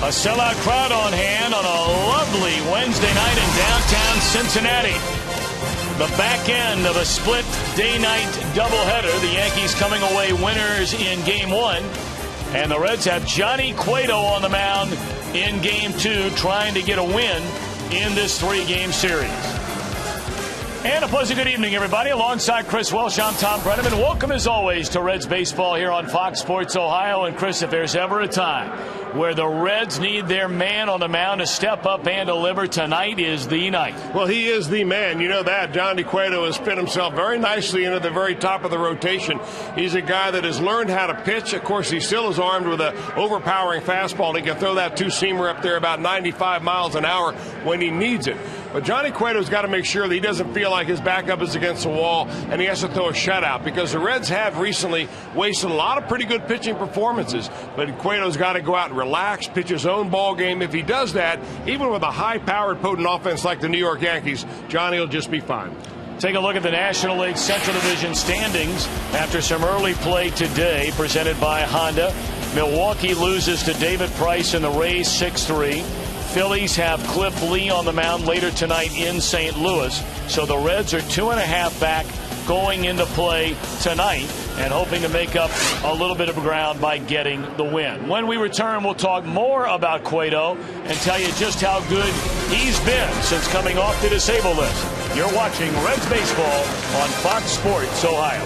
A sellout crowd on hand on a lovely Wednesday night in downtown Cincinnati. The back end of a split day-night doubleheader. The Yankees coming away winners in Game 1. And the Reds have Johnny Cueto on the mound in Game 2, trying to get a win in this 3-game series. And a pleasant good evening, everybody. Alongside Chris Welsh, I'm Tom Brenneman. Welcome, as always, to Reds Baseball here on Fox Sports Ohio. And, Chris, if there's ever a time where the Reds need their man on the mound to step up and deliver, tonight is the night. Well, he is the man. You know that. Johnny Cueto has fit himself very nicely into the very top of the rotation. He's a guy that has learned how to pitch. Of course, he still is armed with an overpowering fastball. He can throw that two-seamer up there about 95 miles an hour when he needs it. But Johnny Cueto's got to make sure that he doesn't feel like his backup is against the wall and he has to throw a shutout, because the Reds have recently wasted a lot of pretty good pitching performances. But Cueto's got to go out and relax, pitch his own ball game. If he does that, even with a high-powered, potent offense like the New York Yankees, Johnny will just be fine. Take a look at the National League Central Division standings after some early play today, presented by Honda. Milwaukee loses to David Price and the Rays 6-3. Phillies have Cliff Lee on the mound later tonight in St. Louis. So the Reds are 2.5 back going into play tonight and hoping to make up a little bit of ground by getting the win. When we return, we'll talk more about Cueto and tell you just how good he's been since coming off the disabled list. You're watching Reds Baseball on Fox Sports Ohio.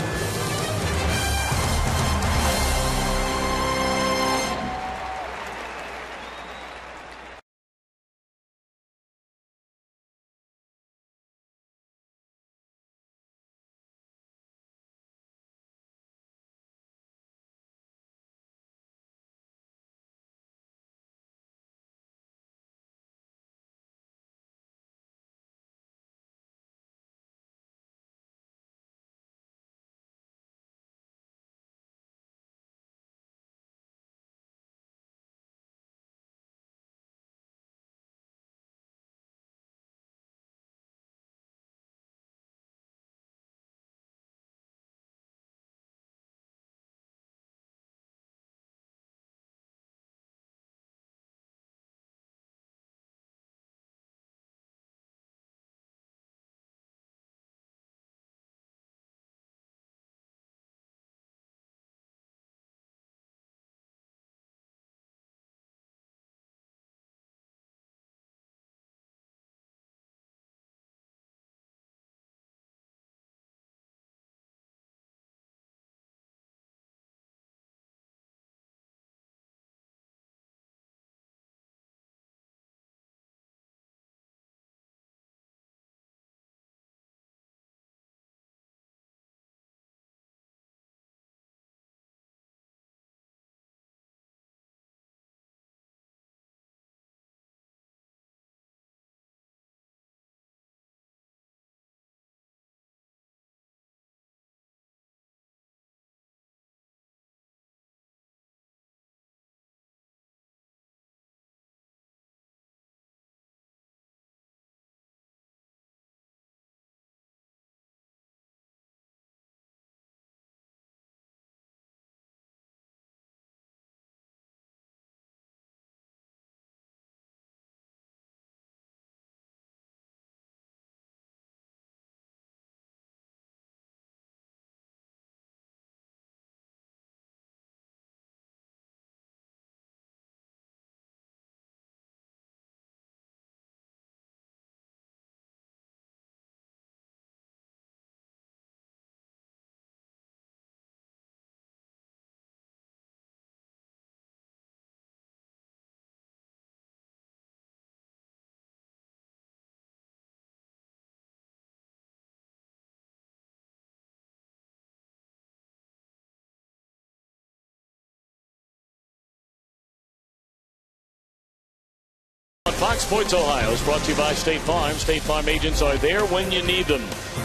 Fox Sports Ohio is brought to you by State Farm. State Farm agents are there when you need them.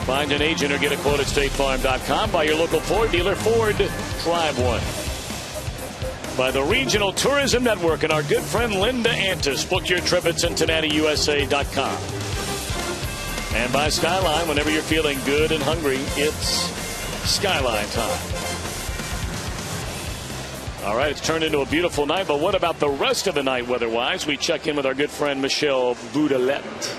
Find an agent or get a quote at statefarm.com. By your local Ford dealer. Ford, drive one. By the Regional Tourism Network and our good friend Linda Antis. Book your trip at CincinnatiUSA.com. And by Skyline, whenever you're feeling good and hungry, it's Skyline time. All right, it's turned into a beautiful night, but what about the rest of the night weather-wise? We check in with our good friend Michelle Boudalette.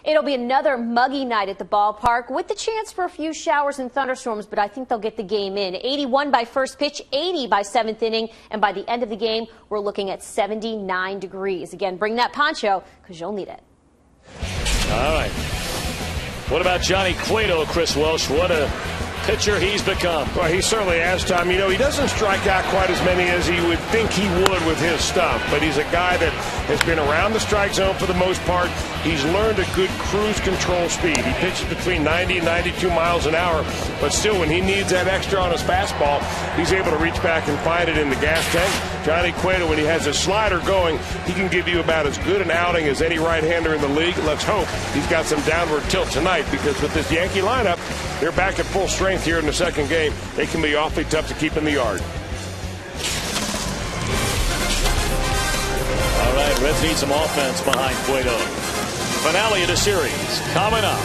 It'll be another muggy night at the ballpark with the chance for a few showers and thunderstorms, but I think they'll get the game in. 81 by first pitch, 80 by seventh inning, and by the end of the game, we're looking at 79 degrees. Again, bring that poncho because you'll need it. All right. What about Johnny Cueto, Chris Welsh? What a pitcher he's become. Well, he certainly has, Tom. You know, he doesn't strike out quite as many as he would think he would with his stuff, but he's a guy that has been around the strike zone for the most part. He's learned a good cruise control speed. He pitches between 90 and 92 miles an hour, but still, when he needs that extra on his fastball, he's able to reach back and find it in the gas tank. Johnny Cueto, when he has his slider going, he can give you about as good an outing as any right-hander in the league. Let's hope he's got some downward tilt tonight, because with this Yankee lineup, they're back at full strength here in the second game. They can be awfully tough to keep in the yard. All right, Reds need some offense behind Cueto. Finale of the series coming up.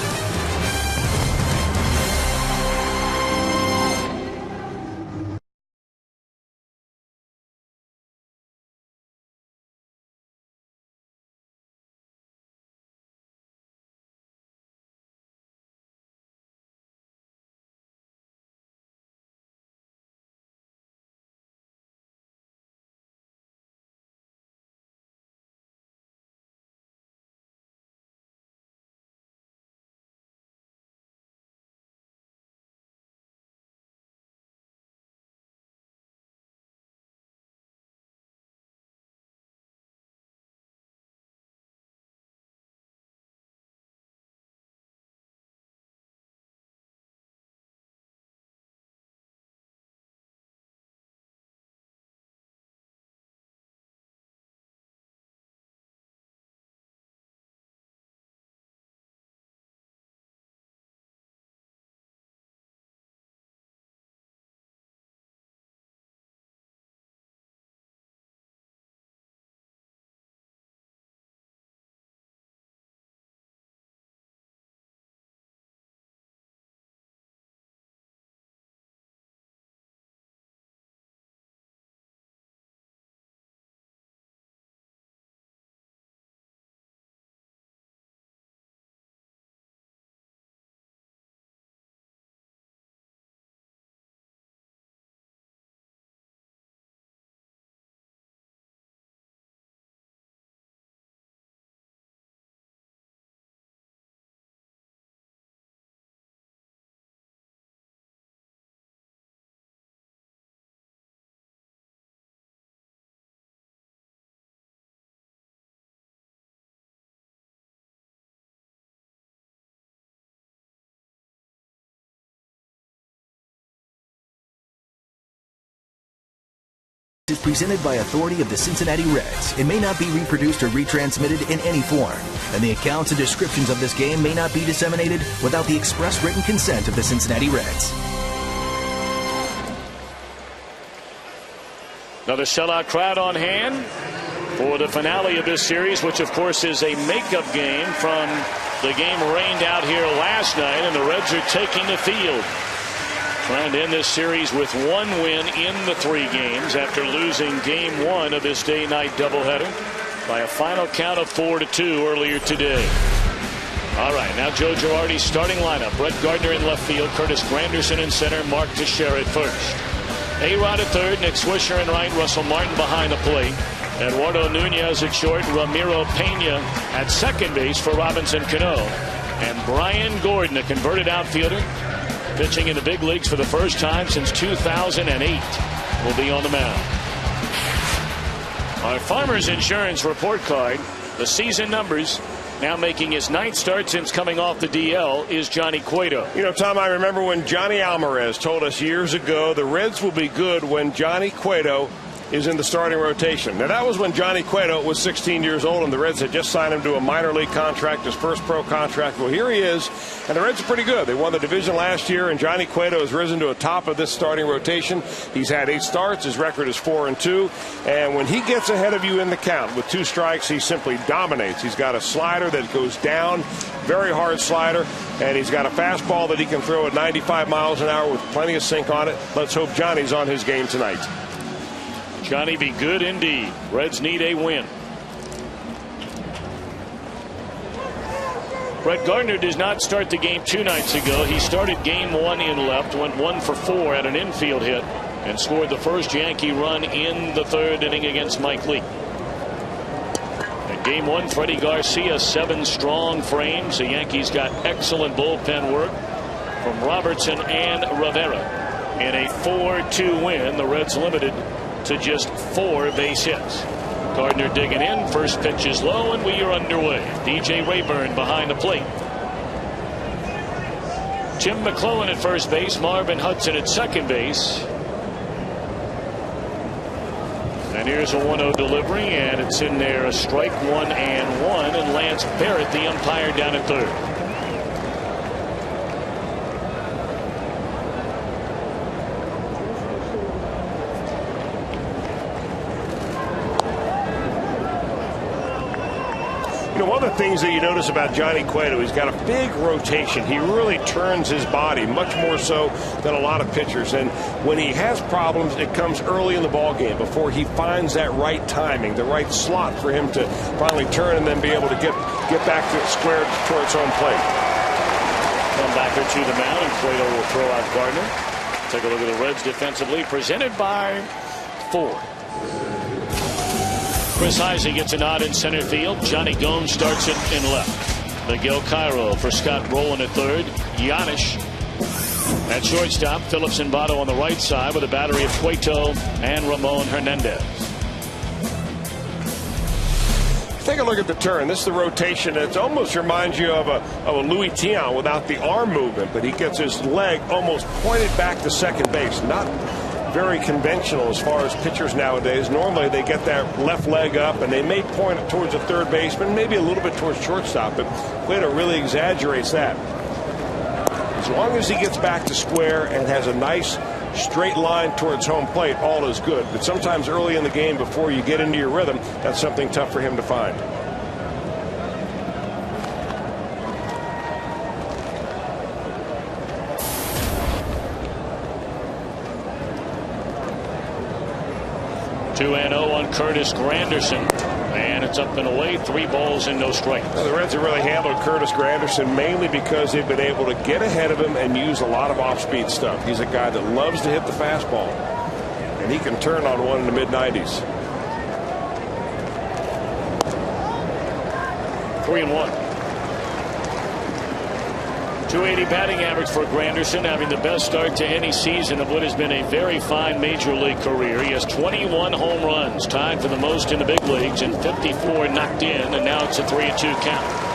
Is presented by authority of the Cincinnati Reds. It may not be reproduced or retransmitted in any form, and the accounts and descriptions of this game may not be disseminated without the express written consent of the Cincinnati Reds. Another sellout crowd on hand for the finale of this series, which of course is a makeup game from the game rained out here last night, and the Reds are taking the field, trying to end this series with one win in the 3 games after losing game 1 of this day-night doubleheader by a final count of 4-2 earlier today. All right, now Joe Girardi's starting lineup. Brett Gardner in left field, Curtis Granderson in center, Mark Teixeira at first. A-Rod at third, Nick Swisher in right, Russell Martin behind the plate. Eduardo Nunez at short, Ramiro Pena at second base for Robinson Cano. And Brian Gordon, a converted outfielder, pitching in the big leagues for the first time since 2008, will be on the mound. Our Farmers Insurance report card, the season numbers, now making his 9th start since coming off the DL, is Johnny Cueto. You know, Tom, I remember when Johnny Alvarez told us years ago the Reds will be good when Johnny Cueto is in the starting rotation. Now, that was when Johnny Cueto was 16 years old, and the Reds had just signed him to a minor league contract, his first pro contract. Well, here he is, and the Reds are pretty good. They won the division last year, and Johnny Cueto has risen to a top of this starting rotation. He's had 8 starts. His record is 4-2, and when he gets ahead of you in the count with 2 strikes, he simply dominates. He's got a slider that goes down, very hard slider, and he's got a fastball that he can throw at 95 miles an hour with plenty of sink on it. Let's hope Johnny's on his game tonight. Johnny, be good indeed. Reds need a win. Brett Gardner did not start the game 2 nights ago. He started game 1 in left, went 1 for 4 at an infield hit, and scored the first Yankee run in the 3rd inning against Mike Leake. In game 1, Freddie Garcia, 7 strong frames. The Yankees got excellent bullpen work from Robertson and Rivera. In a 4-2 win, the Reds limited to just 4 base hits. Gardner digging in. First pitch is low, and we are underway. DJ Rayburn behind the plate. Tim McClellan at first base. Marvin Hudson at second base. And here's a 1-0 delivery, and it's in there. A strike, 1-1, and Lance Barrett, the umpire, down at third. One of the things that you notice about Johnny Cueto, he's got a big rotation. He really turns his body, much more so than a lot of pitchers. And when he has problems, it comes early in the ball game before he finds that right timing, the right slot for him to finally turn and then be able to get back to square towards home plate. Come back to the mound, and Cueto will throw out Gardner. Take a look at the Reds defensively, presented by Ford. Chris Heisey gets a nod in center field. Johnny Gomes starts it in left. Miguel Cairo for Scott Rowland at third. Giannis at shortstop. Phillips and Votto on the right side with a battery of Cueto and Ramon Hernandez. Take a look at the turn. This is the rotation. It almost reminds you of a Louis Tiant without the arm movement, but he gets his leg almost pointed back to second base. Not very conventional as far as pitchers nowadays. Normally they get that left leg up and they may point it towards the third baseman, maybe a little bit towards shortstop, but Cueto really exaggerates that. As long as he gets back to square and has a nice straight line towards home plate, all is good. But sometimes early in the game, before you get into your rhythm, that's something tough for him to find. On Curtis Granderson, and it's up and away. 3 balls and no strikes. Well, the Reds have really handled Curtis Granderson mainly because they've been able to get ahead of him and use a lot of off-speed stuff. He's a guy that loves to hit the fastball, and he can turn on one in the mid-90s. 3-1. 280 batting average for Granderson, having the best start to any season of what has been a very fine major league career. He has 21 home runs, tied for the most in the big leagues, and 54 knocked in, and now it's a 3-2 count.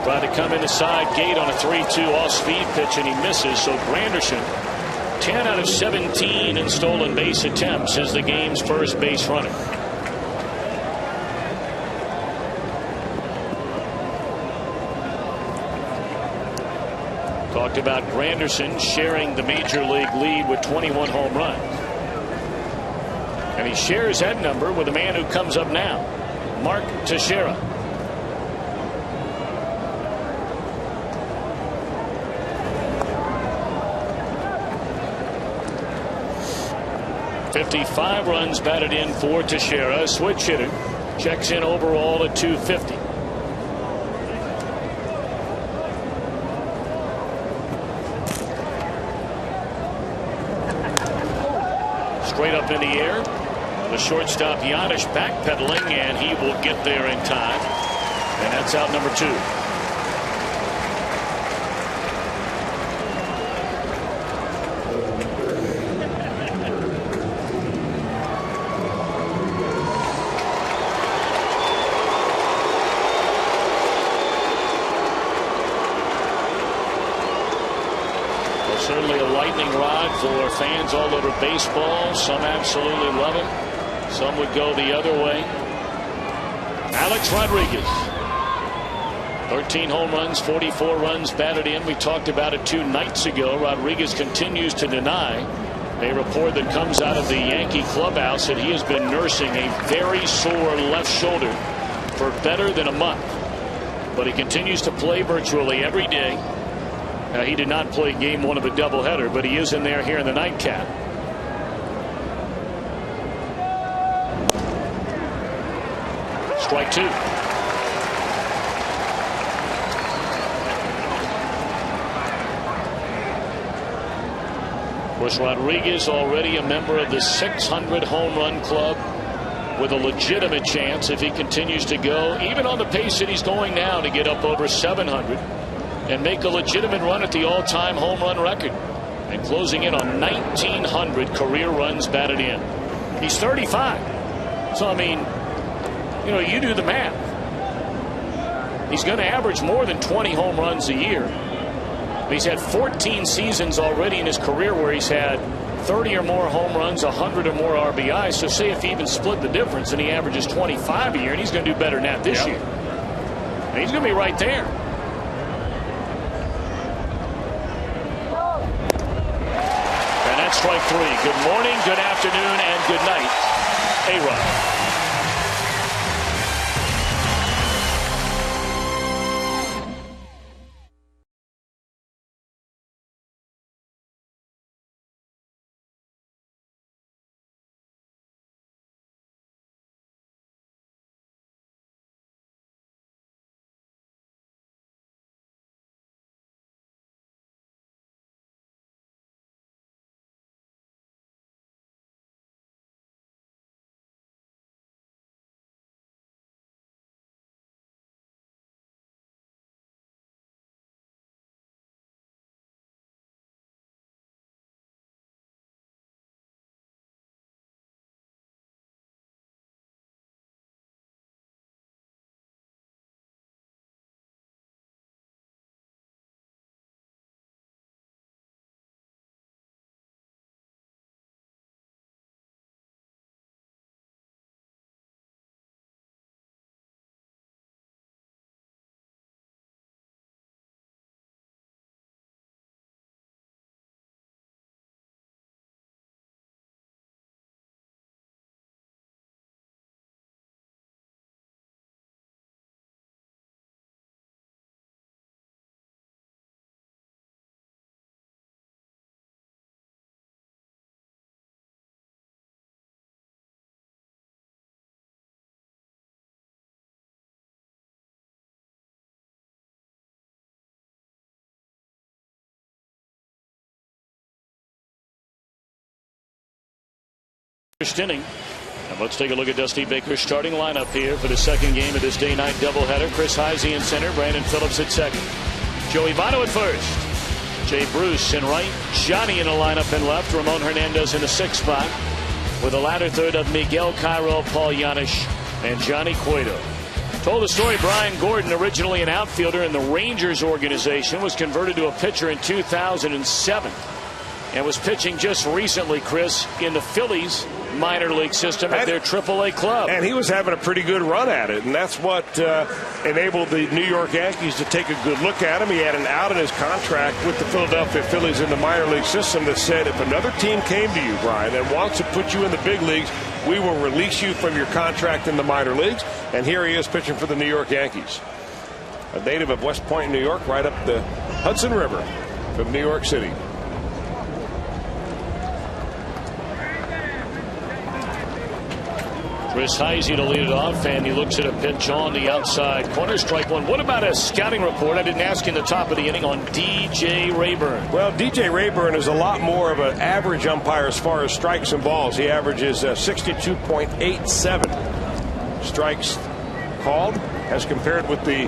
Tried to come in the side gate on a 3-2 off-speed pitch, and he misses. So Granderson, 10 out of 17 in stolen base attempts, as the game's first base runner. Talked about Granderson sharing the major league lead with 21 home runs. And he shares that number with the man who comes up now, Mark Teixeira. 55 runs batted in for Teixeira. Switch hitter, checks in overall at 250. Straight up in the air. The shortstop Giannis backpedaling, and he will get there in time. And that's out number 2. Certainly a lightning rod for fans all over baseball. Some absolutely love it. Some would go the other way. Alex Rodriguez, 13 home runs, 44 runs batted in. We talked about it 2 nights ago. Rodriguez continues to deny A report that comes out of the Yankee clubhouse that he has been nursing a very sore left shoulder for better than a month. But he continues to play virtually every day. Now, he did not play game 1 of the doubleheader, but he is in there here in the nightcap. Strike 2. Of course, Rodriguez already a member of the 600 home run club with a legitimate chance, if he continues to go, even on the pace that he's going now, to get up over 700 and make a legitimate run at the all-time home run record, and closing in on 1,900 career runs batted in. He's 35. So, I mean, you know, you do the math. He's going to average more than 20 home runs a year. He's had 14 seasons already in his career where he's had 30 or more home runs, 100 or more RBIs. So say if he even split the difference and he averages 25 a year, and he's going to do better than that this year. And he's going to be right there. And that's strike 3. Good morning, good afternoon, and good night, A-Rod. First inning. And let's take a look at Dusty Baker's starting lineup here for the second game of this day-night doubleheader. Chris Heisey in center, Brandon Phillips at second, Joey Votto at first, Jay Bruce in right, Johnny in the lineup in left, Ramon Hernandez in the sixth spot, with the latter third of Miguel Cairo, Paul Janisch, and Johnny Cueto. Told the story, Brian Gordon, originally an outfielder in the Rangers organization, was converted to a pitcher in 2007 and was pitching just recently, Chris, in the Phillies minor league system at their AAA club. And he was having a pretty good run at it, and that's what enabled the New York Yankees to take a good look at him. He had an out in his contract with the Philadelphia Phillies in the minor league system that said, if another team came to you, Brian, and wants to put you in the big leagues, we will release you from your contract in the minor leagues. And here he is pitching for the New York Yankees. A native of West Point, New York, right up the Hudson River from New York City. Chris Heisey to lead it off, and he looks at a pitch on the outside corner, strike one. What about a scouting report? I didn't ask you in the top of the inning on DJ Rayburn. Well, DJ Rayburn is a lot more of an average umpire as far as strikes and balls. He averages 62.87 strikes called, as compared with the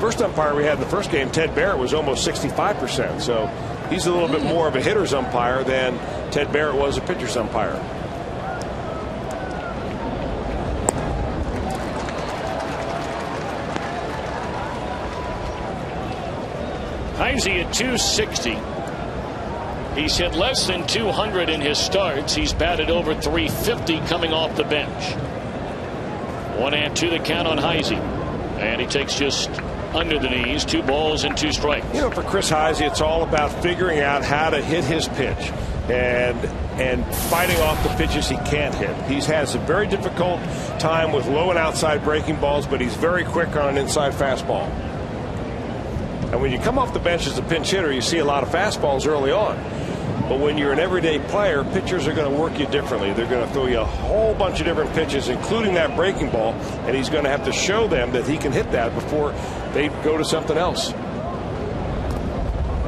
first umpire we had in the first game, Ted Barrett, was almost 65%. So he's a little bit more of a hitter's umpire than Ted Barrett was a pitcher's umpire. Heisey at 260. He's hit less than 200 in his starts. He's batted over 350 coming off the bench. 1-2 the count on Heisey. And he takes just under the knees, 2 balls and 2 strikes. You know, for Chris Heisey, it's all about figuring out how to hit his pitch. and fighting off the pitches he can't hit. He's has a very difficult time with low and outside breaking balls, but he's very quick on an inside fastball. And when you come off the bench as a pinch hitter, you see a lot of fastballs early on. But when you're an everyday player, pitchers are going to work you differently. They're going to throw you a whole bunch of different pitches, including that breaking ball, and he's going to have to show them that he can hit that before they go to something else.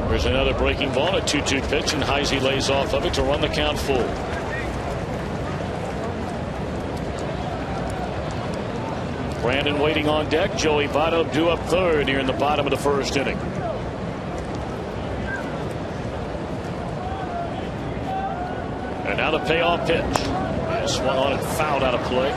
There's another breaking ball, a 2-2 pitch, and Heisey lays off of it to run the count full. Brandon waiting on deck. Joey Votto due up third here in the bottom of the first inning. And now the payoff pitch. Swung on and fouled out of play.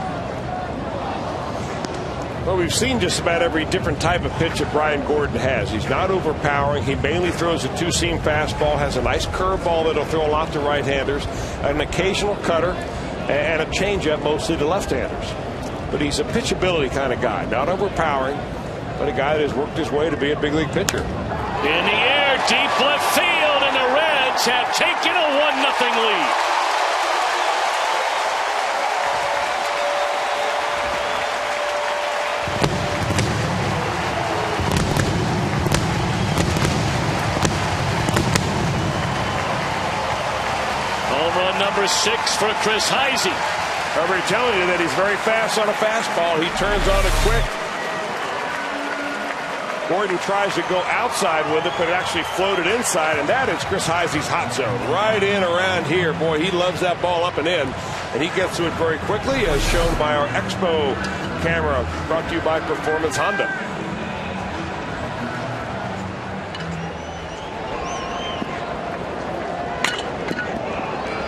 Well, we've seen just about every different type of pitch that Brian Gordon has. He's not overpowering. He mainly throws a two-seam fastball, has a nice curveball that'll throw a lot to right-handers, an occasional cutter, and a changeup mostly to left-handers. But he's a pitchability kind of guy, not overpowering, but a guy that has worked his way to be a big league pitcher. In the air, deep left field, and the Reds have taken a 1-0 lead. Number 6 for Chris Heisey. I'm telling you that he's very fast on a fastball. He turns on it quick. Gordon tries to go outside with it, but it actually floated inside, and that is Chris Heisey's hot zone. Right in around here. Boy, he loves that ball up and in, and he gets to it very quickly, as shown by our Expo camera, brought to you by Performance Honda.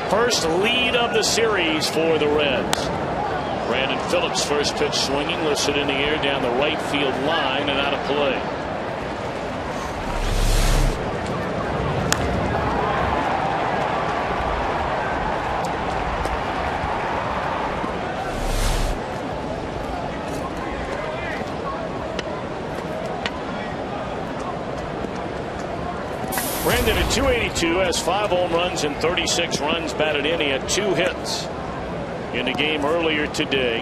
First lead of the series for the Reds. Brandon Phillips, first pitch swinging, lifts it in the air down the right field line and out of play. Brandon at 282 has 5 home runs and 36 runs batted in. He had 2 hits in the game earlier today,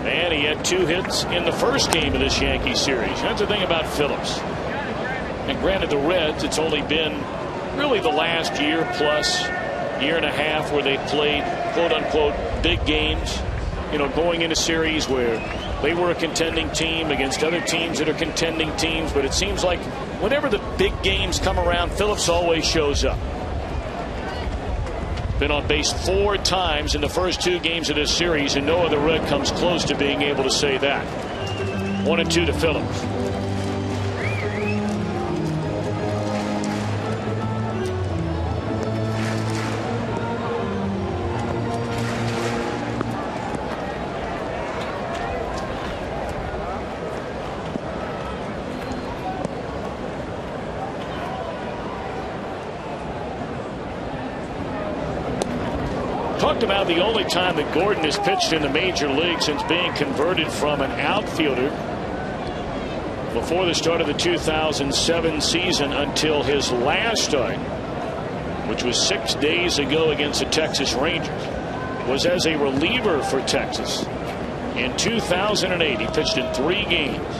and he had 2 hits in the first game of this Yankee series. That's the thing about Phillips. And granted, the Reds, it's only been really the last year plus year and a half where they played quote unquote big games, you know, going into series where they were a contending team against other teams that are contending teams. But it seems like whenever the big games come around, Phillips always shows up. Been on base 4 times in the first 2 games of this series, and no other Red comes close to being able to say that. 1-2 to Phillips. Talked about the only time that Gordon has pitched in the major league since being converted from an outfielder before the start of the 2007 season until his last start, which was 6 days ago against the Texas Rangers, was as a reliever for Texas. In 2008, he pitched in 3 games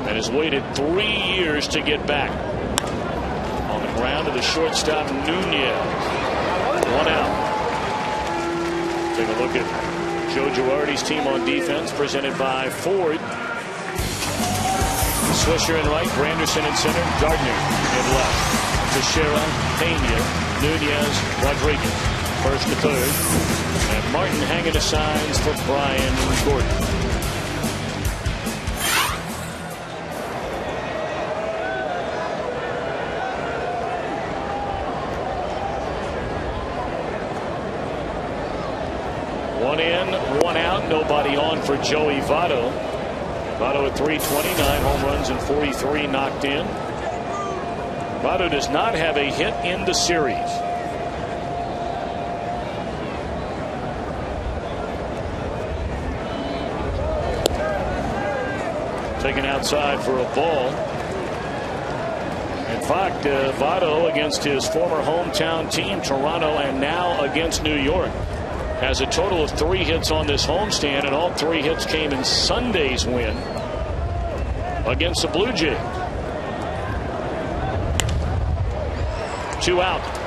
and has waited 3 years to get back. On the ground to the shortstop, Nunez. 1 out. Take a look at Joe Girardi's team on defense, presented by Ford. Swisher in right, Granderson in center, Gardner in left. Teixeira, Pena, Nunez, Rodriguez. First to third. And Martin hanging the signs for Brian Gordon. One in, 1 out, nobody on for Joey Votto. Votto at 329 home runs and 43 knocked in. Votto does not have a hit in the series. Taken outside for a ball. And fact, Votto against his former hometown team, Toronto, and now against New York, has a total of 3 hits on this homestand, and all 3 hits came in Sunday's win against the Blue Jays. 2 out.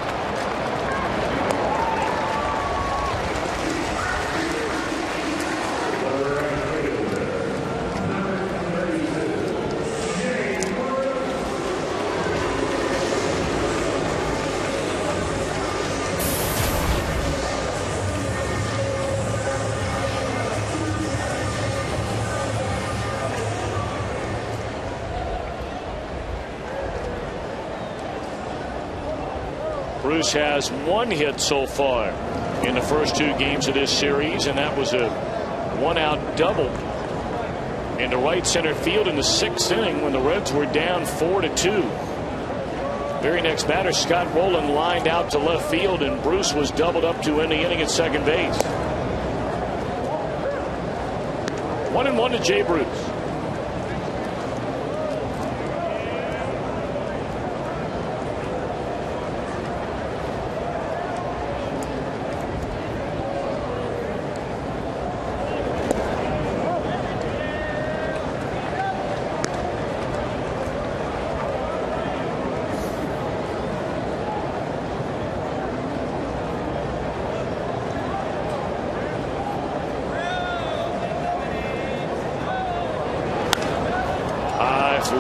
Bruce has 1 hit so far in the first 2 games of this series, and that was a 1-out double into right center field in the 6th inning when the Reds were down 4-2. Very next batter, Scott Rowland lined out to left field, and Bruce was doubled up to end the inning at second base. 1-1 to Jay Bruce.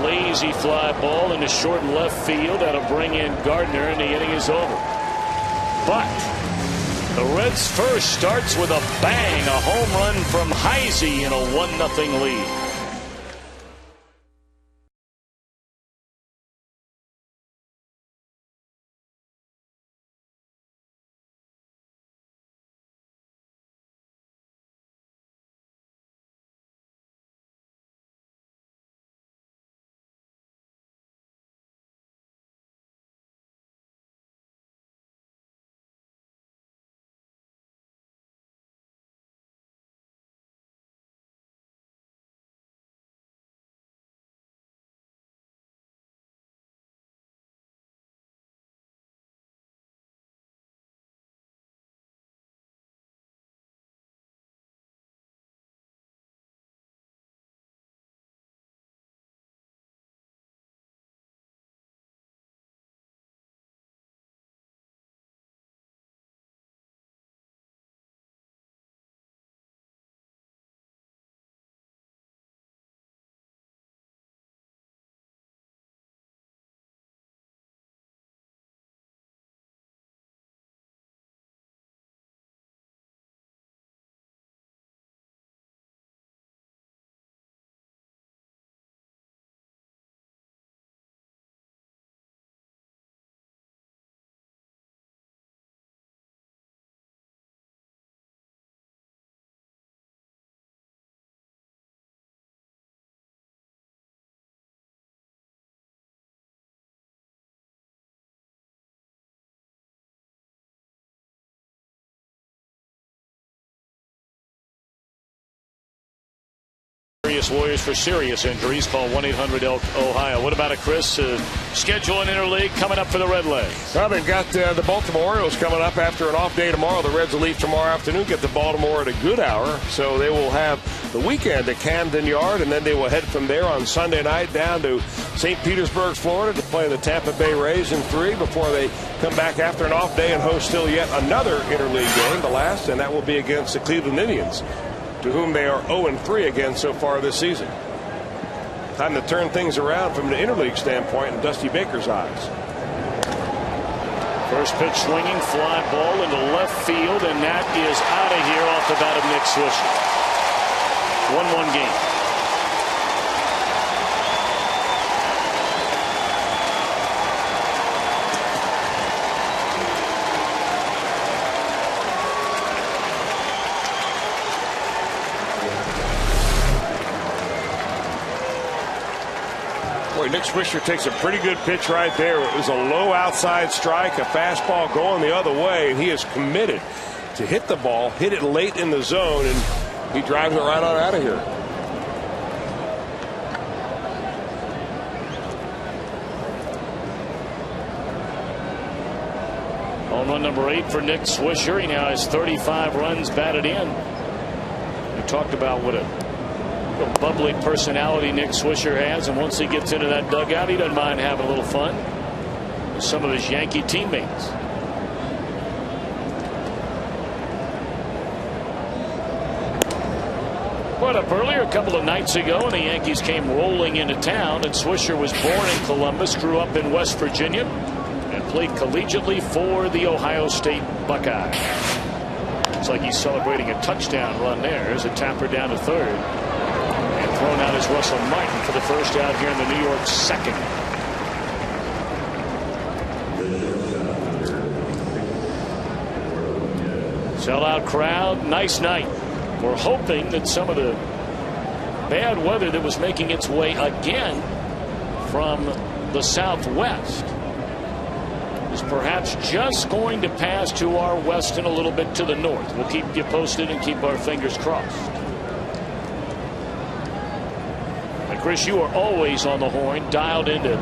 Lazy fly ball into short and left field. That'll bring in Gardner, and the inning is over. But the Reds' first starts with a bang, a home run from Heisey in a 1-0 lead. Lawyers for serious injuries. Call 1-800-ELK-OHIO. What about it, Chris? Schedule an interleague coming up for the Redlegs. Well, they've got the Baltimore Orioles coming up after an off day tomorrow. The Reds will leave tomorrow afternoon, get to Baltimore at a good hour. So they will have the weekend at Camden Yard, and then they will head from there on Sunday night down to St. Petersburg, Florida, to play the Tampa Bay Rays in 3 before they come back after an off day and host still yet another interleague game, the last, and that will be against the Cleveland Indians, to whom they are 0-3 again so far this season. Time to turn things around from an interleague standpoint in Dusty Baker's eyes. First pitch swinging, fly ball into left field, and that is out of here off the bat of Nick Swisher. 1-1 game. Nick Swisher takes a pretty good pitch right there. It was a low outside strike, a fastball going the other way, and he is committed to hit the ball, hit it late in the zone, and he drives it right on out of here. Home run number 8 for Nick Swisher. He now has 35 runs batted in. We talked about what a bubbly personality Nick Swisher has, and once he gets into that dugout, he doesn't mind having a little fun with some of his Yankee teammates. Brought up earlier a couple of nights ago, and the Yankees came rolling into town, and Swisher was born in Columbus, grew up in West Virginia, and played collegiately for the Ohio State Buckeyes. Looks like he's celebrating a touchdown run there. There's a tapper down to third. And thrown out is Russell Martin for the first out here in the New York second. Sellout crowd. Nice night. We're hoping that some of the bad weather that was making its way again from the southwest is perhaps just going to pass to our west and a little bit to the north. We'll keep you posted and keep our fingers crossed. And Chris, you are always on the horn, dialed into,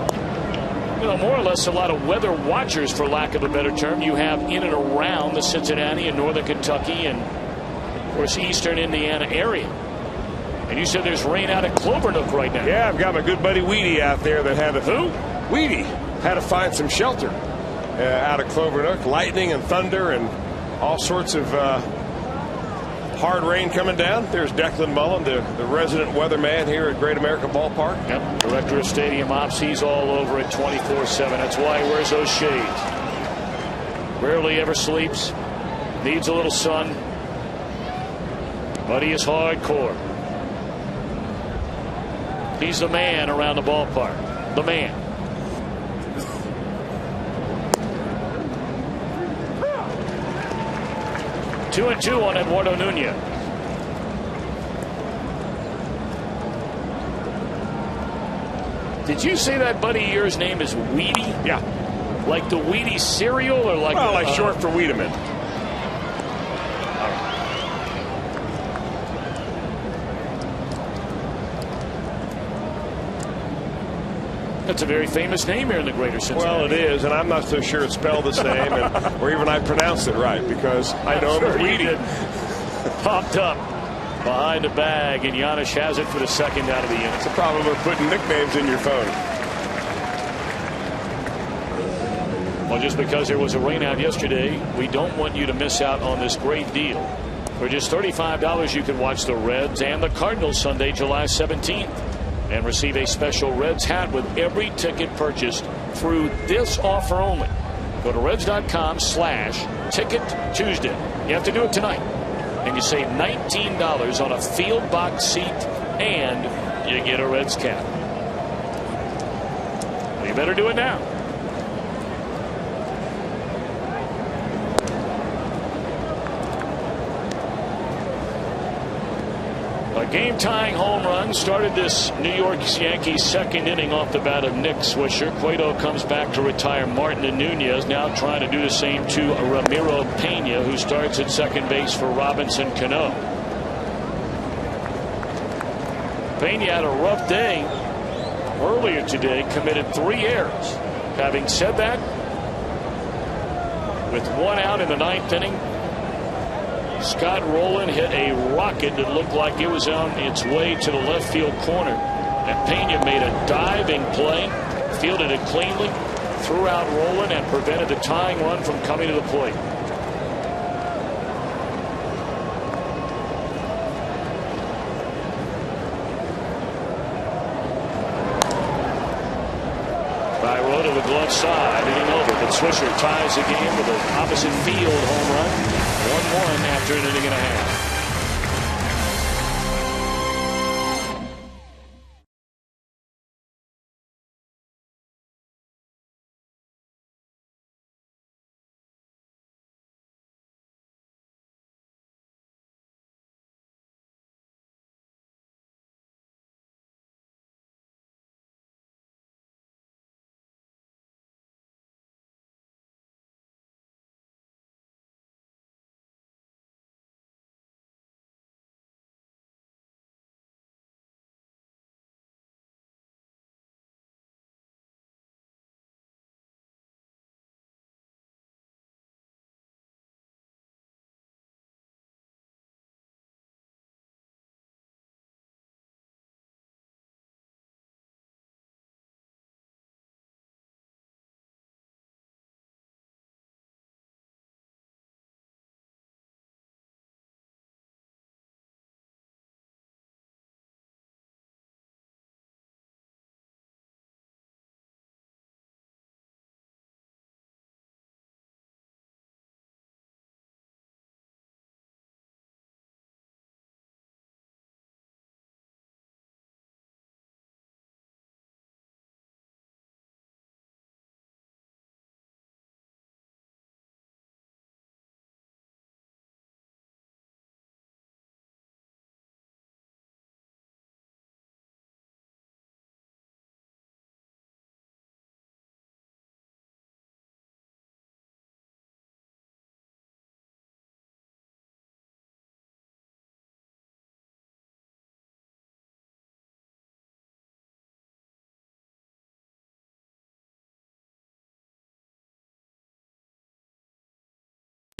more or less a lot of weather watchers, for lack of a better term, you have in and around the Cincinnati and northern Kentucky and, of course, eastern Indiana area. And you said there's rain out at Clovernook right now. Yeah, I've got my good buddy Weedy out there that had to. Who? Weedy had to find some shelter out of Clovernook. Lightning and thunder and all sorts of hard rain coming down. There's Declan Mullen, the resident weatherman here at Great America Ballpark. Yep, director of stadium ops. He's all over it 24/7. That's why he wears those shades. Rarely ever sleeps. Needs a little sun. But he is hardcore. He's the man around the ballpark. The man. Two and two on Eduardo Nunez. Did you say that buddy of yours name is Weedy? Yeah. Like the Wheaties cereal, or like? Well, like short for Wiedemann. That's a very famous name here in the greater Cincinnati. Well, it is, and I'm not so sure it's spelled the same, or even I pronounced it right, because I know him as Weedy. Popped up behind the bag, and Giannis has it for the second out of the inning. It's the problem with putting nicknames in your phone. Well, just because there was a rainout yesterday, we don't want you to miss out on this great deal. For just $35, you can watch the Reds and the Cardinals Sunday, July 17th. And receive a special Reds hat with every ticket purchased through this offer only. Go to Reds.com/Ticket Tuesday. You have to do it tonight. And you save $19 on a field box seat, and you get a Reds cap. Well, you better do it now. A game-tying home run started this New York Yankees second inning off the bat of Nick Swisher. Cueto comes back to retire Martin, and Nunez now trying to do the same to Ramiro Pena, who starts at second base for Robinson Cano. Pena had a rough day earlier today, committed 3 errors. Having said that, with 1 out in the 9th inning, Scott Rowland hit a rocket that looked like it was on its way to the left field corner. And Pena made a diving play, fielded it cleanly, threw out Rowland, and prevented the tying run from coming to the plate. Byro to the glove side, inning over, but Swisher ties the game with an opposite field home run. 1-1 after an inning and a half.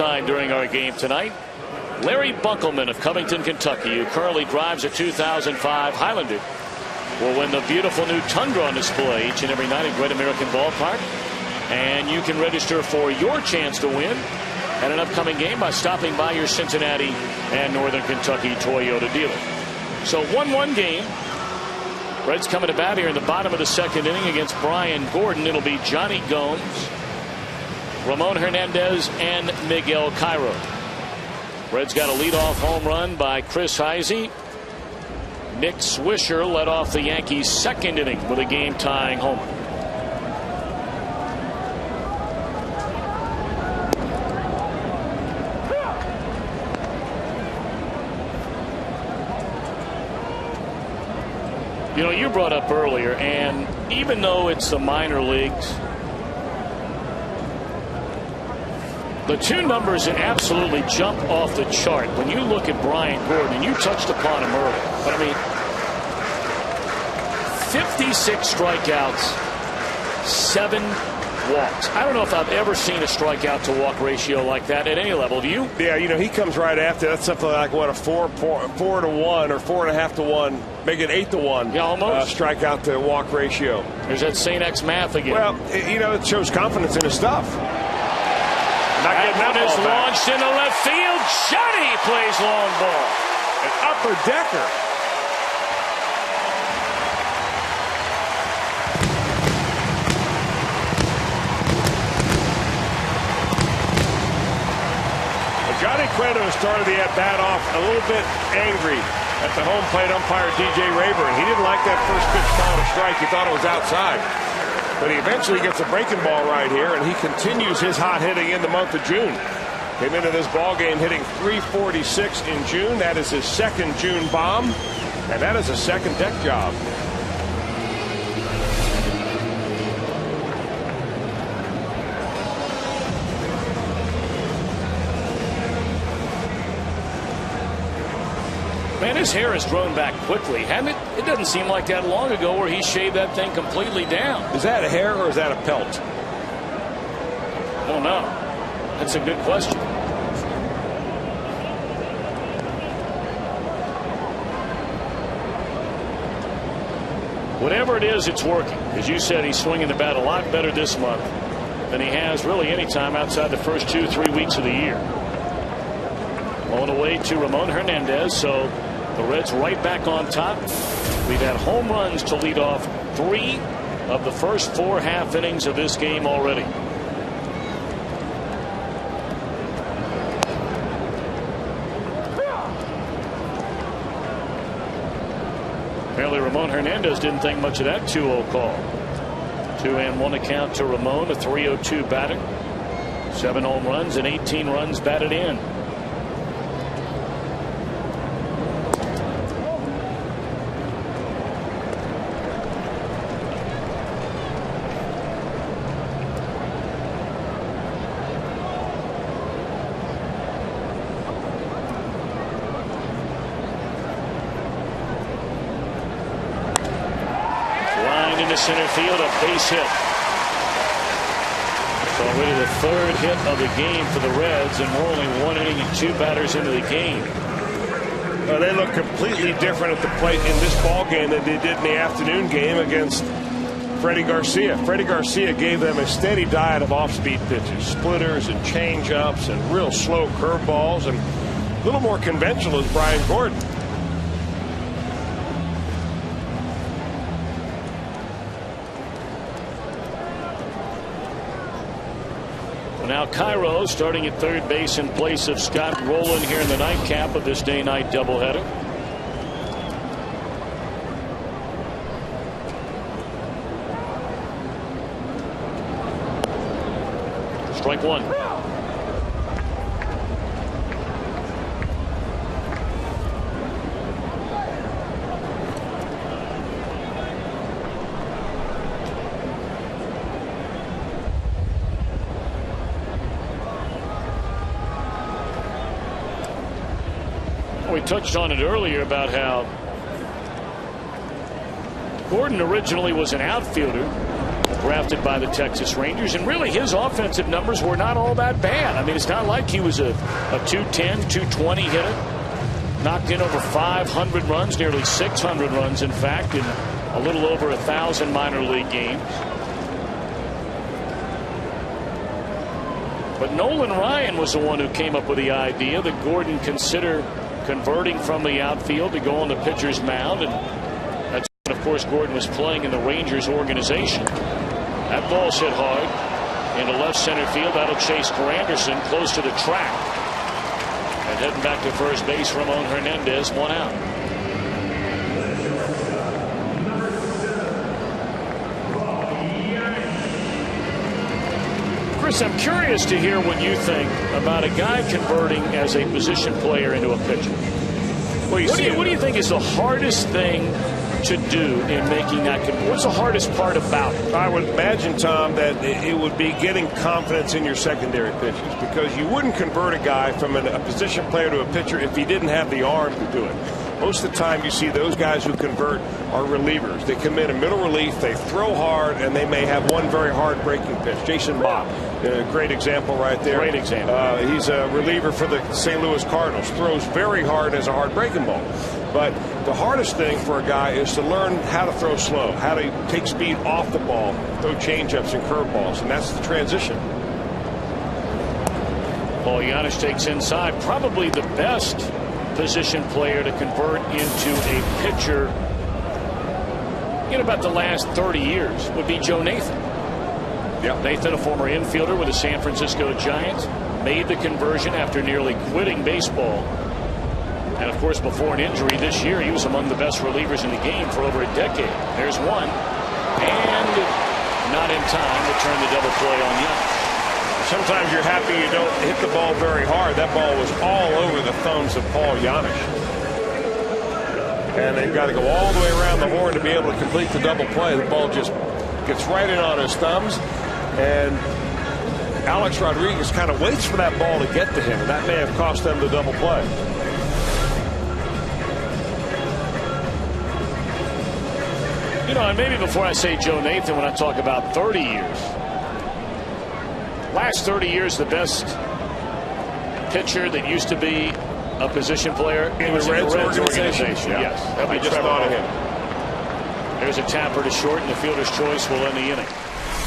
time during our game tonight. Larry Bunkelman of Covington, Kentucky, who currently drives a 2005 Highlander, will win the beautiful new Tundra on display each and every night at Great American Ballpark. And you can register for your chance to win at an upcoming game by stopping by your Cincinnati and Northern Kentucky Toyota dealer. So 1-1 game. Reds coming to bat here in the bottom of the second inning against Brian Gordon. It'll be Johnny Gomes, Ramon Hernandez, and Miguel Cairo. Reds got a leadoff home run by Chris Heisey. Nick Swisher led off the Yankees' second inning with a game-tying homer. You know, you brought up earlier, and even though it's the minor leagues, the two numbers that absolutely jump off the chart when you look at Brian Gordon, and you touched upon him earlier, but I mean, 56 strikeouts, 7 walks. I don't know if I've ever seen a strikeout to walk ratio like that at any level. Do you? Yeah, you know, he comes right after. That's something like, what, a 4 to 1 or 4.5 to 1, make it 8 to 1. Yeah, almost. Strikeout to walk ratio. There's that St. X math again. Well, you know, it shows confidence in his stuff. That one is launched into left field. Johnny plays long ball. An upper decker. Johnny Cueto started the at-bat off a little bit angry at the home plate umpire DJ Rayburn. He didn't like that first pitch called a strike. He thought it was outside. But he eventually gets a breaking ball right here, and he continues his hot hitting in the month of June. Came into this ball game hitting .346 in June. That is his second June bomb, and that is a second deck job. Man, his hair has grown back quickly, hasn't it? It doesn't seem like that long ago where he shaved that thing completely down. Is that a hair or is that a pelt? I don't know. That's a good question. Whatever it is, it's working. As you said, he's swinging the bat a lot better this month than he has really any time outside the first 2-3 weeks of the year. On the way to Ramon Hernandez, so the Reds right back on top. We've had home runs to lead off 3 of the first 4 half innings of this game already. Apparently Ramon Hernandez didn't think much of that 2-0 call. 2-1 account to Ramon, a .302 batter. 7 home runs and 18 runs batted in. Center field, a base hit. It's already the 3rd hit of the game for the Reds, and we're only 1 inning and 2 batters into the game. Well, they look completely different at the plate in this ball game than they did in the afternoon game against Freddie Garcia. Freddie Garcia gave them a steady diet of off-speed pitches, splitters and change-ups and real slow curveballs, and a little more conventional is Brian Gordon. Now Cairo starting at third base in place of Scott Rowland here in the nightcap of this day-night doubleheader. Strike 1. We touched on it earlier about how Gordon originally was an outfielder, perhaps drafted by the Texas Rangers, and really his offensive numbers were not all that bad. I mean, it's not like he was a 210, 220 hitter. Knocked in over 500 runs, nearly 600 runs, in fact, in a little over 1,000 minor league games. But Nolan Ryan was the one who came up with the idea that Gordon consider converting from the outfield to go on the pitcher's mound, and that's when, of course, Gordon was playing in the Rangers organization. That ball's hit hard into left center field. That'll chase Granderson close to the track. And heading back to first base, Ramon Hernandez, 1 out. Chris, I'm curious to hear what you think about a guy converting as a position player into a pitcher. What do you think is the hardest thing to do in making that conversion? What's the hardest part about it? I would imagine, Tom, that it would be getting confidence in your secondary pitches, because you wouldn't convert a guy from a position player to a pitcher if he didn't have the arm to do it. Most of the time you see those guys who convert are relievers. They come in middle relief, they throw hard, and they may have one very hard breaking pitch. Jason Bott, a great example right there. Great example. He's a reliever for the St. Louis Cardinals. Throws very hard as a hard breaking ball. But the hardest thing for a guy is to learn how to throw slow, how to take speed off the ball, throw changeups and curveballs, and that's the transition. Paul Giannis takes inside. Probably the best position player to convert into a pitcher in about the last 30 years would be Joe Nathan. Yep. Nathan, a former infielder with the San Francisco Giants, made the conversion after nearly quitting baseball. And of course, before an injury this year, he was among the best relievers in the game for over a decade. There's one, and not in time to turn the double play on Giannis. Sometimes you're happy you don't hit the ball very hard. That ball was all over the thumbs of Paul Giannis. And they've got to go all the way around the horn to be able to complete the double play. The ball just gets right in on his thumbs. And Alex Rodriguez kind of waits for that ball to get to him. And that may have cost them the double play. You know, and maybe before I say Joe Nathan, when I talk about 30 years, last 30 years, the best pitcher that used to be a position player in the Reds organization. Yeah. Yes, I just thought of him. There's a tapper to short, and the fielder's choice will end the inning.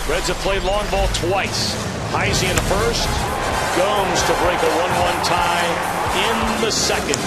Reds have played long ball twice. Heisey in the first, Gomes to break a 1-1 tie in the second.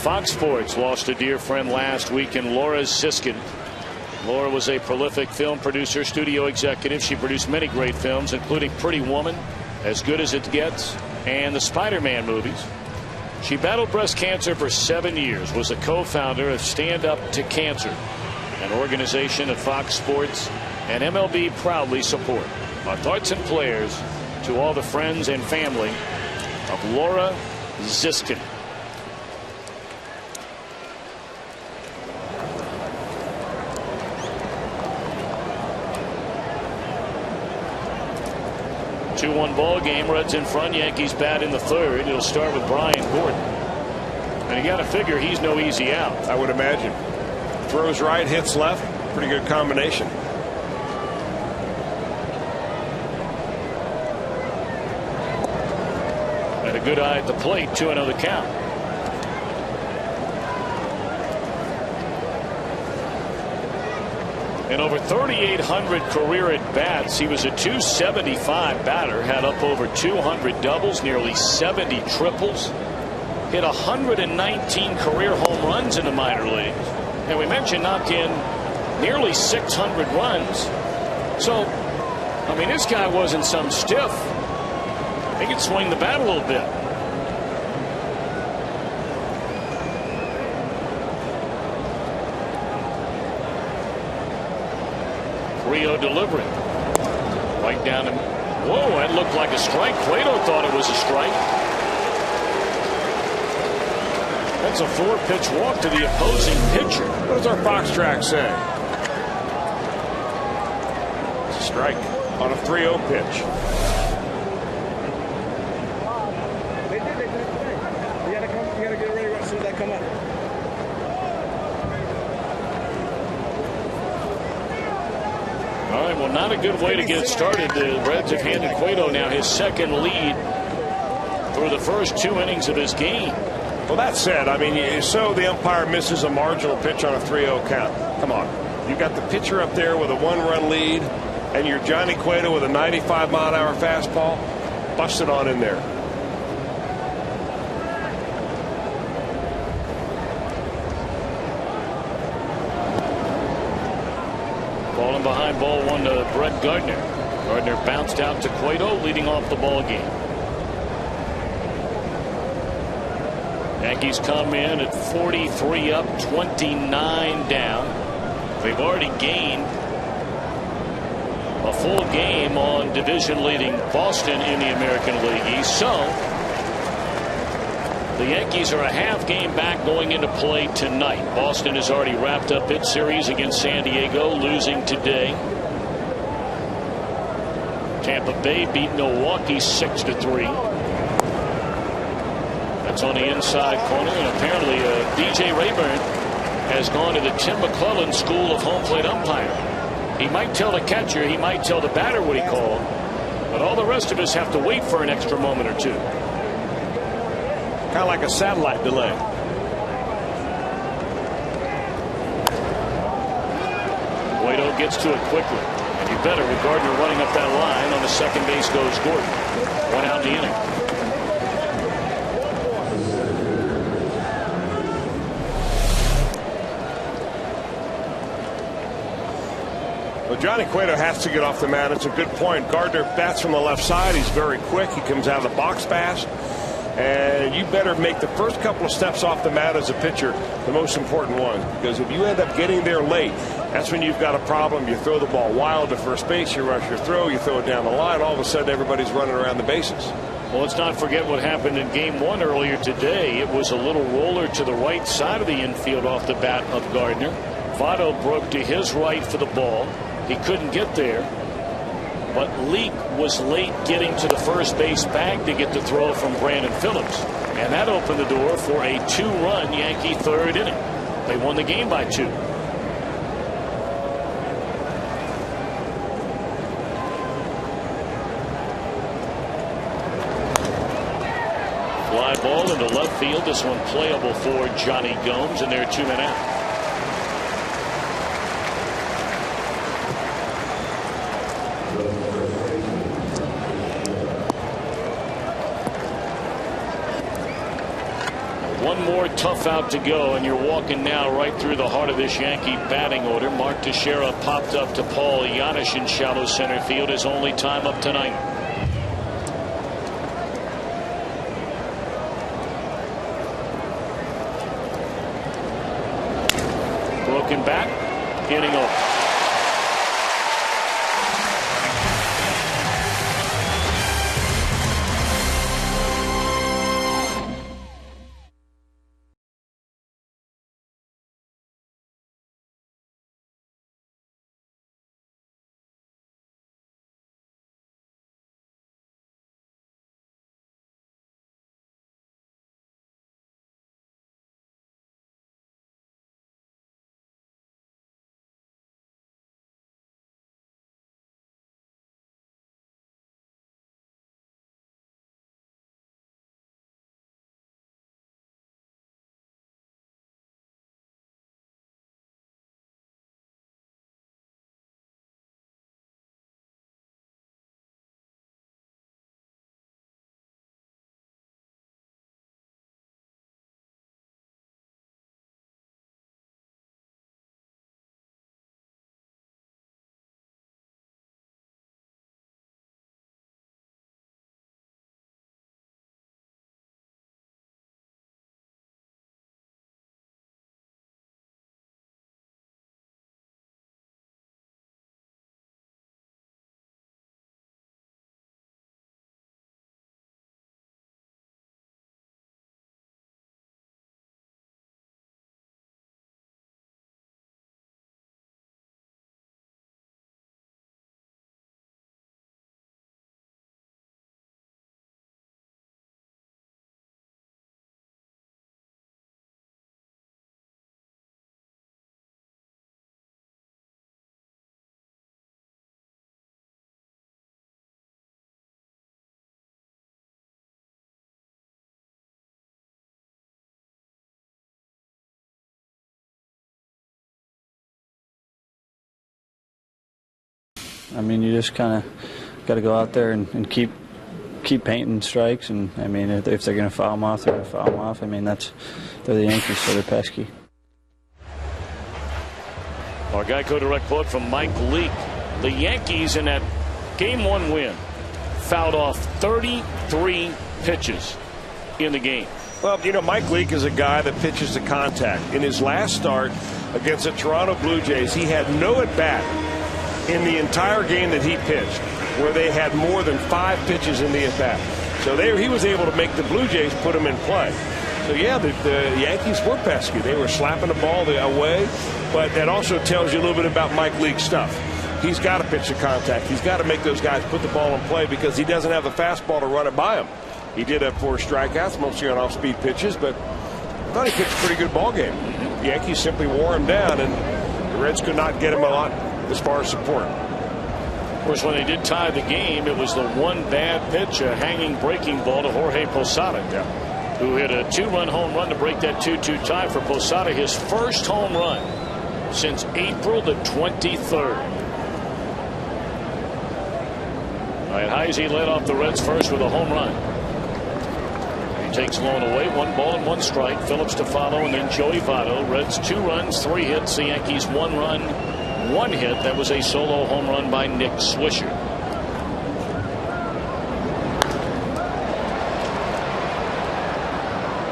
Fox Sports lost a dear friend last week in Laura Ziskin. Laura was a prolific film producer, studio executive. She produced many great films, including Pretty Woman, As Good as It Gets, and the Spider-Man movies. She battled breast cancer for 7 years, was a co-founder of Stand Up to Cancer, an organization that Fox Sports and MLB proudly support. Our thoughts and prayers to all the friends and family of Laura Ziskin. A 2-1 ball game. Reds in front. Yankees bat in the third. It'll start with Brian Gordon. And you got to figure he's no easy out. I would imagine. Throws right, hits left. Pretty good combination. And a good eye at the plate. 2-0 the count. In over 3,800 career at bats, he was a .275 batter, had up over 200 doubles, nearly 70 triples, hit 119 career home runs in the minor leagues, and we mentioned knocked in nearly 600 runs. So, I mean, this guy wasn't some stiff. He could swing the bat a little bit. Rio delivery. Right down him. Whoa, that looked like a strike. Cueto thought it was a strike. That's a 4-pitch walk to the opposing pitcher. What does our Fox track say? It's a strike on a 3-0 pitch. They did it today. You gotta get ready as soon as they come up. All right, well, not a good way to get started. The Reds have handed Cueto now his second lead for the first 2 innings of his game. Well, that said, I mean, so the umpire misses a marginal pitch on a 3-0 count. Come on. You've got the pitcher up there with a 1-run lead, and you're Johnny Cueto with a 95-mile-an-hour fastball. Bust it on in there. Falling behind, ball 1 to Brett Gardner. Gardner bounced out to Cueto, leading off the ball game. Yankees come in at 43 up, 29 down. They've already gained a full game on division-leading Boston in the American League East. So the Yankees are a half game back going into play tonight. Boston has already wrapped up its series against San Diego, losing today. Tampa Bay beat Milwaukee 6-3. That's on the inside corner, and apparently DJ Rayburn has gone to the Tim McClellan School of Home Plate Umpiring. He might tell the catcher, he might tell the batter what he called, but all the rest of us have to wait for an extra moment or two. Kind of like a satellite delay. Cueto gets to it quickly, and you better with Gardner running up that line. On the second base goes Gordon. 1 out in the inning. Well, Johnny Cueto has to get off the mound. It's a good point. Gardner bats from the left side. He's very quick. He comes out of the box fast. And you better make the first couple of steps off the mound as a pitcher the most important one. Because if you end up getting there late, that's when you've got a problem. You throw the ball wild to first base. You rush your throw. You throw it down the line. All of a sudden, everybody's running around the bases. Well, let's not forget what happened in game 1 earlier today. It was a little roller to the right side of the infield off the bat of Gardner. Votto broke to his right for the ball. He couldn't get there, but Leake was late getting to the first base bag to get the throw from Brandon Phillips, and that opened the door for a 2-run Yankee third inning. They won the game by 2. Fly ball into left field. This one playable for Johnny Gomes, and they're 2 men out. One more tough out to go, and you're walking now right through the heart of this Yankee batting order. Mark Teixeira popped up to Paul Giannis in shallow center field. His only time up tonight. Broken back inning over. I mean, you just kind of got to go out there and keep painting strikes. And I mean, if they're going to foul them off, they're going to foul them off. I mean, they're the Yankees, so they're pesky. Our Geico Direct quote from Mike Leake. The Yankees in that Game 1 win fouled off 33 pitches in the game. Well, you know, Mike Leake is a guy that pitches to contact. In his last start against the Toronto Blue Jays, he had no at-bat in the entire game that he pitched where they had more than 5 pitches in the at-bat. So he was able to make the Blue Jays put him in play. So, yeah, the Yankees were pesky. They were slapping the ball away, but that also tells you a little bit about Mike Leake's stuff. He's got to pitch to contact. He's got to make those guys put the ball in play because he doesn't have the fastball to run it by him. He did have 4 strikeouts, mostly on off-speed pitches, but I thought he pitched a pretty good ball game. The Yankees simply wore him down, and the Reds could not get him a lot as far as support. Of course, when they did tie the game, it was the one bad pitch, a hanging breaking ball to Jorge Posada, who hit a 2-run home run to break that 2-2 tie for Posada, his first home run since April the 23rd. All right, Heisey led off the Reds first with a home run. He takes Lone away, 1 ball and 1 strike. Phillips to follow, and then Joey Votto. Reds 2 runs, 3 hits. The Yankees 1 run, 1 hit. That was a solo home run by Nick Swisher.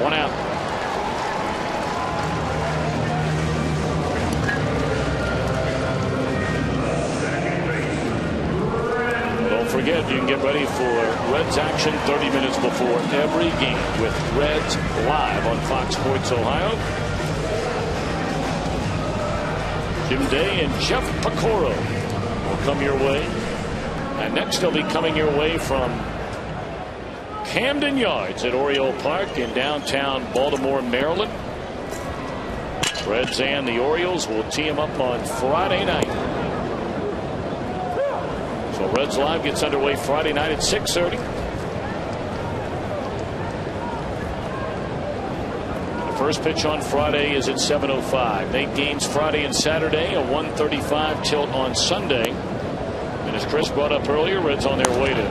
One out. Don't forget, you can get ready for Reds action 30 minutes before every game with Reds live on Fox Sports Ohio. Jim Day and Jeff Pecoro will come your way. And next they'll be coming your way from Camden Yards at Oriole Park in downtown Baltimore, Maryland. Reds and the Orioles will tee them up on Friday night. So Reds Live gets underway Friday night at 6:30. The first pitch on Friday is at 7:05. 8 games Friday and Saturday, a 1:35 tilt on Sunday. And as Chris brought up earlier, Reds on their way to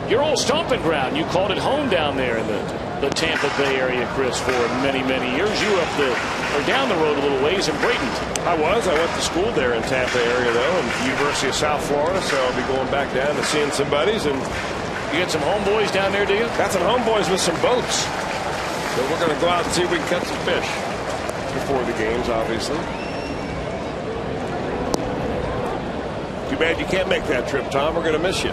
your old stomping ground. You called it home down there in the Tampa Bay area, Chris, for many years. You were up down the road a little ways in Bradenton. I went to school there in Tampa area, though, and the University of South Florida, so I'll be going back down to seeing some buddies. And you get some homeboys down there, do you? Got some homeboys with some boats. So we're going to go out and see if we can catch some fish before the games, obviously. Too bad you can't make that trip, Tom. We're going to miss you.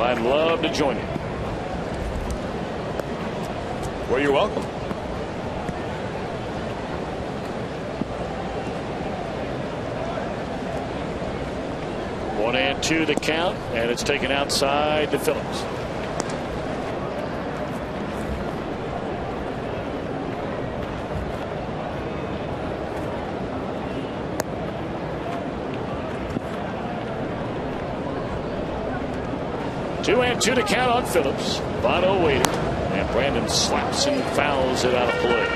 I'd love to join you. Well, you're welcome. One and two the count, and it's taken outside to Phillips. Two and two to count on Phillips. Votto waiting, and Brandon slaps and fouls it out of play.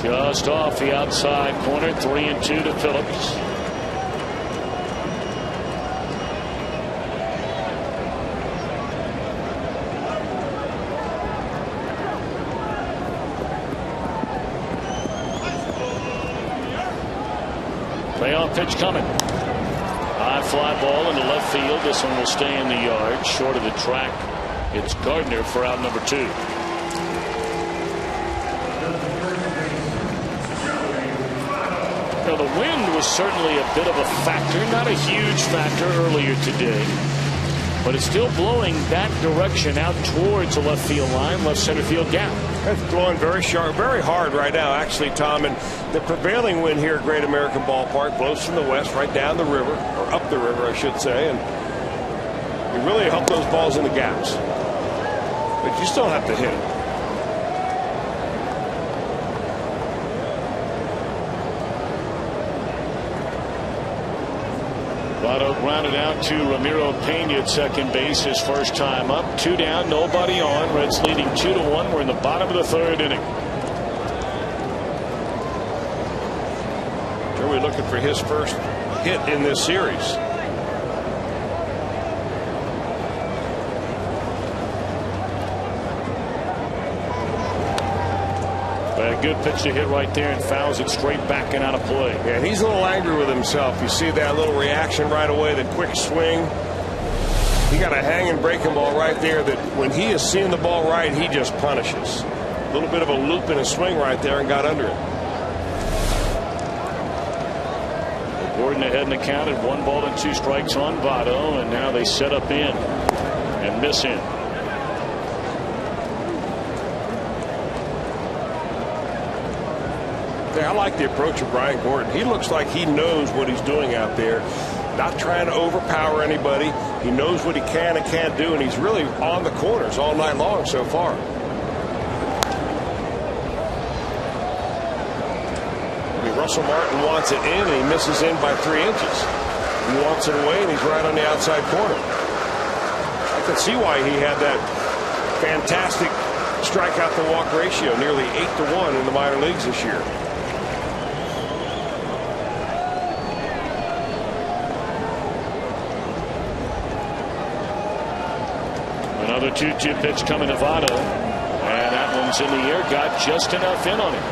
Just off the outside corner, 3-2 to Phillips. Playoff pitch coming. High fly ball into left field. This one will stay in the yard, short of the track. It's Gardner for out number 2. Now, the wind was certainly a bit of a factor, not a huge factor earlier today, but it's still blowing that direction out towards the left field line, left center field gap. It's blowing very sharp, very hard right now, actually, Tom. And the prevailing wind here at Great American Ballpark blows from the west right down the river, or up the river, I should say, and it really helped those balls in the gaps. But you still have to hit it. Votto grounded out to Ramiro Pena at second base, his first time up. 2 down, nobody on. Reds leading 2-1. We're in the bottom of the 3rd inning. Joey looking for his first hit in this series. A good pitch to hit right there, and fouls it straight back and out of play. Yeah, he's a little angry with himself. You see that little reaction right away, the quick swing. He got a hanging breaking ball right there that when he is seeing the ball right, he just punishes. A little bit of a loop in a swing right there and got under it. Gordon ahead in the count at 1 ball and 2 strikes on Votto, and now they set up in and miss in. I like the approach of Brian Gordon. He looks like he knows what he's doing out there. Not trying to overpower anybody. He knows what he can and can't do, and he's really on the corners all night long so far. I mean, Russell Martin wants it in, and he misses in by 3 inches. He wants it away, and he's right on the outside corner. I can see why he had that fantastic strikeout to walk ratio, nearly 8-1 in the minor leagues this year. Another 2-2 pitch coming to Votto, and that one's in the air, got just enough in on it.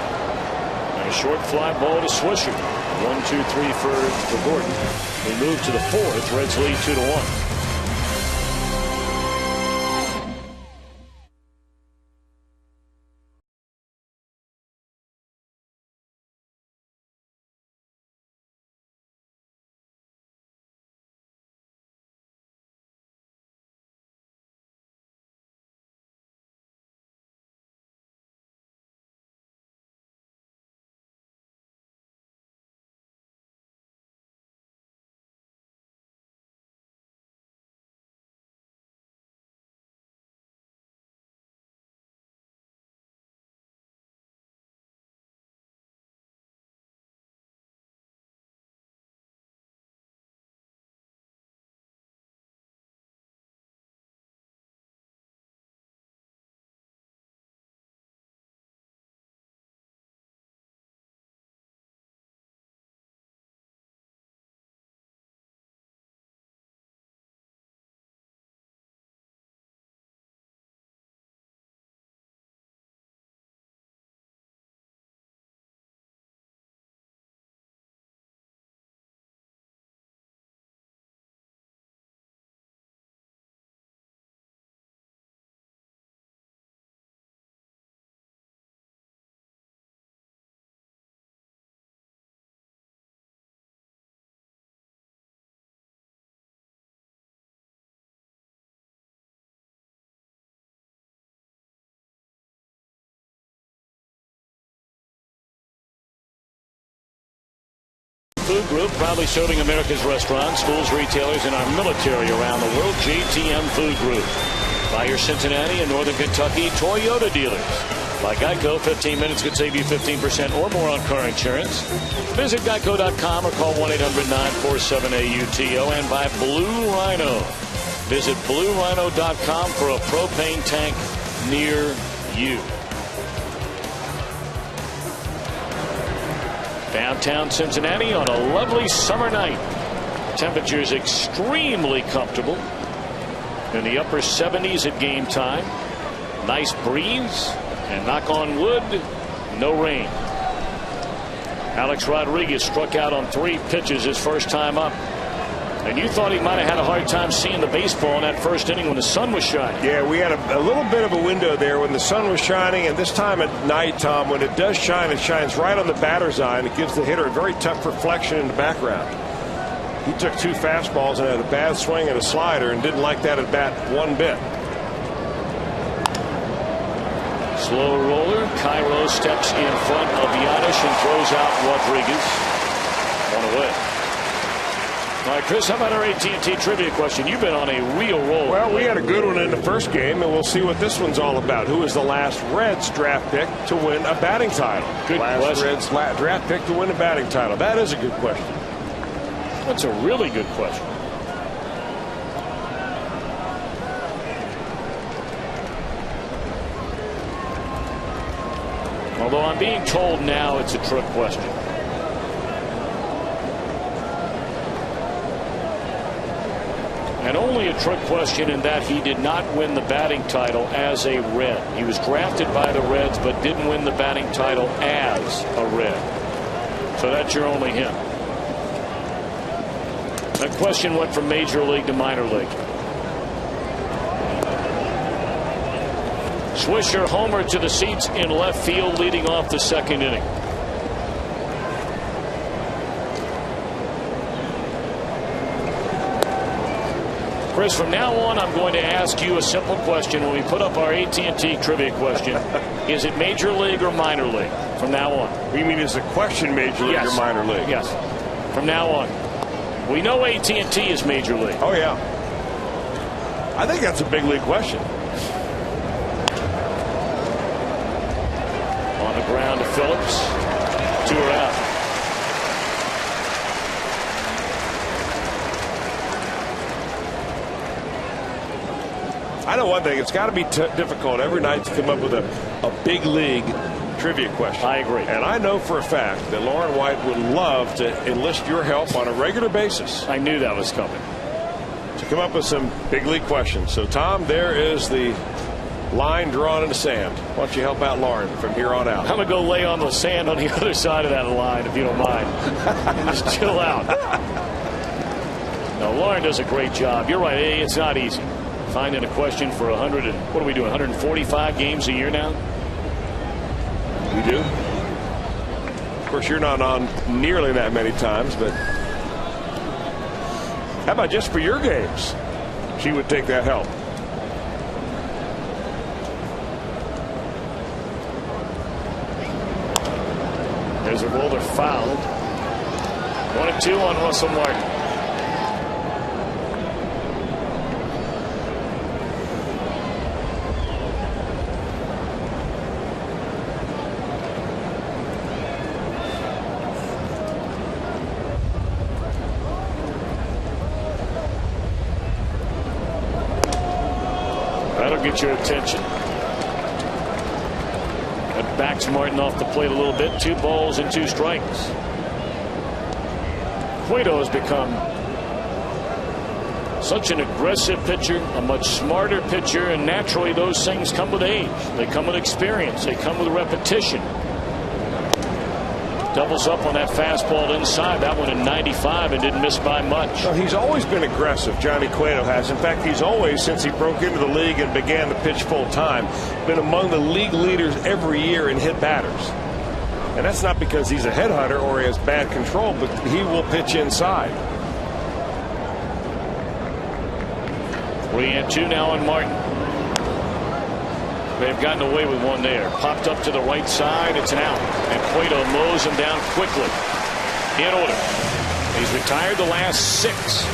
And a short fly ball to Swisher. 1-2-3 for Gordon. We move to the 4th. Reds lead 2-1. Food Group, proudly serving America's restaurants, schools, retailers, and our military around the world. JTM Food Group. By your Cincinnati and Northern Kentucky Toyota dealers. By Geico, 15 minutes could save you 15% or more on car insurance. Visit geico.com or call 1-800-947-AUTO. And by Blue Rhino. Visit bluerhino.com for a propane tank near you. Downtown Cincinnati on a lovely summer night. Temperatures extremely comfortable. In the upper 70s at game time. Nice breeze. And knock on wood, no rain. Alex Rodriguez struck out on 3 pitches his first time up. And you thought he might have had a hard time seeing the baseball in that first inning when the sun was shining. Yeah, we had a little bit of a window there when the sun was shining, and this time at night, Tom, when it does shine, it shines right on the batter's eye, and it gives the hitter a very tough reflection in the background. He took 2 fastballs and had a bad swing and a slider and didn't like that at bat one bit. Slow roller. Cairo steps in front of Yadish and throws out Rodriguez. 1 away. All right, Chris, how about our AT&T trivia question? You've been on a real roll. Well, we had a good one in the first game, and we'll see what this one's all about. Who is the last Reds draft pick to win a batting title? Good question. Reds draft pick to win a batting title. That is a good question. That's a really good question. Although I'm being told now it's a trick question. And only a trick question in that he did not win the batting title as a Red. He was drafted by the Reds but didn't win the batting title as a Red. So that's your only hint. That question went from Major League to Minor League. Swisher homer to the seats in left field, leading off the second inning. Chris, from now on, I'm going to ask you a simple question when we put up our AT&T trivia question. Is it Major League or Minor League from now on? You mean is the question Major League or Minor League? Yes. From now on. We know AT&T is Major League. Oh, yeah. I think that's a big league question. On the ground to Phillips. 2 are out. I know one thing. It's got to be difficult every night to come up with a big league trivia question. I agree. And I know for a fact that Lauren White would love to enlist your help on a regular basis. I knew that was coming. To come up with some big league questions. So, Tom, there is the line drawn in the sand. Why don't you help out Lauren from here on out? I'm going to go lay on the sand on the other side of that line, if you don't mind. Just chill out. No, Lauren does a great job. You're right. It's not easy. Finding a question for 100 and what are we doing? 145 games a year now? We do. Of course, you're not on nearly that many times, but how about just for your games? She would take that help. There's a roller fouled. 1-2 on Russell Martin. That'll get your attention. That backs Martin off the plate a little bit. 2 balls and 2 strikes. Cueto has become such an aggressive pitcher, a much smarter pitcher, and naturally those things come with age. They come with experience. They come with repetition. Doubles up on that fastball inside. That one in 95 and didn't miss by much. Well, he's always been aggressive, Johnny Cueto has. In fact, he's always, since he broke into the league and began to pitch full time, been among the league leaders every year in hit batters. And that's not because he's a headhunter or he has bad control, but he will pitch inside. 3-2 now on Martin. They've gotten away with one there. Popped up to the right side. It's an out. And Cueto mows him down quickly. In order. He's retired the last 6.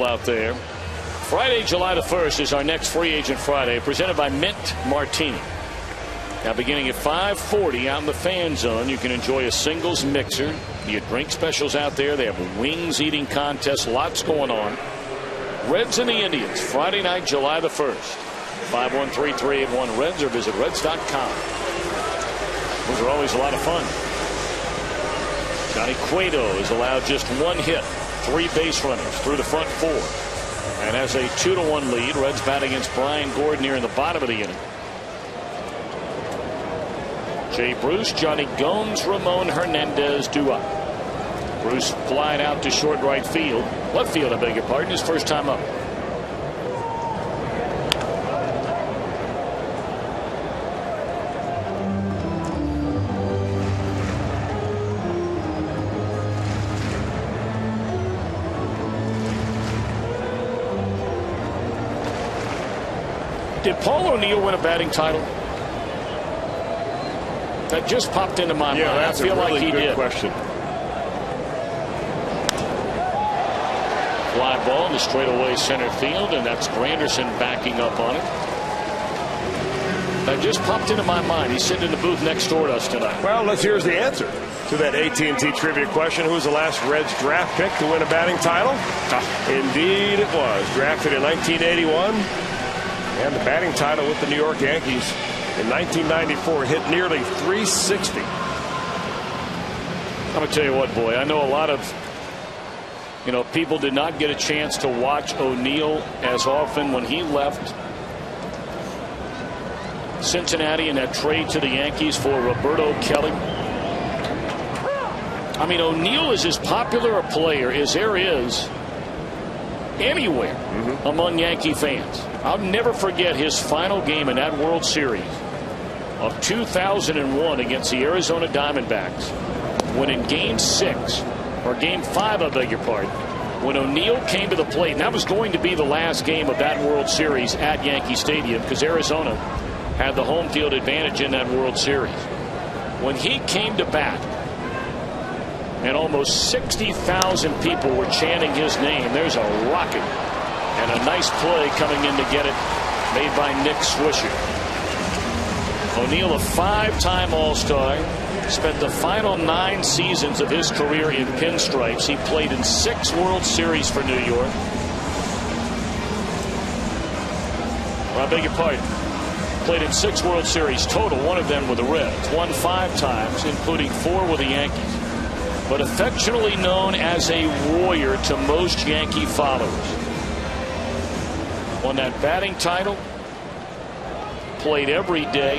Out there. Friday, July the 1st is our next free agent Friday, presented by Mint Martini. Now beginning at 5:40 out in the fan zone, you can enjoy a singles mixer. You get drink specials out there. They have wings eating contests, lots going on. Reds and the Indians, Friday night, July the 1st. 513-381 Reds or visit Reds.com. Those are always a lot of fun. Johnny Cueto is allowed just 1 hit. 3 base runners through the front 4. And has a 2-1 lead. Reds bat against Brian Gordon here in the bottom of the inning. Jay Bruce, Johnny Gomes, Ramon Hernandez due up. Bruce flying out to short right field. Left field, I beg your pardon, his first time up. Did Paul O'Neill win a batting title? That just popped into my mind. That's I feel a really like he good did. question. Fly ball to straightaway center field, and that's Granderson backing up on it. That just popped into my mind. He's sitting in the booth next door to us tonight. Well, here's the answer to that AT&T trivia question. Who was the last Reds draft pick to win a batting title? Indeed it was. Drafted in 1981. And the batting title with the New York Yankees in 1994. Hit nearly 360. I'm going to tell you what, boy, I know a lot of, people did not get a chance to watch O'Neill as often when he left Cincinnati in that trade to the Yankees for Roberto Kelly. I mean, O'Neill is as popular a player as there is anywhere among Yankee fans. I'll never forget his final game in that World Series of 2001 against the Arizona Diamondbacks, when in Game 6, or Game 5, I beg your pardon, when O'Neill came to the plate, and that was going to be the last game of that World Series at Yankee Stadium because Arizona had the home field advantage in that World Series. When he came to bat, and almost 60,000 people were chanting his name, there's a rocket and a nice play coming in to get it, made by Nick Swisher. O'Neill, a 5-time All-Star, spent the final 9 seasons of his career in pinstripes. He played in 6 World Series for New York. Well, I beg your pardon. Played in 6 World Series total, 1 of them with the Reds. Won 5 times, including 4 with the Yankees. But affectionately known as a warrior to most Yankee followers. won that batting title, played every day.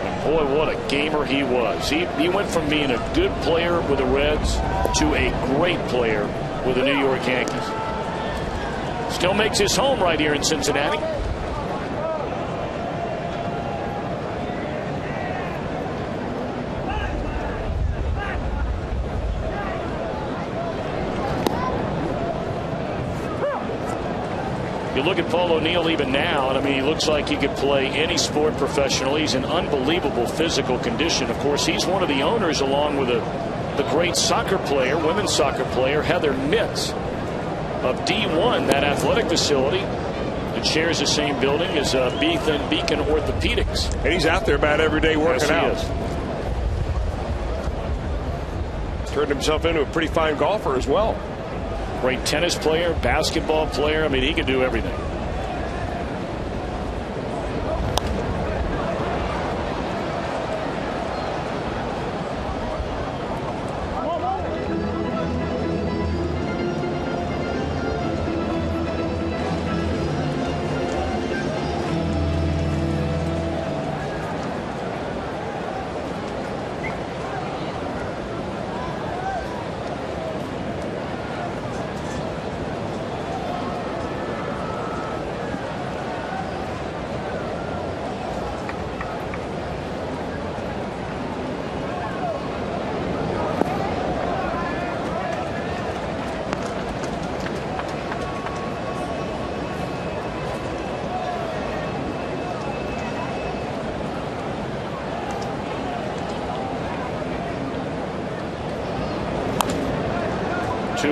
And boy, what a gamer he was. He went from being a good player with the Reds to a great player with the New York Yankees. Still makes his home right here in Cincinnati. You look at Paul O'Neill even now, and I mean, he looks like he could play any sport professionally. He's in unbelievable physical condition. Of course, he's one of the owners, along with the great soccer player, women's soccer player, Heather Mitz, of D1, that athletic facility that shares the same building as Beacon Orthopedics. And he's out there about every day working out. Turned himself into a pretty fine golfer as well. Great tennis player, basketball player. I mean, he can do everything.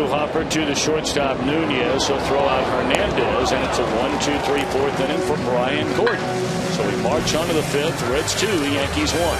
Hopper to the shortstop Nunez. He'll throw out Hernandez, and it's a 1-2-3 fourth inning for Brian Gordon. So we march on to the fifth. Reds 2, Yankees 1.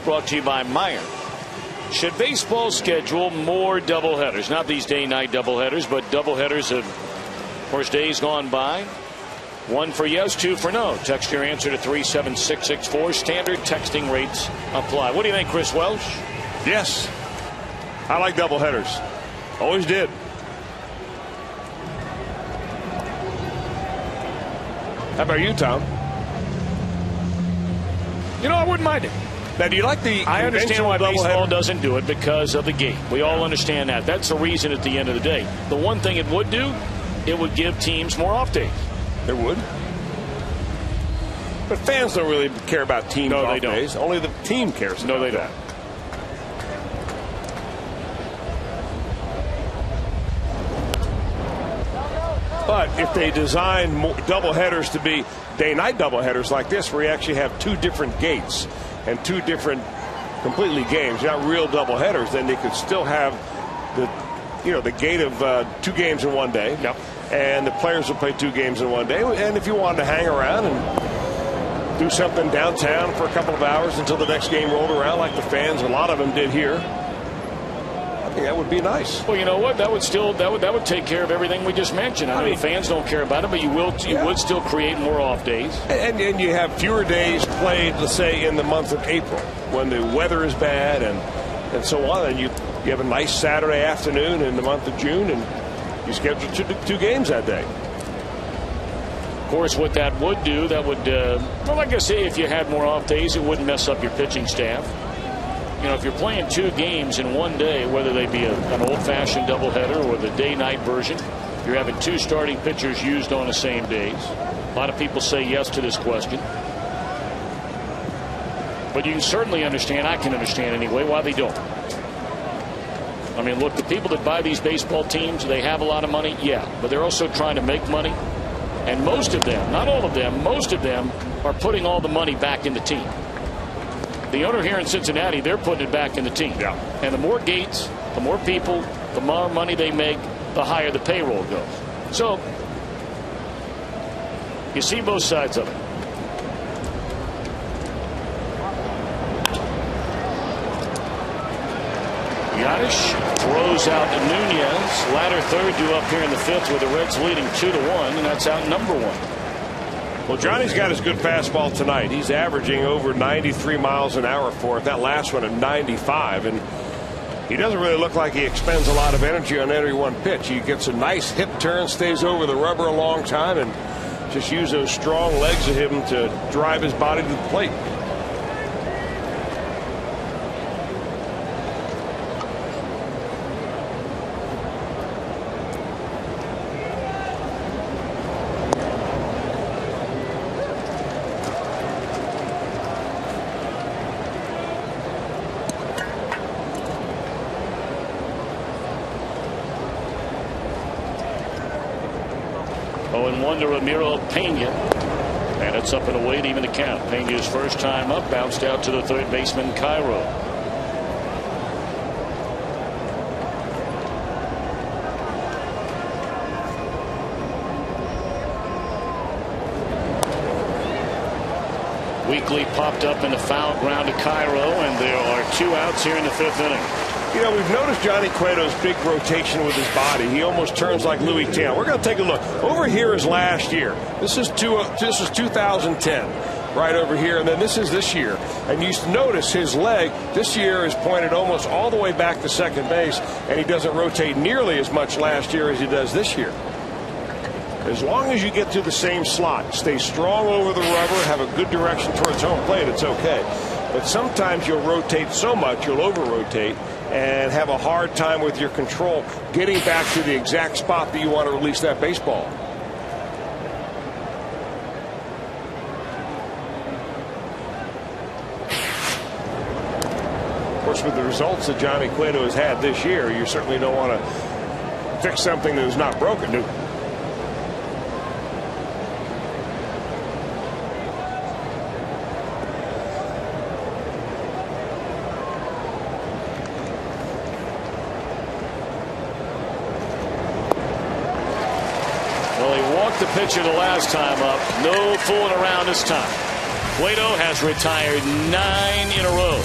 Brought to you by Meyer. Should baseball schedule more doubleheaders? Not these day-night doubleheaders, but doubleheaders of course days gone by. 1 for yes, 2 for no. Text your answer to 37664. Standard texting rates apply. What do you think, Chris Welsh? Yes, I like doubleheaders. Always did. How about you, Tom? You know, I wouldn't mind it. Now, do you like the I understand why baseball doesn't do it, because of the gate. We all understand that. That's the reason at the end of the day. The one thing it would do, it would give teams more off days. It would. But fans don't really care about teams off days. Only the team cares about they don't. But if they design doubleheaders to be day-night doubleheaders like this, where you actually have 2 different gates and 2 different completely games, not real doubleheaders, then they could still have the gate of 2 games in one day. Yep. And the players will play 2 games in one day. And if you wanted to hang around and do something downtown for a couple of hours until the next game rolled around, like the fans, a lot of them did here. I think that would be nice. Well, you know what? That would take care of everything we just mentioned. I mean, the fans don't care about it, but you would still create more off days. And you have fewer days played, let's say, in the month of April when the weather is bad and so on. And you have a nice Saturday afternoon in the month of June, and you schedule two games that day. Of course, what that would do, well, like I say, if you had more off days, it wouldn't mess up your pitching staff. You know, if you're playing 2 games in one day, whether they be an old-fashioned doubleheader or the day-night version, you're having 2 starting pitchers used on the same days. A lot of people say yes to this question. But you can certainly understand, I can understand anyway, why they don't. I mean, look, the people that buy these baseball teams, they have a lot of money, yeah, but they're also trying to make money. And most of them, not all of them, most of them are putting all the money back in the team. The owner here in Cincinnati, they're putting it back in the team. Yeah. And the more gates, the more people, the more money they make, the higher the payroll goes. So you see both sides of it. Yadish throws out to Nunez. Latter third due up here in the 5th with the Reds leading 2-1, and that's out number 1. Well, Johnny's got his good fastball tonight. He's averaging over 93 miles an hour for it. That last one at 95. And he doesn't really look like he expends a lot of energy on every one pitch. He gets a nice hip turn, stays over the rubber a long time, and just use those strong legs of him to drive his body to the plate. To Ramiro Pena, and it's up and away to even the count. Pena's first time up, bounced out to the third baseman Cairo. Weekly popped up in the foul ground to Cairo, and there are 2 outs here in the 5th inning. You know, we've noticed Johnny Cueto's big rotation with his body. He almost turns like Louis Tan. We're going to take a look. Over here is last year. This is 2010. Right over here, and then this is this year. And you notice his leg this year is pointed almost all the way back to second base, and he doesn't rotate nearly as much last year as he does this year. As long as you get to the same slot, stay strong over the rubber, have a good direction towards home plate, it's okay. But sometimes you'll rotate so much, you'll over-rotate, and have a hard time with your control getting back to the exact spot that you want to release that baseball. Of course, with the results that Johnny Cueto has had this year, you certainly don't want to fix something that is not broken. The pitcher the last time up. No fooling around this time. Cueto has retired 9 in a row.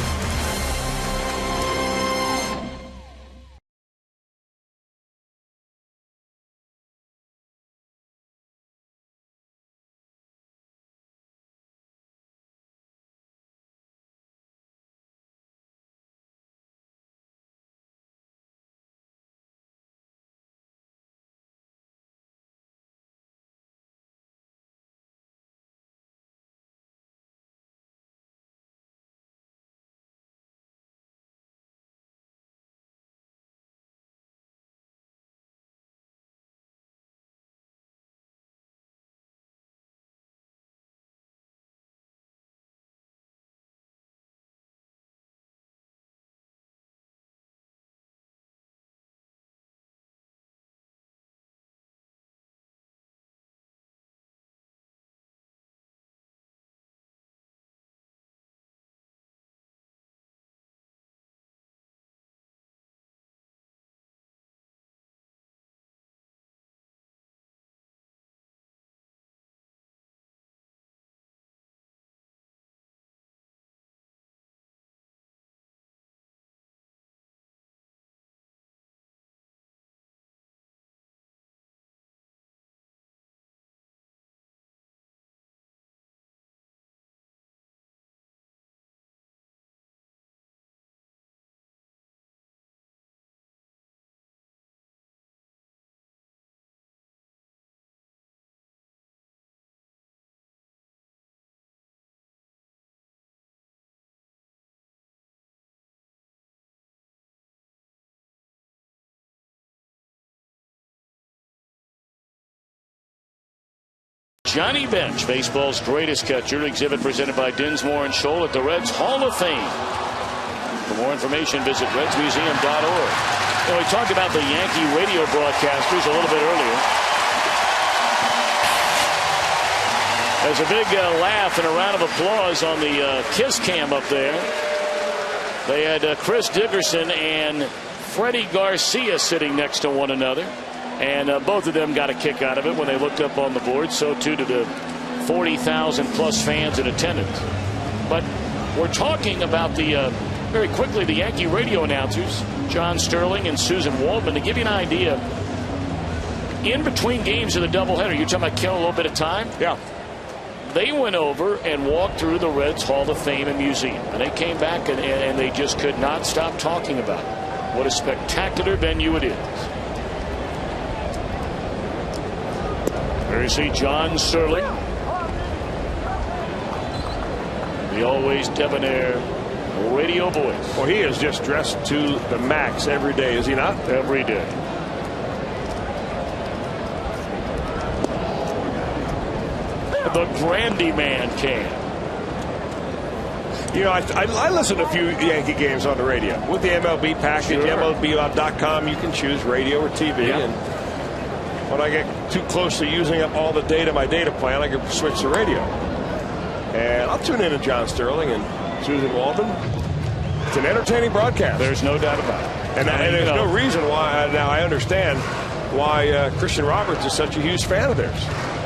Johnny Bench, baseball's greatest catcher. Exhibit presented by Dinsmore and Scholl at the Reds Hall of Fame. For more information, visit redsmuseum.org. We talked about the Yankee radio broadcasters a little bit earlier. There's a big laugh and a round of applause on the Kiss cam up there. They had Chris Dickerson and Freddie Garcia sitting next to one another. And both of them got a kick out of it when they looked up on the board. So too did the 40,000 plus fans in attendance. But we're talking about the very quickly the Yankee radio announcers, John Sterling and Susan Waldman, to give you an idea. In between games of the doubleheader, you're talking about killing a little bit of time. Yeah. They went over and walked through the Reds Hall of Fame and Museum. And they came back and they just could not stop talking about it. What a spectacular venue it is. There you see John Sterling, the always debonair radio voice. Well, he is just dressed to the max every day, is he not? Every day. The Grandy Man can. You know, I listen to a few Yankee games on the radio with the MLB package, Sure. MLB.com. You can choose radio or TV. Yeah. And when I get too close to using up all the data, my data plan, I can switch to radio. And I'll tune in to John Sterling and Susan Waldman. It's an entertaining broadcast. There's no doubt about it. And there's no reason why. Now I understand why Christian Roberts is such a huge fan of theirs.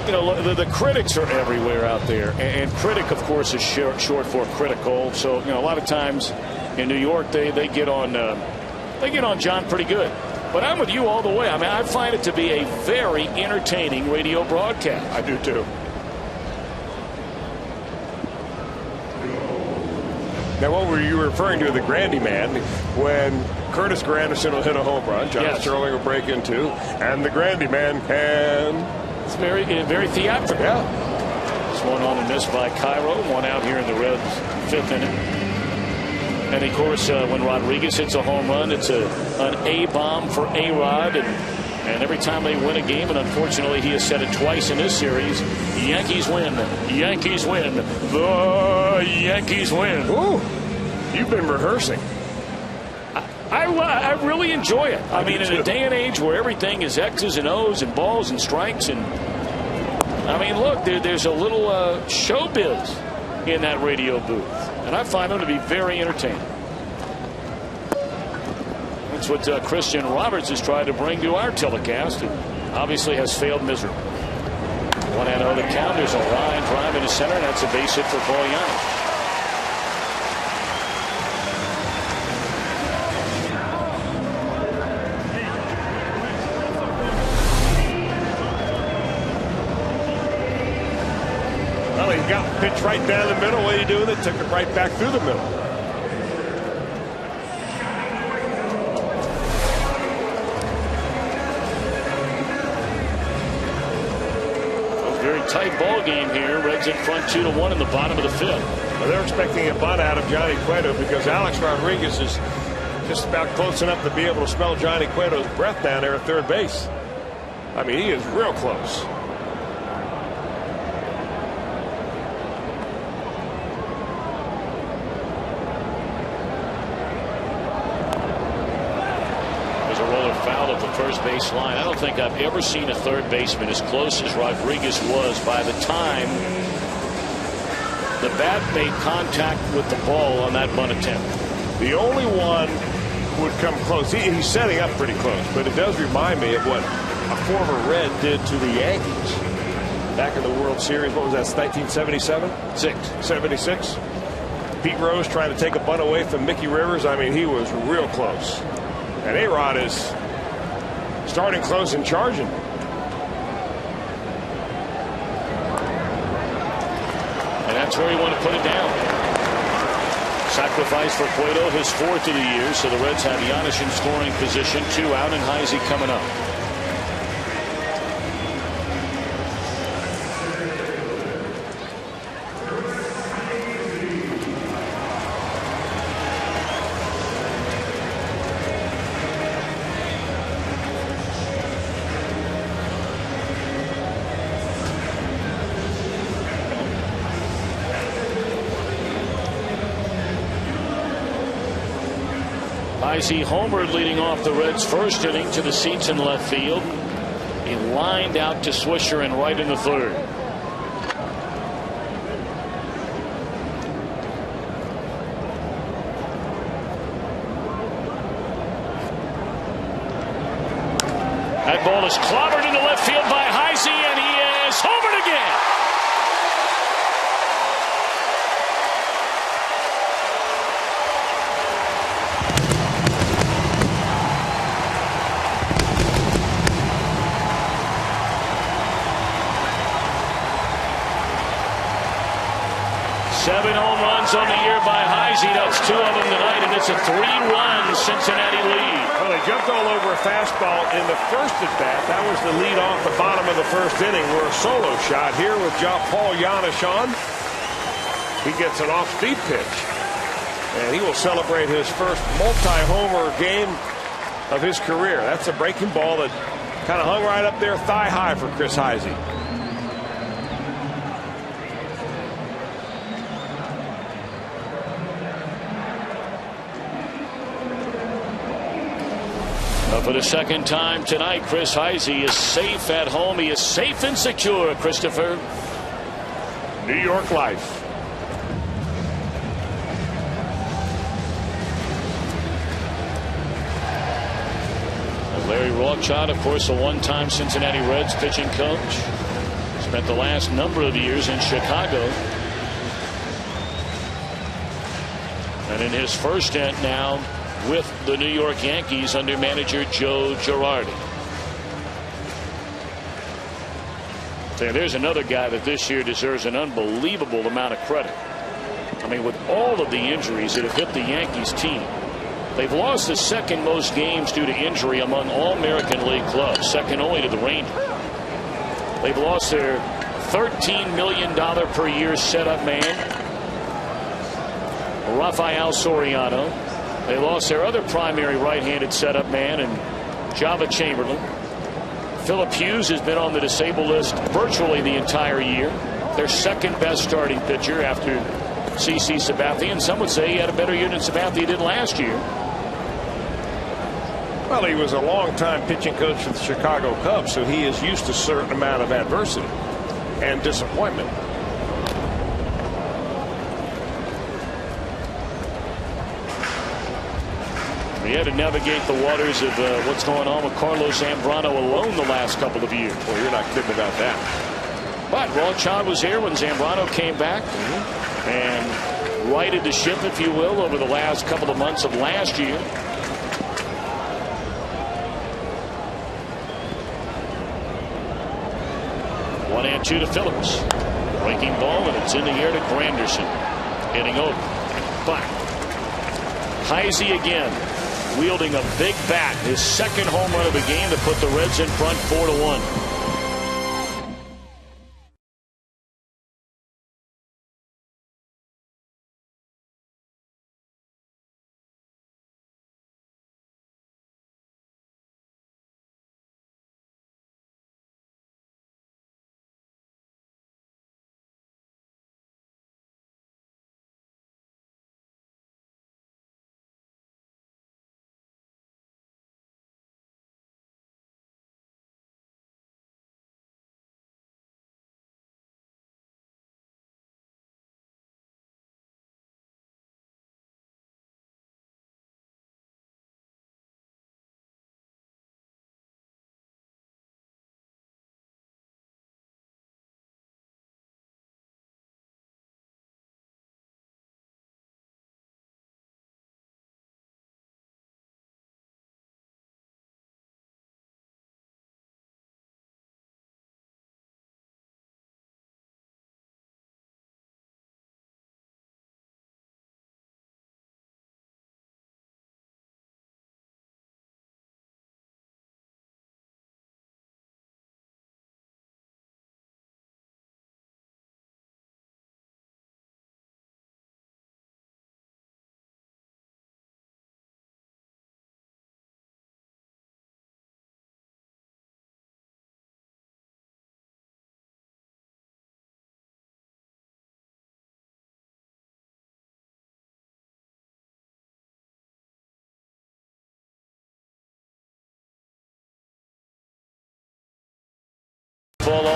You know, the critics are everywhere out there, and critic, of course, is short for critical. So, you know, a lot of times in New York, they get on John pretty good. But I'm with you all the way. I mean, I find it to be a very entertaining radio broadcast. I do too. Now, what were you referring to, the Grandy Man? When Curtis Granderson will hit a home run, John Sterling will break in two, and the Grandy Man can. It's very theatrical. Yeah. This one on a miss by Cairo. One out here in the Reds' fifth inning. And of course, when Rodriguez hits a home run, it's an A-bomb for A-Rod. And every time they win a game, and unfortunately he has said it twice in this series, Yankees win. Yankees win. The Yankees win. Ooh, you've been rehearsing. I really enjoy it. I mean, in a day and age where everything is X's and O's and balls and strikes, and I mean, look, there's a little showbiz in that radio booth, and I find them to be very entertaining. That's what Christian Roberts has tried to bring to our telecast, and obviously has failed miserably. 1-0 the count. There's a line drive into center, and that's a base hit for Paul Young. Got pitch right down the middle. What are you doing? It took it right back through the middle. A very tight ball game here. Reds in front 2-1 in the bottom of the fifth. Well, they're expecting a bunt out of Johnny Cueto because Alex Rodriguez is just about close enough to be able to smell Johnny Cueto's breath down there at third base. I mean, he is real close. First base line. I don't think I've ever seen a third baseman as close as Rodriguez was by the time the bat made contact with the ball on that bunt attempt. The only one who would come close, he's setting up pretty close, but it does remind me of what a former Red did to the Yankees back in the World Series. What was that, 1977? 76. Pete Rose trying to take a bunt away from Mickey Rivers. I mean, he was real close. And A-Rod is starting close and charging. And that's where he wanted to put it down. Sacrifice for Cueto, his fourth of the year. So the Reds have Giannis in scoring position. 2 out, and Heisey coming up. Heisey homered leading off the Reds' first inning to the seats in left field. He lined out to Swisher and right in the third. That ball is clobbered into left field by Heisey, and he is homered again. Seven home runs on the year by Heisey. That's 2 of them tonight, and it's a 3-1 Cincinnati lead. Well, they jumped all over a fastball in the first at bat. That was the lead off the bottom of the first inning, where a solo shot here with Paul Janisch on. He gets an off-speed pitch, and he will celebrate his first multi-homer game of his career. That's a breaking ball that kind of hung right up there thigh high for Chris Heisey. For the second time tonight, Chris Heisey is safe at home. He is safe and secure, Christopher. New York life. Larry Rothschild, of course, a one-time Cincinnati Reds pitching coach. Spent the last number of years in Chicago. And in his first stint now with the New York Yankees under manager Joe Girardi. So there's another guy that this year deserves an unbelievable amount of credit. I mean, with all of the injuries that have hit the Yankees team, they've lost the second most games due to injury among all American League clubs, second only to the Rangers. They've lost their $13 million per year setup man, Rafael Soriano. They lost their other primary right-handed setup man and Java Chamberlain. Philip Hughes has been on the disabled list virtually the entire year. Their second best starting pitcher after CC Sabathia, and some would say he had a better year than Sabathia did last year. Well, he was a long-time pitching coach for the Chicago Cubs, so he is used to a certain amount of adversity and disappointment. He had to navigate the waters of what's going on with Carlos Zambrano alone the last couple of years. Well, you're not kidding about that. But Rothschild was here when Zambrano came back and righted the ship, if you will, over the last couple of months of last year. One and two to Phillips. Breaking ball, and it's in the air to Granderson. Hitting over. But Heisey again, wielding a big bat, his second home run of the game to put the Reds in front 4-1.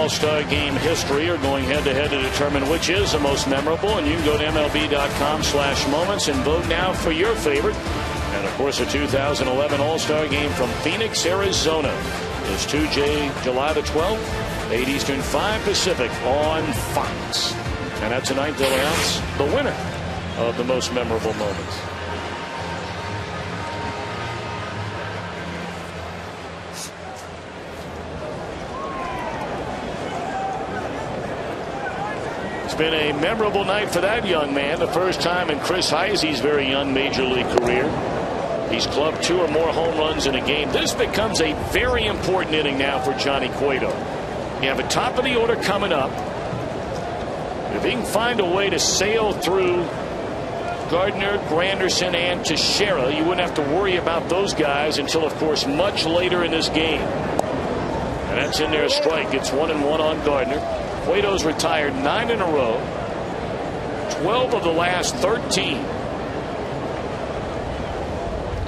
All-Star Game history are going head-to-head to determine which is the most memorable. And you can go to MLB.com/moments and vote now for your favorite. And, of course, the 2011 All-Star Game from Phoenix, Arizona is Tuesday, July the 12th, 8 Eastern, 5 Pacific on Fox. And that's tonight they'll announce the winner of the most memorable moments. It's been a memorable night for that young man. The first time in Chris Heisey's very young major league career. He's clubbed 2 or more home runs in a game. This becomes a very important inning now for Johnny Cueto. You have a top of the order coming up. If he can find a way to sail through Gardner, Granderson, and Teixeira, you wouldn't have to worry about those guys until, of course, much later in this game. And that's in there, a strike. It's 1-1 on Gardner. Cueto's retired 9 in a row, 12 of the last 13.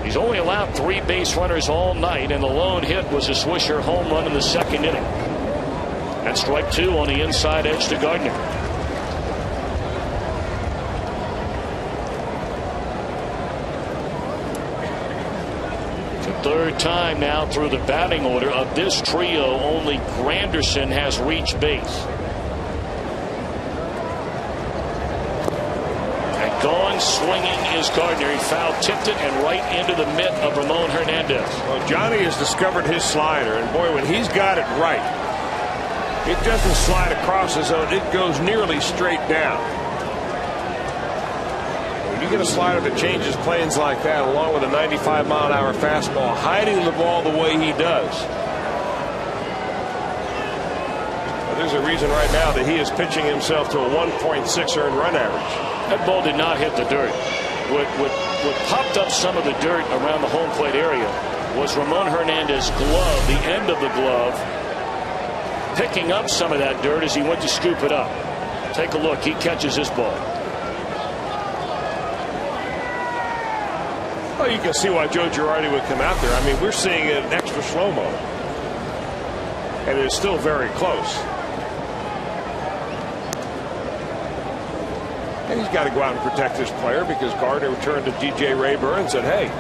He's only allowed 3 base runners all night, and the lone hit was a Swisher home run in the second inning. And strike 2 on the inside edge to Gardner. It's the third time now through the batting order of this trio, only Granderson has reached base. Gone swinging is Gardner. He foul tipped it and right into the mitt of Ramon Hernandez. Well, Johnny has discovered his slider, and boy, when he's got it right, it doesn't slide across the zone. It goes nearly straight down. When you get a slider that changes planes like that, along with a 95-mile-an-hour fastball, hiding the ball the way he does, well, there's a reason right now that he is pitching himself to a 1.6 earned run average. That ball did not hit the dirt. What popped up some of the dirt around the home plate area was Ramon Hernandez's glove, the end of the glove, picking up some of that dirt as he went to scoop it up. Take a look. He catches this ball. Well, you can see why Joe Girardi would come out there. I mean, we're seeing it in extra slow-mo, and it is still very close. And he's got to go out and protect his player, because Gardner turned to DJ Rayburn and said, hey,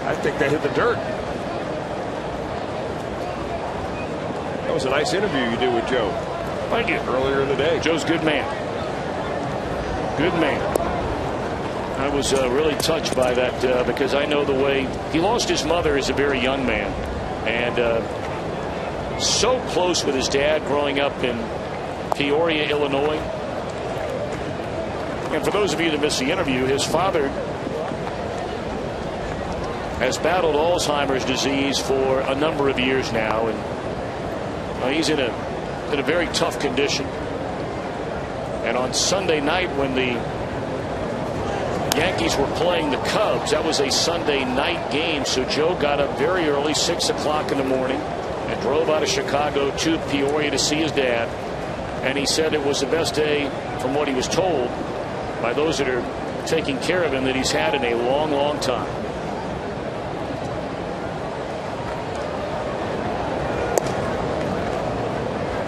I think they hit the dirt. That was a nice interview you did with Joe. Thank you. Earlier in the day. Joe's good man. Good man. I was really touched by that because I know the way he lost his mother as a very young man, and so close with his dad growing up in Peoria, Illinois. And for those of you that missed the interview, his father has battled Alzheimer's disease for a number of years now, and he's in a very tough condition. And on Sunday night, when the Yankees were playing the Cubs, that was a Sunday night game, so Joe got up very early, 6 o'clock in the morning, and drove out of Chicago to Peoria to see his dad. And he said it was the best day, from what he was told by those that are taking care of him, that he's had in a long, long time.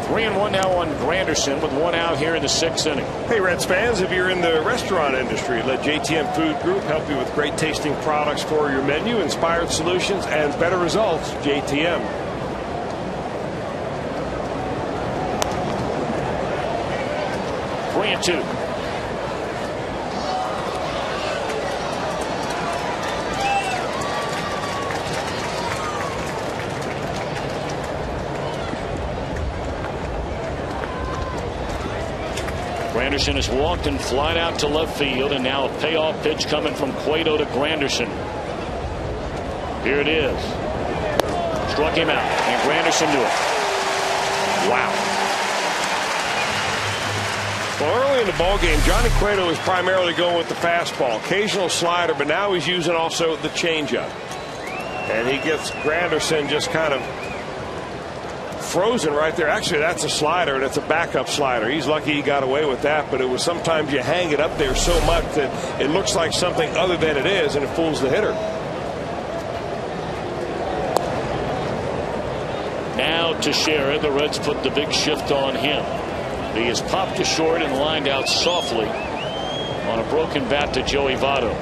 Three and one now on Granderson with 1 out here in the 6th inning. Hey, Reds fans, if you're in the restaurant industry, let JTM Food Group help you with great tasting products for your menu, inspired solutions, and better results. JTM. Three and two. Granderson has walked and flied out to left field, and now a payoff pitch coming from Cueto to Granderson. Here it is. Struck him out, and Granderson knew it. Wow. Well, early in the ballgame, Johnny Cueto was primarily going with the fastball, occasional slider, but now he's using also the changeup. And he gets Granderson just kind of frozen right there. Actually, that's a slider, and it's a backup slider. He's lucky he got away with that, but it was sometimes you hang it up there so much that it looks like something other than it is, and it fools the hitter. Now Teixeira, the Reds put the big shift on him. He is popped to short and lined out softly on a broken bat to Joey Votto.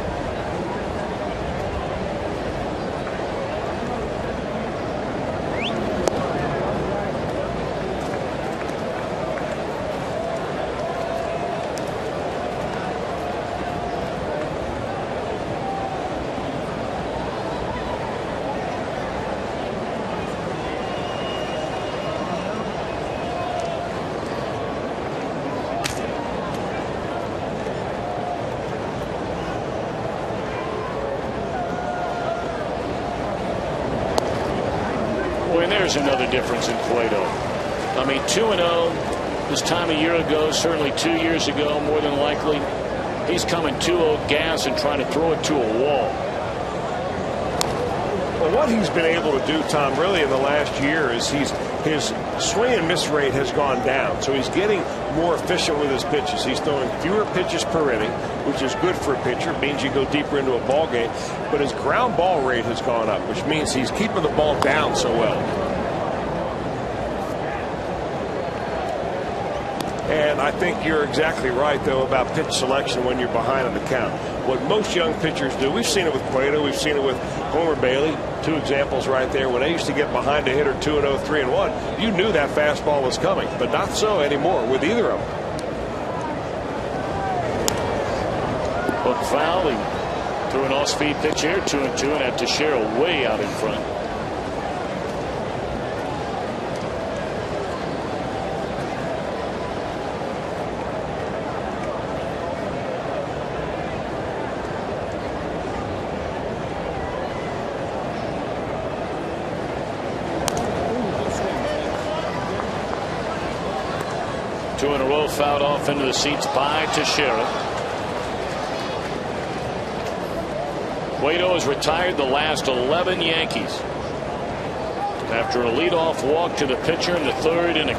And there's another difference in Cueto. I mean, 2-0 this time a year ago, certainly 2 years ago, more than likely. He's coming 2-0 gas and trying to throw it to a wall. Well, what he's been able to do, Tom, really in the last year is his swing and miss rate has gone down. So he's getting more efficient with his pitches. He's throwing fewer pitches per inning, which is good for a pitcher. It means you go deeper into a ball game. But his ground ball rate has gone up, which means he's keeping the ball down so well. And I think you're exactly right, though, about pitch selection when you're behind on the count. What most young pitchers do, we've seen it with Cueto, we've seen it with Homer Bailey, two examples right there. When they used to get behind a hitter 2-0, 3-1, you knew that fastball was coming, but not so anymore with either of them. Hook foul. He threw an off-speed pitch here, 2-2, and had Teixeira way out in front. Two in a row fouled off into the seats by Teixeira. Cueto has retired the last 11 Yankees after a leadoff walk to the pitcher in the third inning.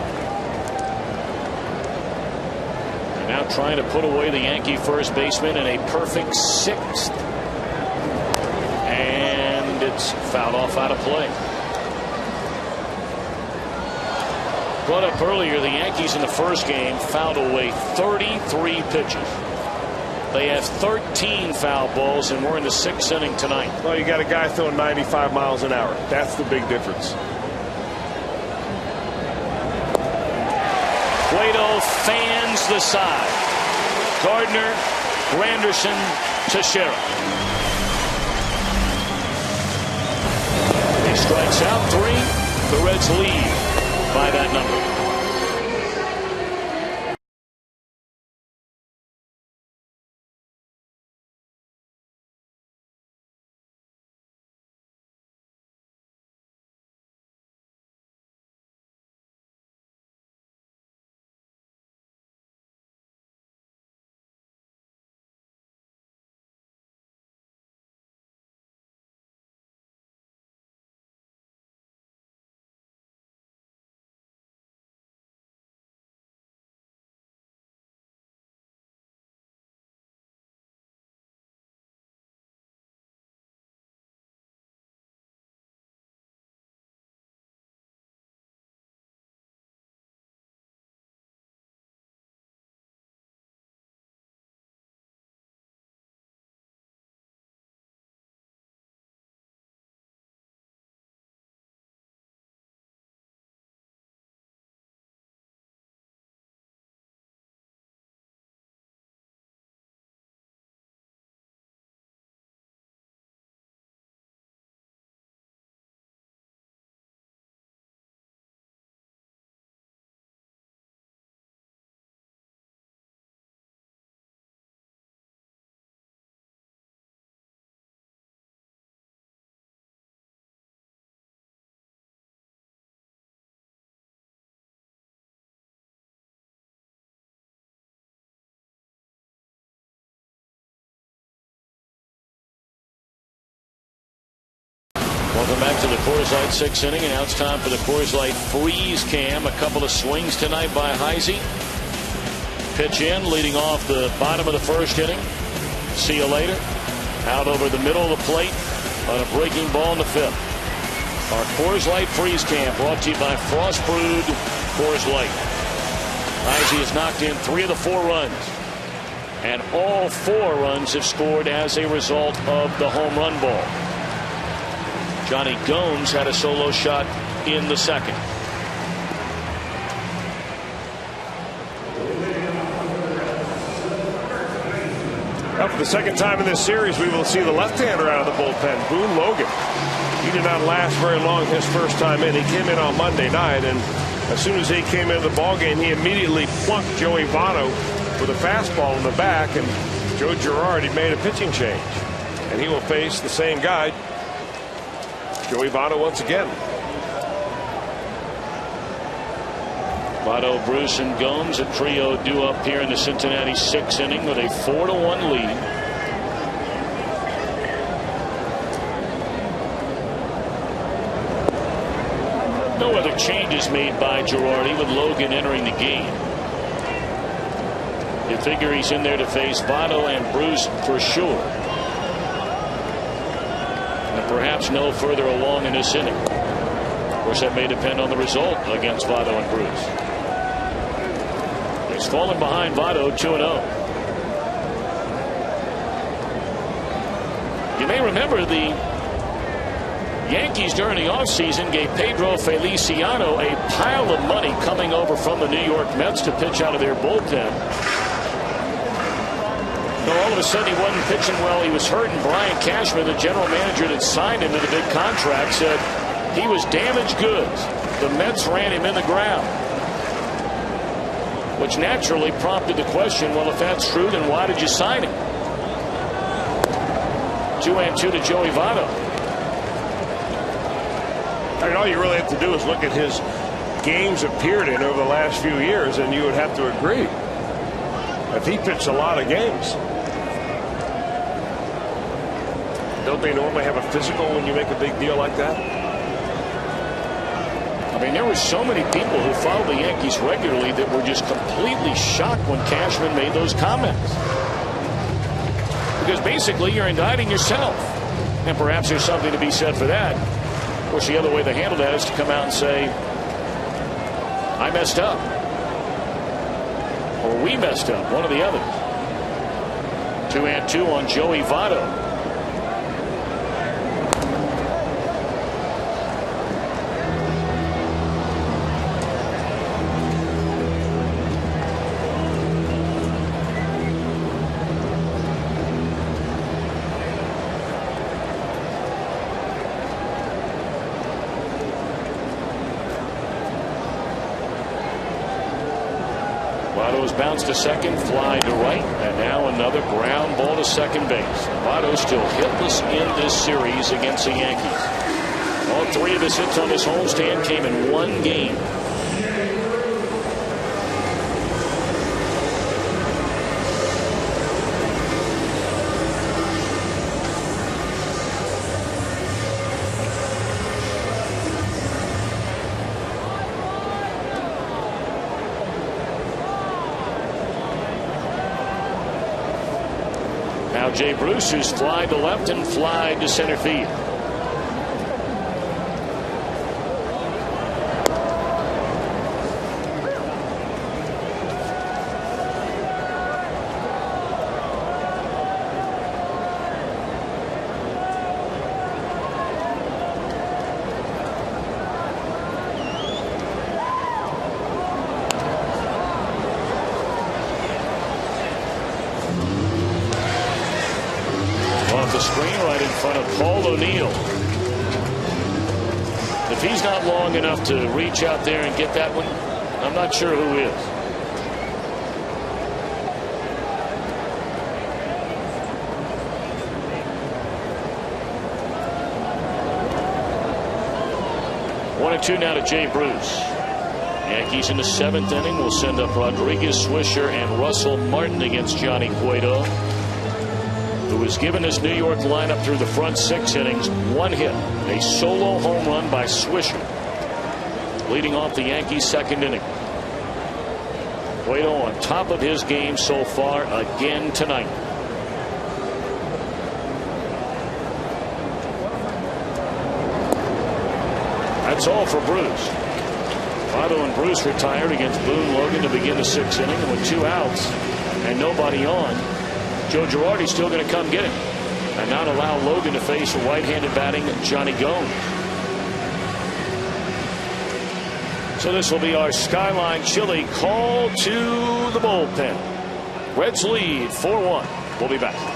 And now trying to put away the Yankee first baseman in a perfect sixth. And it's fouled off out of play. Brought up earlier, the Yankees in the first game fouled away 33 pitches. They have 13 foul balls, and we're in the sixth inning tonight. Well, you got a guy throwing 95 miles an hour. That's the big difference. Cueto fans the side. Gardner, Granderson, Teixeira. He strikes out 3. The Reds lead by that number. Welcome back to the Coors Light sixth inning, and now it's time for the Coors Light freeze cam. A couple of swings tonight by Heisey. Pitch in, leading off the bottom of the first inning. See you later. Out over the middle of the plate on a breaking ball in the fifth. Our Coors Light Freeze Camp brought to you by Frost Brewed Coors Light. Izzy has knocked in 3 of the 4 runs. And all 4 runs have scored as a result of the home run ball. Johnny Gomes had a solo shot in the second. Now for the second time in this series, we will see the left-hander out of the bullpen, Boone Logan. He did not last very long his first time in. He came in on Monday night, and as soon as he came into the ballgame, he immediately plunked Joey Votto with a fastball in the back, and Joe Girardi made a pitching change. And he will face the same guy, Joey Votto, once again. Votto, Bruce, and Gomes, a trio due up here in the Cincinnati 6th inning with a 4-1 lead. No other changes made by Girardi with Logan entering the game. You figure he's in there to face Votto and Bruce for sure. And perhaps no further along in this inning. Of course, that may depend on the result against Votto and Bruce. He's fallen behind Votto 2-0. You may remember the Yankees during the offseason gave Pedro Feliciano a pile of money coming over from the New York Mets to pitch out of their bullpen. So all of a sudden he wasn't pitching well. He was hurt, and Brian Cashman, the general manager that signed him to the big contract, said he was damaged goods. The Mets ran him in the ground. Which naturally prompted the question, well, if that's true, then why did you sign him? 2-2 to Joey Votto. I mean, all you really have to do is look at his games appeared in over the last few years, and you would have to agree that he pitched a lot of games. Don't they normally have a physical when you make a big deal like that? I mean, there were so many people who followed the Yankees regularly that were just completely shocked when Cashman made those comments. Because basically you're indicting yourself. And perhaps there's something to be said for that. Of course, the other way to handle that is to come out and say, I messed up. Or we messed up, one or the other. 2-2 on Joey Votto. Votto's bounced to second, fly to right, and now another ground ball to second base. Votto's still hitless in this series against the Yankees. All 3 of his hits on this homestand came in 1 game. Now Jay Bruce, who's fly to left and fly to center field. The screen right in front of Paul O'Neill. If he's not long enough to reach out there and get that one, I'm not sure who is. One and 2 now to Jay Bruce. Yankees in the 7th inning will send up Rodriguez, Swisher, and Russell Martin against Johnny Cueto, who was given this New York lineup through the front 6 innings. 1 hit, a solo home run by Swisher, leading off the Yankees' 2nd inning. Cueto on top of his game so far again tonight. That's all for Bruce. Votto and Bruce retired against Boone Logan to begin the 6th inning, and with 2 outs and nobody on, Joe Girardi's still going to come get him and not allow Logan to face a right-handed batting Johnny Gomes. So this will be our Skyline Chili call to the bullpen. Reds lead 4-1. We'll be back.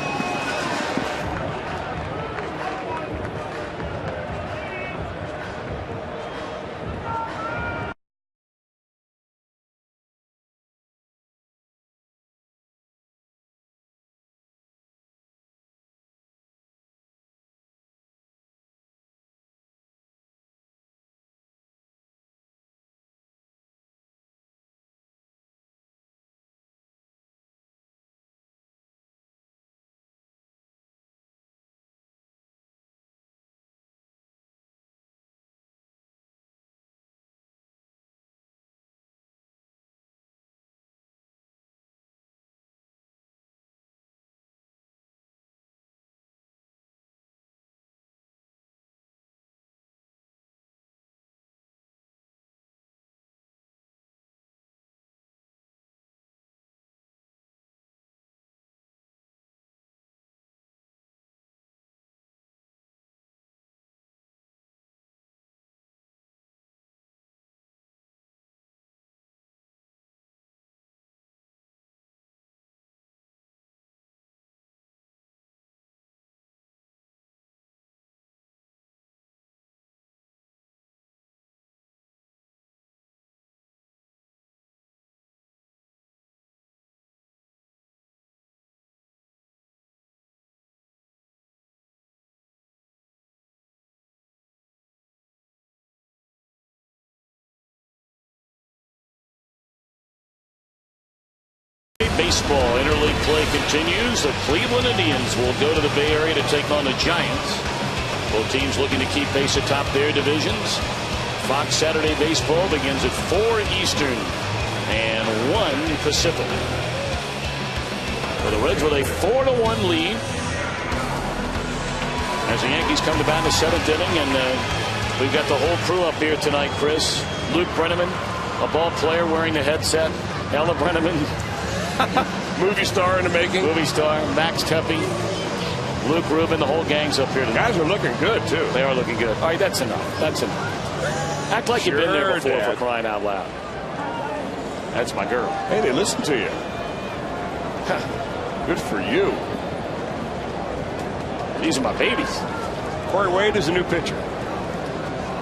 Baseball interleague play continues. The Cleveland Indians will go to the Bay Area to take on the Giants. Both teams looking to keep pace atop their divisions. Fox Saturday Baseball begins at 4 Eastern and 1 Pacific. For the Reds with a 4-1 lead as the Yankees come to bat in the 7th inning, and we've got the whole crew up here tonight. Chris, Luke Brenneman, a ball player wearing the headset. Ella Brenneman. Movie star in the making. Movie star. Max Tuppy. Luke Rubin. The whole gang's up here tonight. Guys are looking good, too. They are looking good. All right, that's enough. That's enough. Act like you've been there before, Dad. For crying out loud. That's my girl. Hey, they listen to you. Good for you. These are my babies. Corey Wade is a new pitcher.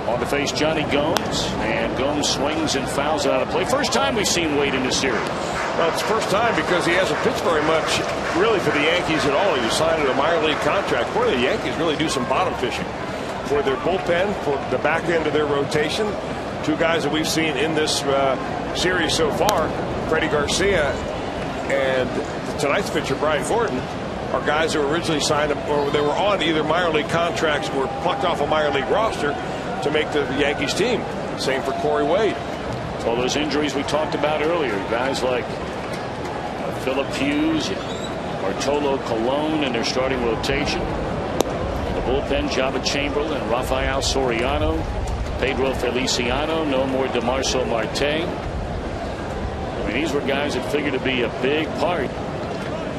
On to face Johnny Gomes, and Gomes swings and fouls out of play. First time we've seen Wade in this series. Well, it's the first time because he hasn't pitched very much, really, for the Yankees at all. He was signed to a minor league contract. Boy, the Yankees really do some bottom fishing for their bullpen, for the back end of their rotation. 2 guys that we've seen in this series so far, Freddie Garcia and tonight's pitcher, Brian Gordon, are guys who were originally signed or they were on either minor league contracts or plucked off a minor league roster to make the Yankees team. Same for Corey Wade. All those injuries we talked about earlier, guys like Philip Hughes, Bartolo Colon in their starting rotation. The bullpen, Java Chamberlain, Rafael Soriano, Pedro Feliciano, no more DeMarso Marte. I mean, these were guys that figured to be a big part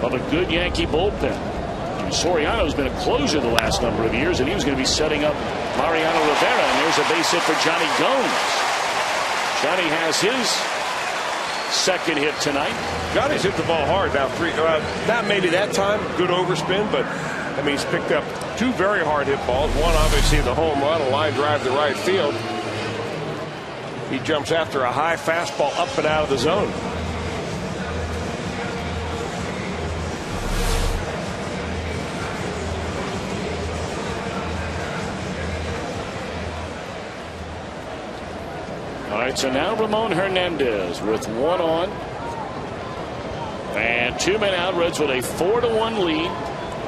of a good Yankee bullpen. Soriano's been a closer the last number of years, and he was going to be setting up Mariano Rivera, and there's a base hit for Johnny Gomes. Johnny has his second hit tonight. Johnny's hit the ball hard now. Not maybe that time, good overspin, but I mean, he's picked up 2 very hard hit balls. One, obviously, the home run, a line drive to right field. He jumps after a high fastball up and out of the zone. All right, so now Ramon Hernandez with 1 on and 2 men out. Reds with a 4-1 lead,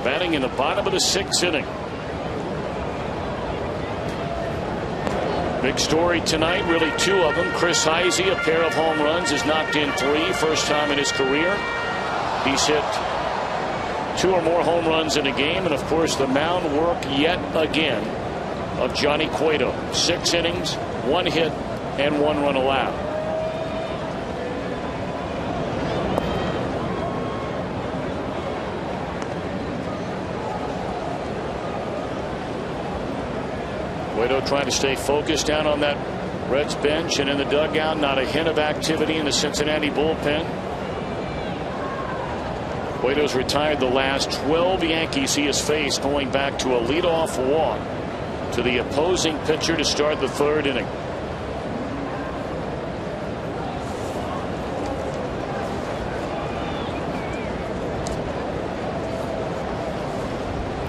batting in the bottom of the 6th inning. Big story tonight, really 2 of them. Chris Heisey, a pair of home runs, has knocked in 3, first time in his career. He's hit 2 or more home runs in a game, and of course the mound work yet again of Johnny Cueto. 6 innings, 1 hit, and 1 run allowed. Cueto trying to stay focused down on that Reds bench and in the dugout. Not a hint of activity in the Cincinnati bullpen. Cueto's retired the last 12 Yankees he has faced, going back to a leadoff walk to the opposing pitcher to start the 3rd inning.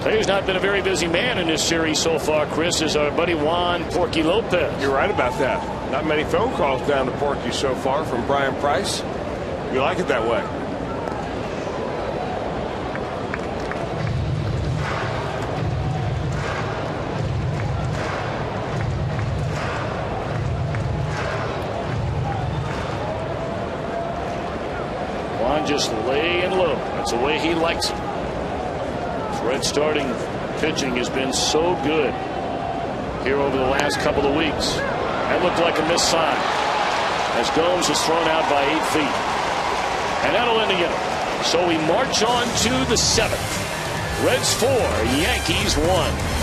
Who's not been a very busy man in this series so far, Chris, is our buddy Juan Porky Lopez. You're right about that. Not many phone calls down to Porky so far from Brian Price. We like it that way. Juan just laying low. That's the way he likes it. Red starting pitching has been so good here over the last couple of weeks. That looked like a missed sign as Gomes is thrown out by 8 feet. And that'll end the inning. So we march on to the 7th. Reds 4, Yankees 1.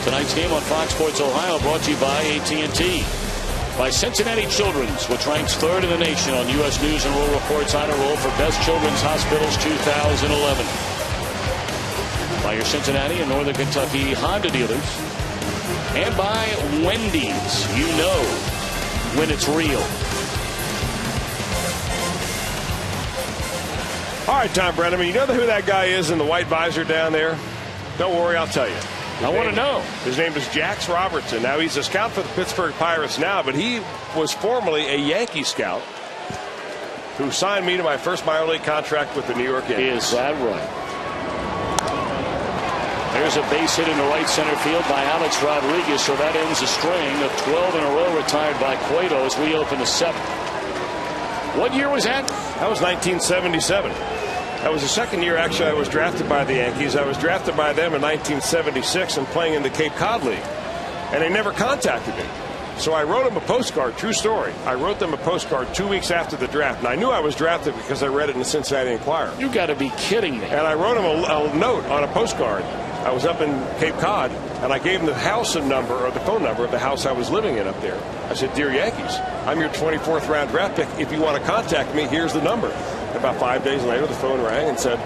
Tonight's game on Fox Sports Ohio brought to you by AT&T. By Cincinnati Children's, which ranks 3rd in the nation on U.S. News and World Report's honor roll for Best Children's Hospitals 2011. By your Cincinnati and Northern Kentucky Honda dealers. And by Wendy's. You know when it's real. All right, Tom Brennan, you know who that guy is in the white visor down there? Don't worry, I'll tell you. I want to know. His name is Jax Robertson. Now, he's a scout for the Pittsburgh Pirates now, but he was formerly a Yankee scout who signed me to my first minor league contract with the New York Yankees. Is that right? There's a base hit in the right center field by Alex Rodriguez, so that ends a string of 12 in a row retired by Cueto as we open the 7th. What year was that? That was 1977. That was the second year, actually, I was drafted by the Yankees. I was drafted by them in 1976 and playing in the Cape Cod League. And they never contacted me. So I wrote them a postcard, true story. I wrote them a postcard 2 weeks after the draft. And I knew I was drafted because I read it in the Cincinnati Enquirer. You got to be kidding me. And I wrote them a note on a postcard. I was up in Cape Cod, and I gave them the house and number, or the phone number of the house I was living in up there. I said, "Dear Yankees, I'm your 24th round draft pick. If you want to contact me, here's the number." About 5 days later, the phone rang and said,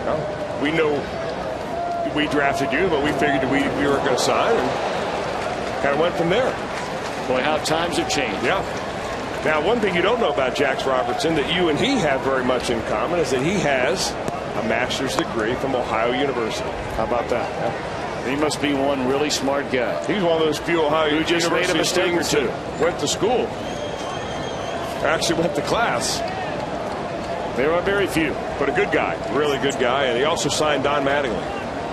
"Well, we know we drafted you, but we figured we were going to sign," and kind of went from there. Boy, how times have changed. Yeah. Now, one thing you don't know about Jax Robertson that you and he have very much in common is that he has a master's degree from Ohio University. How about that? Yeah. He must be one really smart guy. He's one of those few Ohio who just made a mistake or two. Went to school. Actually went to class. There are very few. But a good guy. Really good guy. And he also signed Don Mattingly.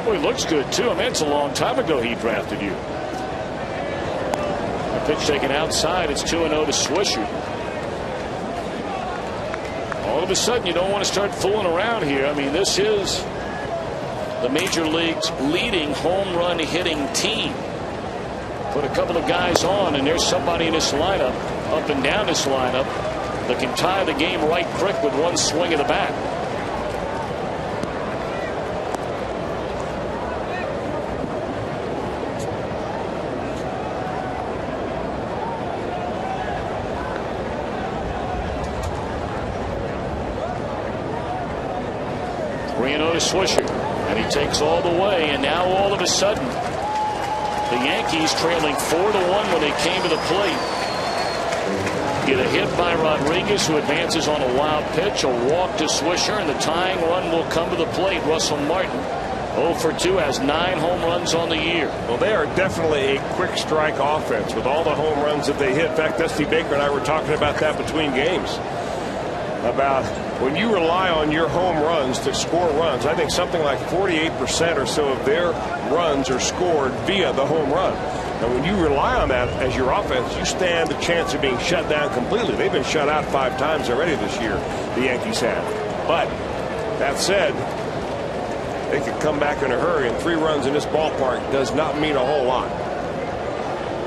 Well, he looks good, too. I mean, it's a long time ago he drafted you. A pitch taken outside. It's 2-0 to Swisher. All of a sudden, you don't want to start fooling around here. I mean, this is the Major League's leading home run hitting team. Put a couple of guys on, and there's somebody in this lineup, up and down this lineup, that can tie the game right quick with one swing of the bat. Swisher, and he takes all the way, and now all of a sudden the Yankees trailing 4-1 when they came to the plate get a hit by Rodriguez, who advances on a wild pitch, a walk to Swisher, and the tying run will come to the plate. Russell Martin 0 for 2, has 9 home runs on the year. Well, they are definitely a quick strike offense with all the home runs that they hit. In fact, Dusty Baker and I were talking about that between games, about when you rely on your home runs to score runs. I think something like 48% or so of their runs are scored via the home run. And when you rely on that as your offense, you stand a chance of being shut down completely. They've been shut out 5 times already this year, the Yankees have. But that said, they could come back in a hurry, and 3 runs in this ballpark does not mean a whole lot.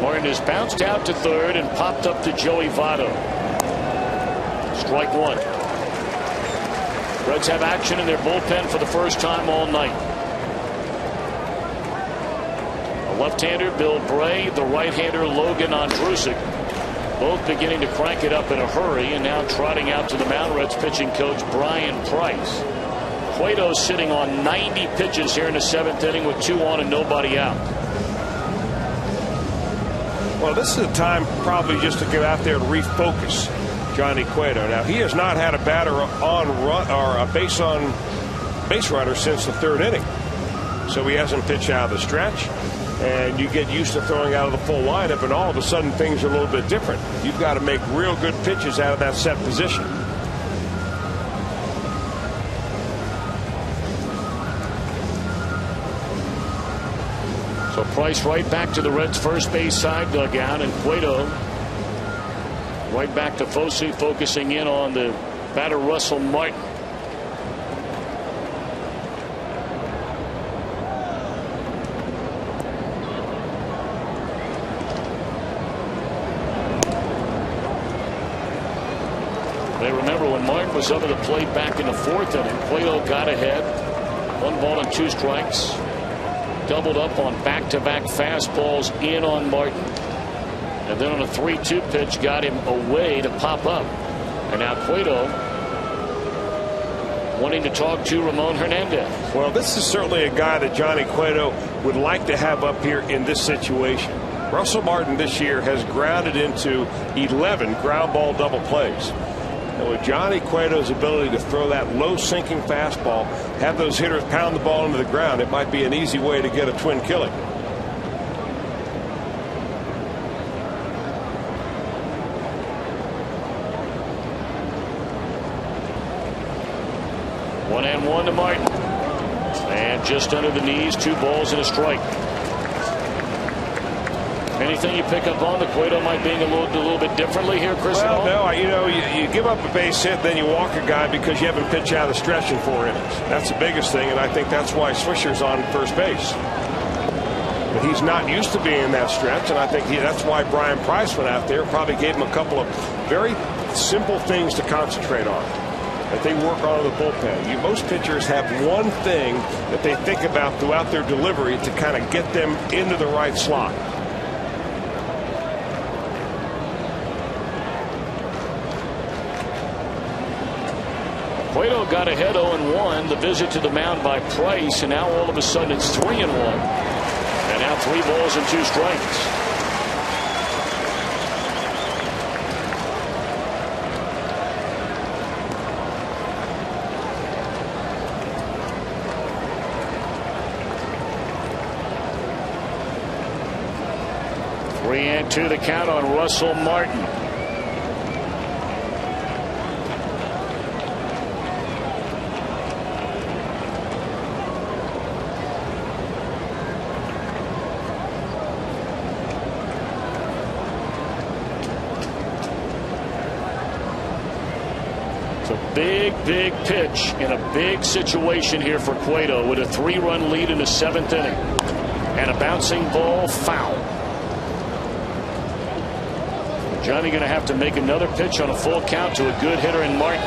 Martin is bounced out to third and popped up to Joey Votto. Strike 1. Reds have action in their bullpen for the first time all night. A left-hander, Bill Bray, the right-hander, Logan Ondrusik, both beginning to crank it up in a hurry, and now trotting out to the mound, Reds pitching coach Brian Price. Cueto sitting on 90 pitches here in the 7th inning with 2 on and nobody out. Well, this is a time probably just to get out there and refocus Johnny Cueto. Now, he has not had a batter on run or a base runner since the 3rd inning, so he hasn't pitched out of the stretch. And you get used to throwing out of the full lineup, and all of a sudden things are a little bit different. You've got to make real good pitches out of that set position. So Price right back to the Reds' first base side dugout, and Cueto right back to Fosse, focusing in on the batter Russell Martin. They remember when Martin was up at the plate back in the 4th inning, Cueto got ahead, 1 ball and 2 strikes, doubled up on back-to-back fastballs in on Martin. And then on a 3-2 pitch got him away to pop up. And now Cueto wanting to talk to Ramon Hernandez. Well, this is certainly a guy that Johnny Cueto would like to have up here in this situation. Russell Martin this year has grounded into 11 ground ball double plays. And with Johnny Cueto's ability to throw that low sinking fastball, have those hitters pound the ball into the ground, it might be an easy way to get a twin killing. One and one to Martin, and just under the knees, 2 balls and a strike. Anything you pick up on the Cueto might be a little bit differently here, Chris? Well, no, you give up a base hit, then you walk a guy because you haven't pitched out of the stretch in 4 innings. That's the biggest thing, and I think that's why Swisher's on first base. But he's not used to being in that stretch, and I think that's why Brian Price went out there, probably gave him a couple of very simple things to concentrate on that they work on in the bullpen. Most pitchers have one thing that they think about throughout their delivery to kind of get them into the right slot. Cueto got ahead 0-1. The visit to the mound by Price, and now all of a sudden it's 3-1. And now 3 balls and 2 strikes. 3-2 the count on Russell Martin. Big pitch in a big situation here for Cueto with a 3-run lead in the 7th inning. And a bouncing ball foul. Johnny going to have to make another pitch on a full count to a good hitter in Martin.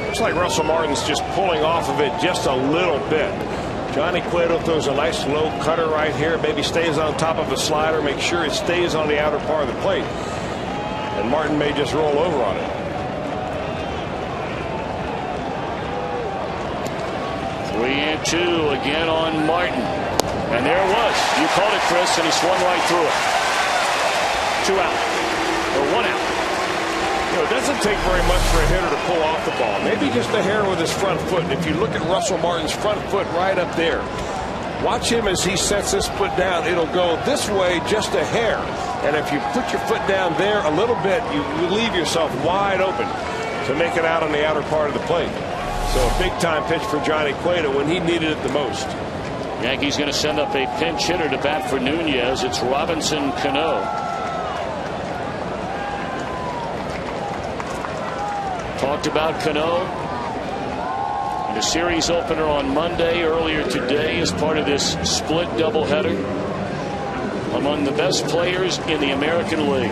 Looks like Russell Martin's just pulling off of it just a little bit. Johnny Cueto throws a nice low cutter right here. Maybe stays on top of a slider. Make sure it stays on the outer part of the plate. And Martin may just roll over on it. 3-2 again on Martin. And there it was. You called it, Chris, and he swung right through it. 2 out. Or 1 out. You know, it doesn't take very much for a hitter to pull off the ball. Maybe just a hair with his front foot. And if you look at Russell Martin's front foot right up there, watch him as he sets this foot down. It'll go this way just a hair. And if you put your foot down there a little bit, you leave yourself wide open to make it out on the outer part of the plate. So a big-time pitch for Johnny Cueto when he needed it the most. Yankees going to send up a pinch hitter to bat for Nunez. It's Robinson Cano. Talked about Cano in a series opener on Monday earlier today as part of this split doubleheader. Among the best players in the American League.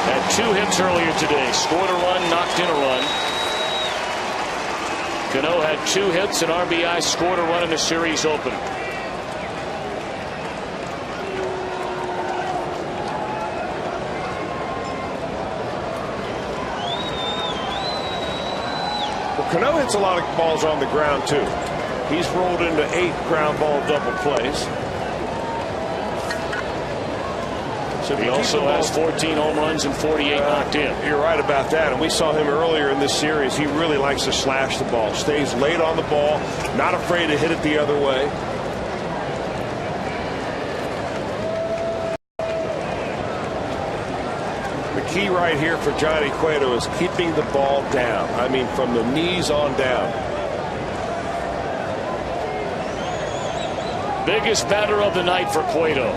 Had 2 hits earlier today. Scored a run, knocked in a run. Cano had 2 hits, an RBI, scored a run in the series opener. Cano hits a lot of balls on the ground too. He's rolled into 8 ground ball double plays. So he also has 14 home runs and 48 knocked in. You're right about that. And we saw him earlier in this series. He really likes to slash the ball. Stays late on the ball. Not afraid to hit it the other way. Key right here for Johnny Cueto is keeping the ball down. I mean, from the knees on down. Biggest batter of the night for Cueto.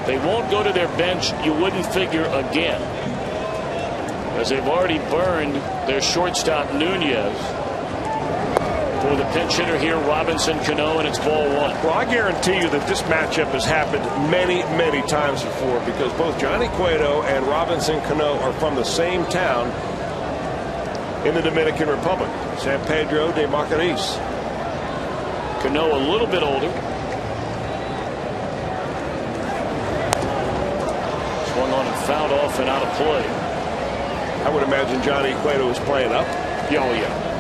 They won't go to their bench, you wouldn't figure, again, as they've already burned their shortstop Nunez. For the pinch hitter here, Robinson Cano, and it's ball 1. Well, I guarantee you that this matchup has happened many, many times before, because both Johnny Cueto and Robinson Cano are from the same town in the Dominican Republic, San Pedro de Macorís. Cano a little bit older. Swung on and fouled off and out of play. I would imagine Johnny Cueto is playing up. Oh, yeah.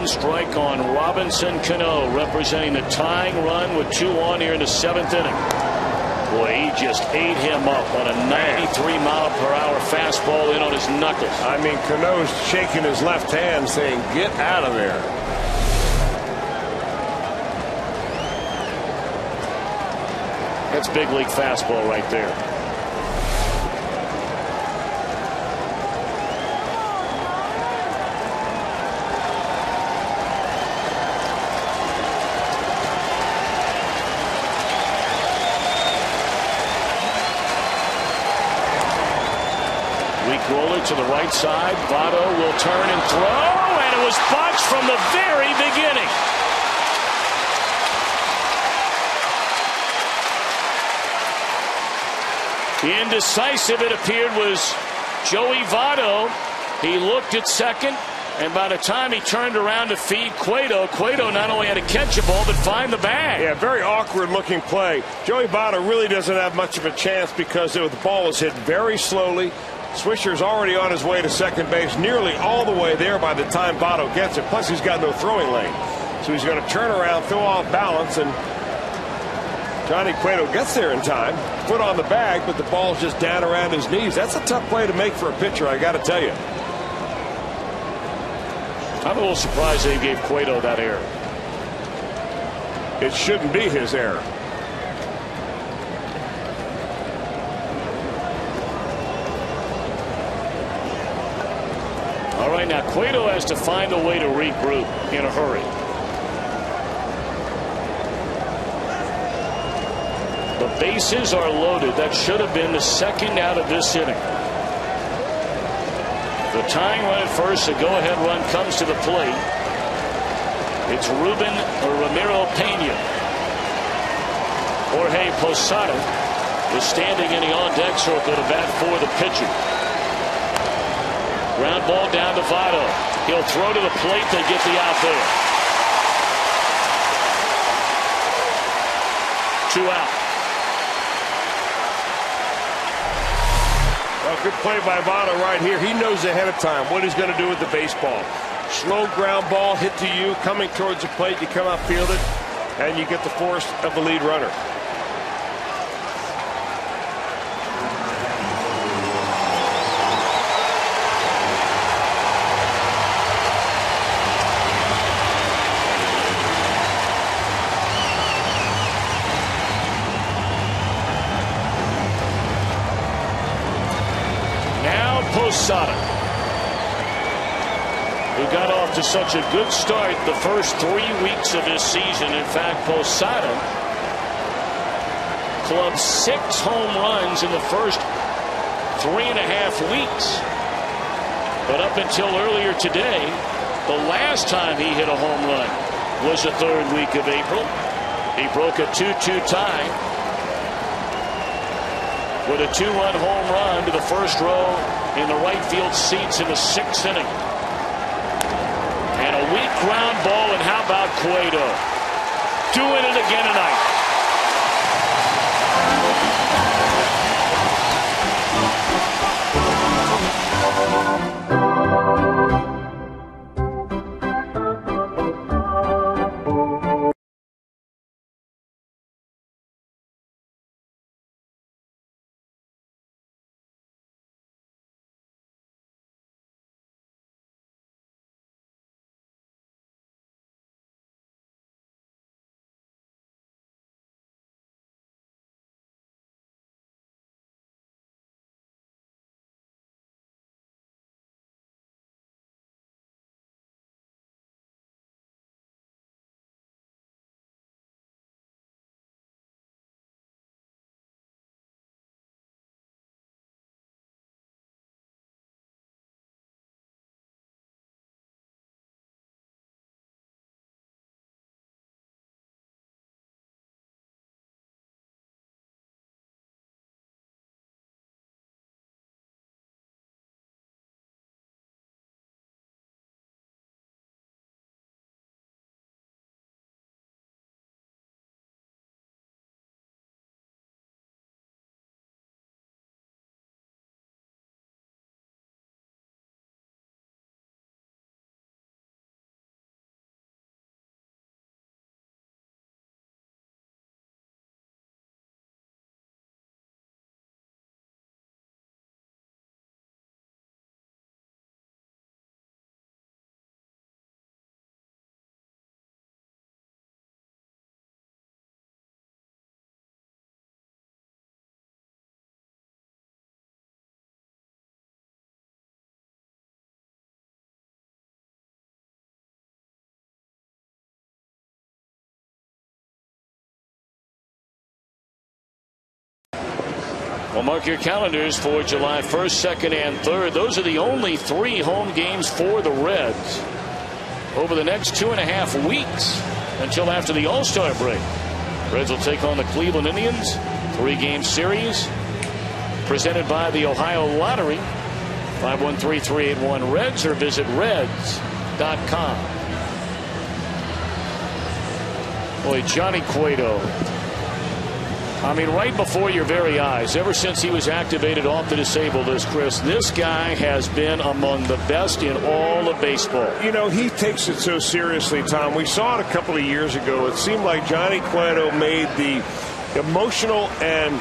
Strike on Robinson Cano, representing the tying run with 2 on here in the 7th inning. Boy, he just ate him up on a 93-mile-per-hour fastball in on his knuckles. I mean, Cano's shaking his left hand saying, get out of there. That's big league fastball right there. Roller to the right side. Votto will turn and throw, and it was botched from the very beginning. The indecisive, it appeared, was Joey Votto. He looked at second, and by the time he turned around to feed Cueto, Cueto not only had to catch a ball but find the bag. Yeah, very awkward looking play. Joey Votto really doesn't have much of a chance because the ball was hit very slowly. Swisher's already on his way to second base, nearly all the way there by the time Votto gets it. Plus, he's got no throwing lane. So he's going to turn around, throw off balance, and Johnny Cueto gets there in time. Foot on the bag, but the ball's just down around his knees. That's a tough play to make for a pitcher, I got to tell you. I'm a little surprised they gave Cueto that error. It shouldn't be his error. All right, now Cueto has to find a way to regroup in a hurry. The bases are loaded. That should have been the second out of this inning. The tying run at first, the go-ahead run comes to the plate. It's Ramiro Pena. Jorge Posada is standing in the on-deck circle to bat for the pitcher. Ground ball down to Votto. He'll throw to the plate. They get the out there. 2 out. Well, good play by Votto right here. He knows ahead of time what he's going to do with the baseball. Slow ground ball hit to you, coming towards the plate. You come out, field it, and you get the force of the lead runner. Posada, who got off to such a good start the first 3 weeks of this season. In fact, Posada clubbed 6 home runs in the first 3.5 weeks. But up until earlier today, the last time he hit a home run was the 3rd week of April. He broke a 2-2 tie with a 2-run home run to the first row in the right field seats in the 6th inning. And a weak ground ball, and how about Cueto doing it again tonight? Well, mark your calendars for July 1st, 2nd, and 3rd. Those are the only 3 home games for the Reds over the next 2.5 weeks until after the All-Star break. Reds will take on the Cleveland Indians. 3-game series presented by the Ohio Lottery. 513-381-REDS or visit reds.com. Boy, Johnny Cueto, I mean, right before your very eyes, ever since he was activated off the disabled list, Chris, this guy has been among the best in all of baseball. You know, he takes it so seriously, Tom. We saw it a couple of years ago. It seemed like Johnny Cueto made the emotional and,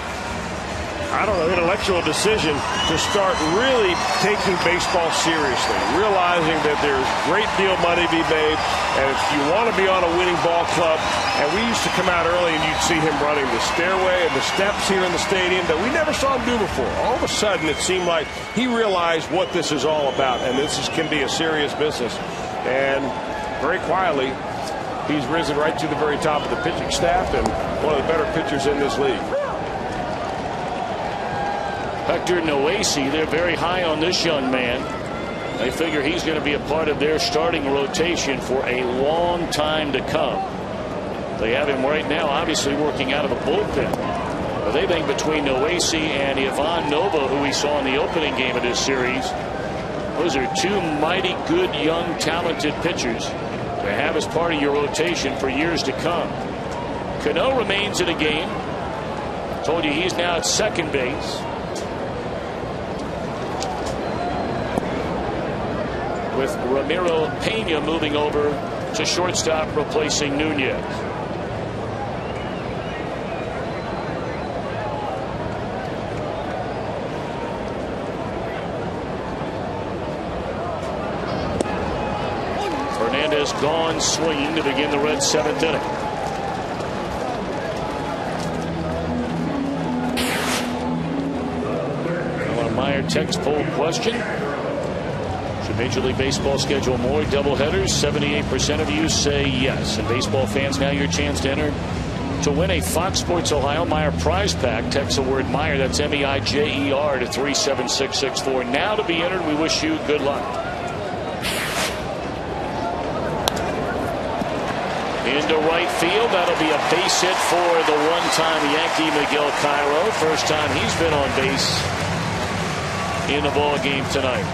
I don't know, intellectual decision to start really taking baseball seriously, realizing that there's a great deal of money to be made, and if you want to be on a winning ball club, and we used to come out early and you'd see him running the stairway and the steps here in the stadium that we never saw him do before. All of a sudden, it seemed like he realized what this is all about, and can be a serious business. And very quietly, he's risen right to the very top of the pitching staff and one of the better pitchers in this league. Hector Noesi, they're very high on this young man. They figure he's going to be a part of their starting rotation for a long time to come. They have him right now, obviously working out of the bullpen. But they think between Noesi and Ivan Nova, who we saw in the opening game of this series, those are two mighty good, young, talented pitchers to have as part of your rotation for years to come. Cano remains in the game. Told you he's now at second base. With Ramiro Pena moving over to shortstop, replacing Nunez. Fernandez gone swinging to begin the Reds' 7th inning. Now a Meyer text poll question. Should Major League Baseball schedule more doubleheaders? 78% of you say yes. And baseball fans, now your chance to enter to win a Fox Sports Ohio Meyer prize pack. Text the word Meyer, that's M-E-I-J-E-R, to 37664. Now to be entered, we wish you good luck. Into right field, that'll be a base hit for the one-time Yankee Miguel Cairo. First time he's been on base in the ball game tonight.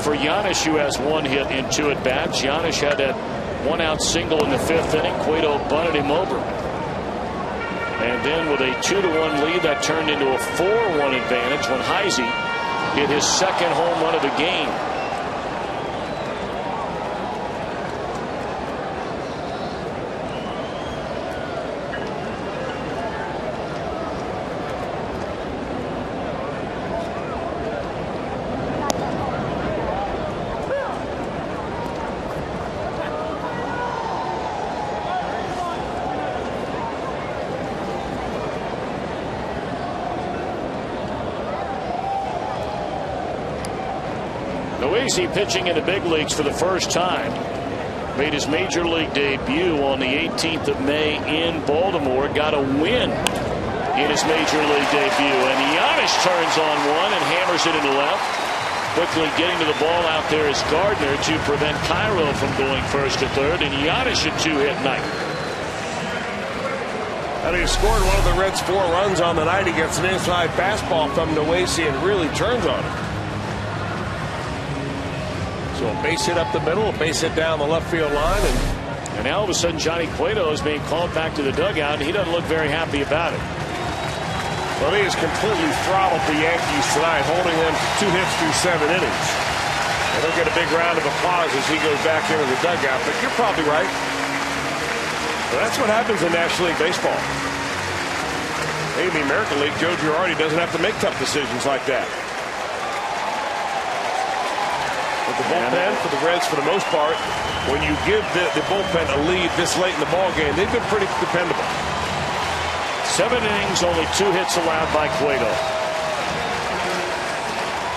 For Giannis, who has one hit in 2 at-bats. Giannis had that 1-out single in the 5th inning. Cueto bunted him over. And then with a 2-1 lead, that turned into a 4-1 advantage when Heisey hit his 2nd home run of the game. Noesi pitching in the big leagues for the first time. Made his major league debut on the 18th of May in Baltimore. Got a win in his major league debut. And Giannis turns on one and hammers it into left. Quickly getting to the ball out there is Gardner to prevent Cairo from going first to third. And Giannis a 2-hit night. And he scored one of the Reds' 4 runs on the night. He gets an inside fastball from Noesi and really turns on it. So a base hit up the middle, a base hit down the left field line. And now all of a sudden Johnny Cueto is being called back to the dugout, and he doesn't look very happy about it. Well, he has completely throttled the Yankees tonight, holding them to 2 hits through 7 innings. And they'll get a big round of applause as he goes back into the dugout. But you're probably right. But that's what happens in National League Baseball. Maybe in the American League, Joe Girardi doesn't have to make tough decisions like that. With the bullpen for the Reds, for the most part, when you give the bullpen a lead this late in the ball game, they've been pretty dependable. 7 innings, only 2 hits allowed by Cueto.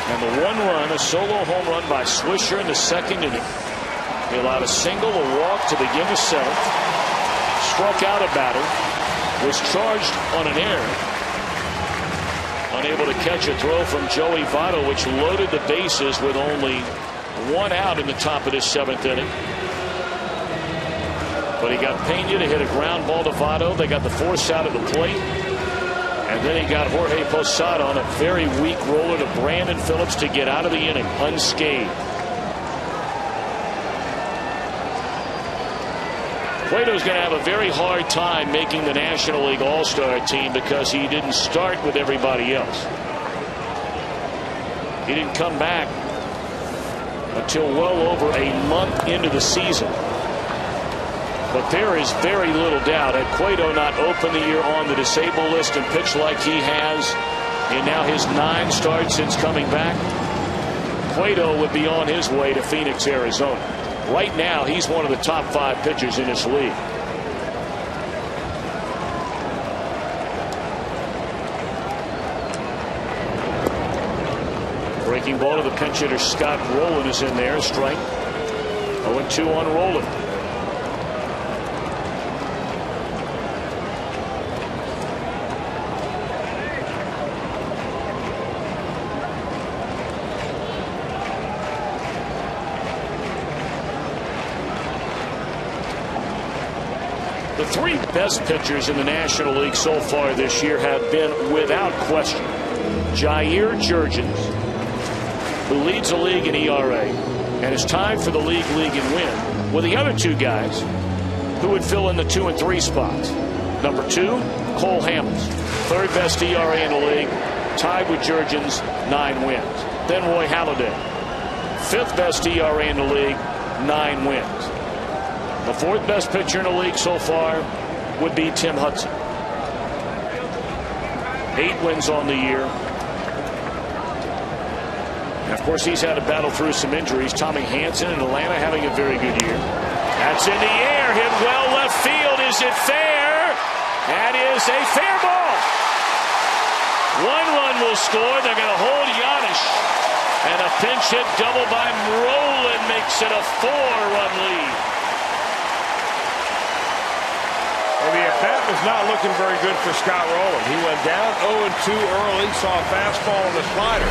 And the 1 run, a solo home run by Swisher in the 2nd inning. He allowed a single, a walk to begin the 7th. Struck out a batter. Was charged on an error. Unable to catch a throw from Joey Votto, which loaded the bases with only one out in the top of this 7th inning. But he got Pena to hit a ground ball to Votto. They got the force out of the plate. And then he got Jorge Posada on a very weak roller to Brandon Phillips to get out of the inning unscathed. Cueto's going to have a very hard time making the National League All-Star team because he didn't start with everybody else. He didn't come back until well over a month into the season. But there is very little doubt, had Cueto not opened the year on the disabled list and pitched like he has in now his 9 starts since coming back, Cueto would be on his way to Phoenix, Arizona. Right now, he's one of the top 5 pitchers in this league. Breaking ball to the pinch hitter, Scott Rowland is in there. Strike. 0-2 on Rowland. The 3 best pitchers in the National League so far this year have been, without question, Jair Jurgens, who leads the league in ERA and is tied for the league in win, with the other 2 guys who would fill in the 2 and 3 spots. Number 2, Cole Hamels, 3rd best ERA in the league, tied with Jurgens, 9 wins. Then Roy Halladay, 5th best ERA in the league, 9 wins. The 4th best pitcher in the league so far would be Tim Hudson. 8 wins on the year. And of course, he's had to battle through some injuries. Tommy Hanson in Atlanta having a very good year. That's in the air, hit well left field. Is it fair? That is a fair ball. 1 run will score. They're going to hold Giannis. And a pinch hit double by Rowland makes it a 4-run lead. Well, the at-bat was not looking very good for Scott Rowland. He went down 0-2 early, saw a fastball and a slider.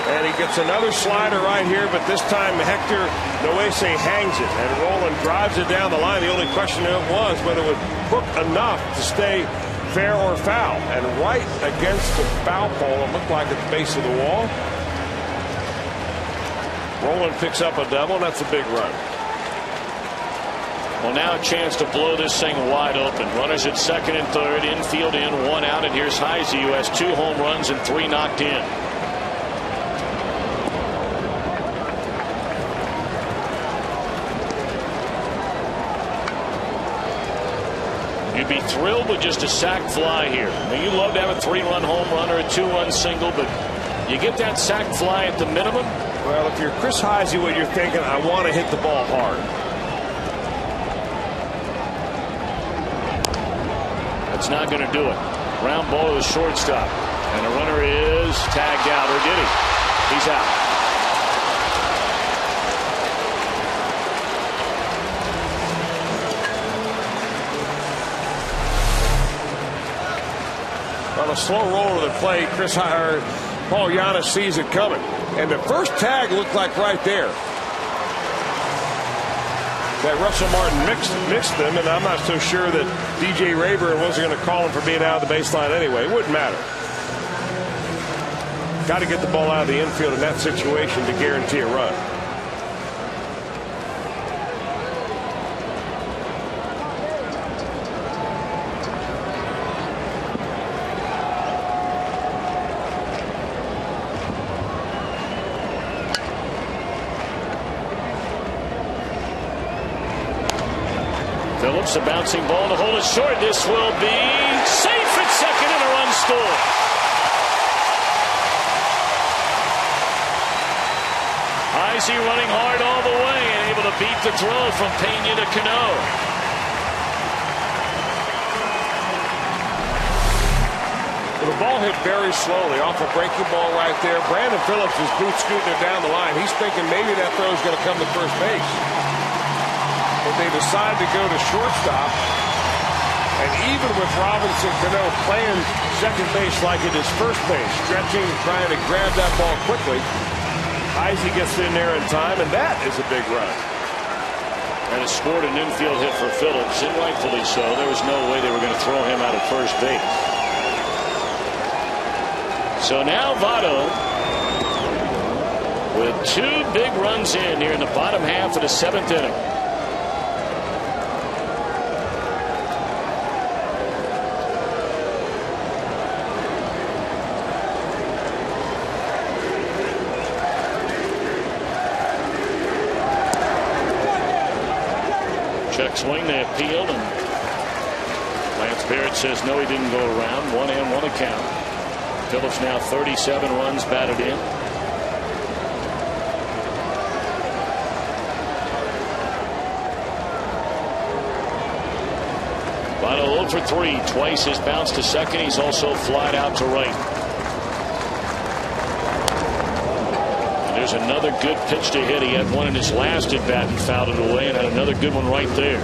And he gets another slider right here, but this time Hector Noese hangs it, and Rowland drives it down the line. The only question was whether it would hook enough to stay fair or foul. And right against the foul pole, it looked like at the base of the wall. Rowland picks up a double, and that's a big run. Well, now a chance to blow this thing wide open. Runners at 2nd and 3rd, infield in, 1 out, and here's Heisey, who has 2 home runs and 3 knocked in. You'd be thrilled with just a sac fly here. I mean, you love to have a 3-run home run or a 2-run single, but you get that sac fly at the minimum. Well, if you're Chris Heisey, what you're thinking, I want to hit the ball hard. That's not going to do it. Ground ball to the shortstop. And the runner is tagged out, or did he? He's out. On a slow roll to the plate, Paul Giannis sees it coming. And the first tag looked like right there. That Russell Martin mixed them, and I'm not so sure that DJ Rayburn wasn't going to call him for being out of the baseline anyway. It wouldn't matter. Got to get the ball out of the infield in that situation to guarantee a run. Phillips, a bouncing ball to hold it short. This will be safe at 2nd and a run scored. Heisey running hard all the way and able to beat the throw from Pena to Cano. Well, the ball hit very slowly off a breaking ball right there. Brandon Phillips is boot scooting it down the line. He's thinking maybe that throw is going to come to first base. But they decide to go to shortstop, and And even with Robinson Cano playing second base like it is first base, stretching, trying to grab that ball quickly, Izzy gets in there in time, and that is a big run. And it scored an infield hit for Phillips, and rightfully so. There was no way they were going to throw him out of first base. So now Votto with 2 big runs in here in the bottom half of the 7th inning. Check swing, they appealed, and Lance Barrett says no, he didn't go around. 1 and 1 count. Phillips now 37 runs batted in. Votto 0 for 3. Twice his bounce to second. He's also flied out to right. There's another good pitch to hit. He had one in his last at bat and fouled it away, and had another good one right there.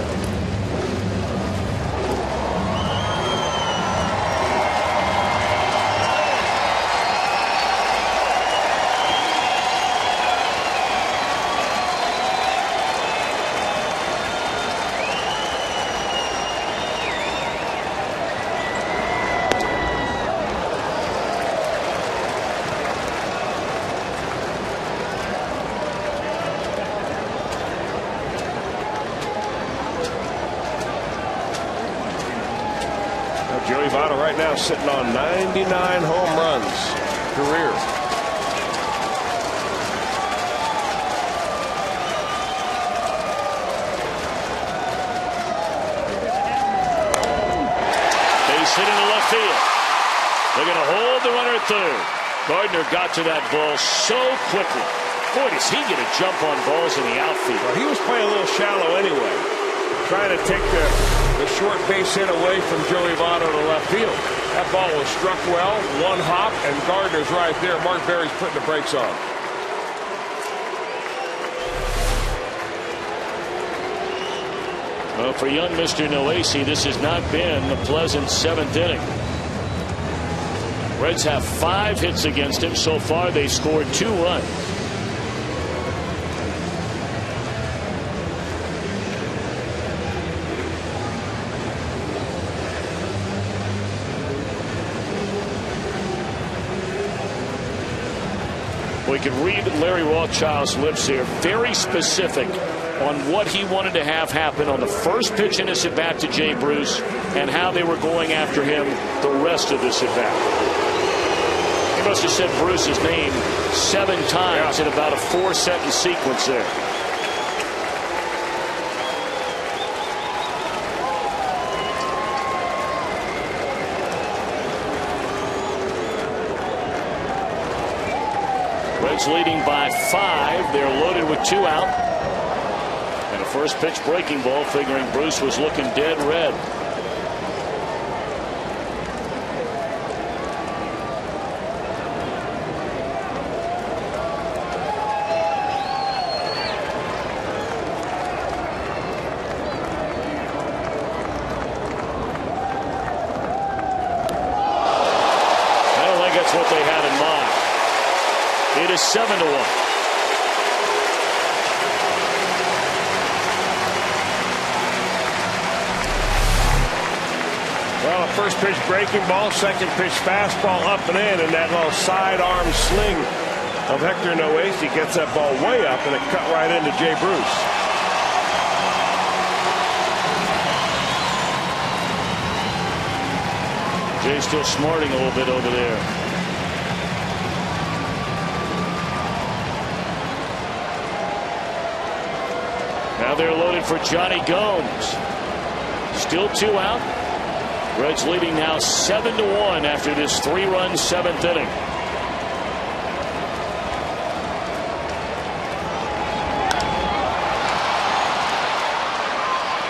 Joey Votto right now sitting on 99 home runs career. Base hit into left field. They're going to hold the runner at third. Gardner got to that ball so quickly. Boy, does he get a jump on balls in the outfield. Well, he was playing a little shallow anyway, trying to take the short base hit away from Joey Votto to left field. That ball was struck well, 1 hop, and Gardner's right there. Mark Berry's putting the brakes on. Well, for young Mr. Noesi, this has not been a pleasant 7th inning. Reds have 5 hits against him. So far, they scored 2 runs. We can read Larry Rothschild's lips here. Very specific on what he wanted to have happen on the first pitch in this at-bat to Jay Bruce and how they were going after him the rest of this at-bat. He must have said Bruce's name 7 times in about a 4-sentence sequence there. Reds leading by 5. They're loaded with 2 out. And a first pitch breaking ball, figuring Bruce was looking dead red. I don't think that's what they had in mind. It is 7-1. Well, a first pitch breaking ball, second pitch fastball up and in, and that little sidearm sling of Hector Noesi gets that ball way up, and it cut right into Jay Bruce. Jay's still smarting a little bit over there. Now they're loaded for Johnny Gomes. Still 2 out. Reds leading now 7-1 after this 3-run 7th inning.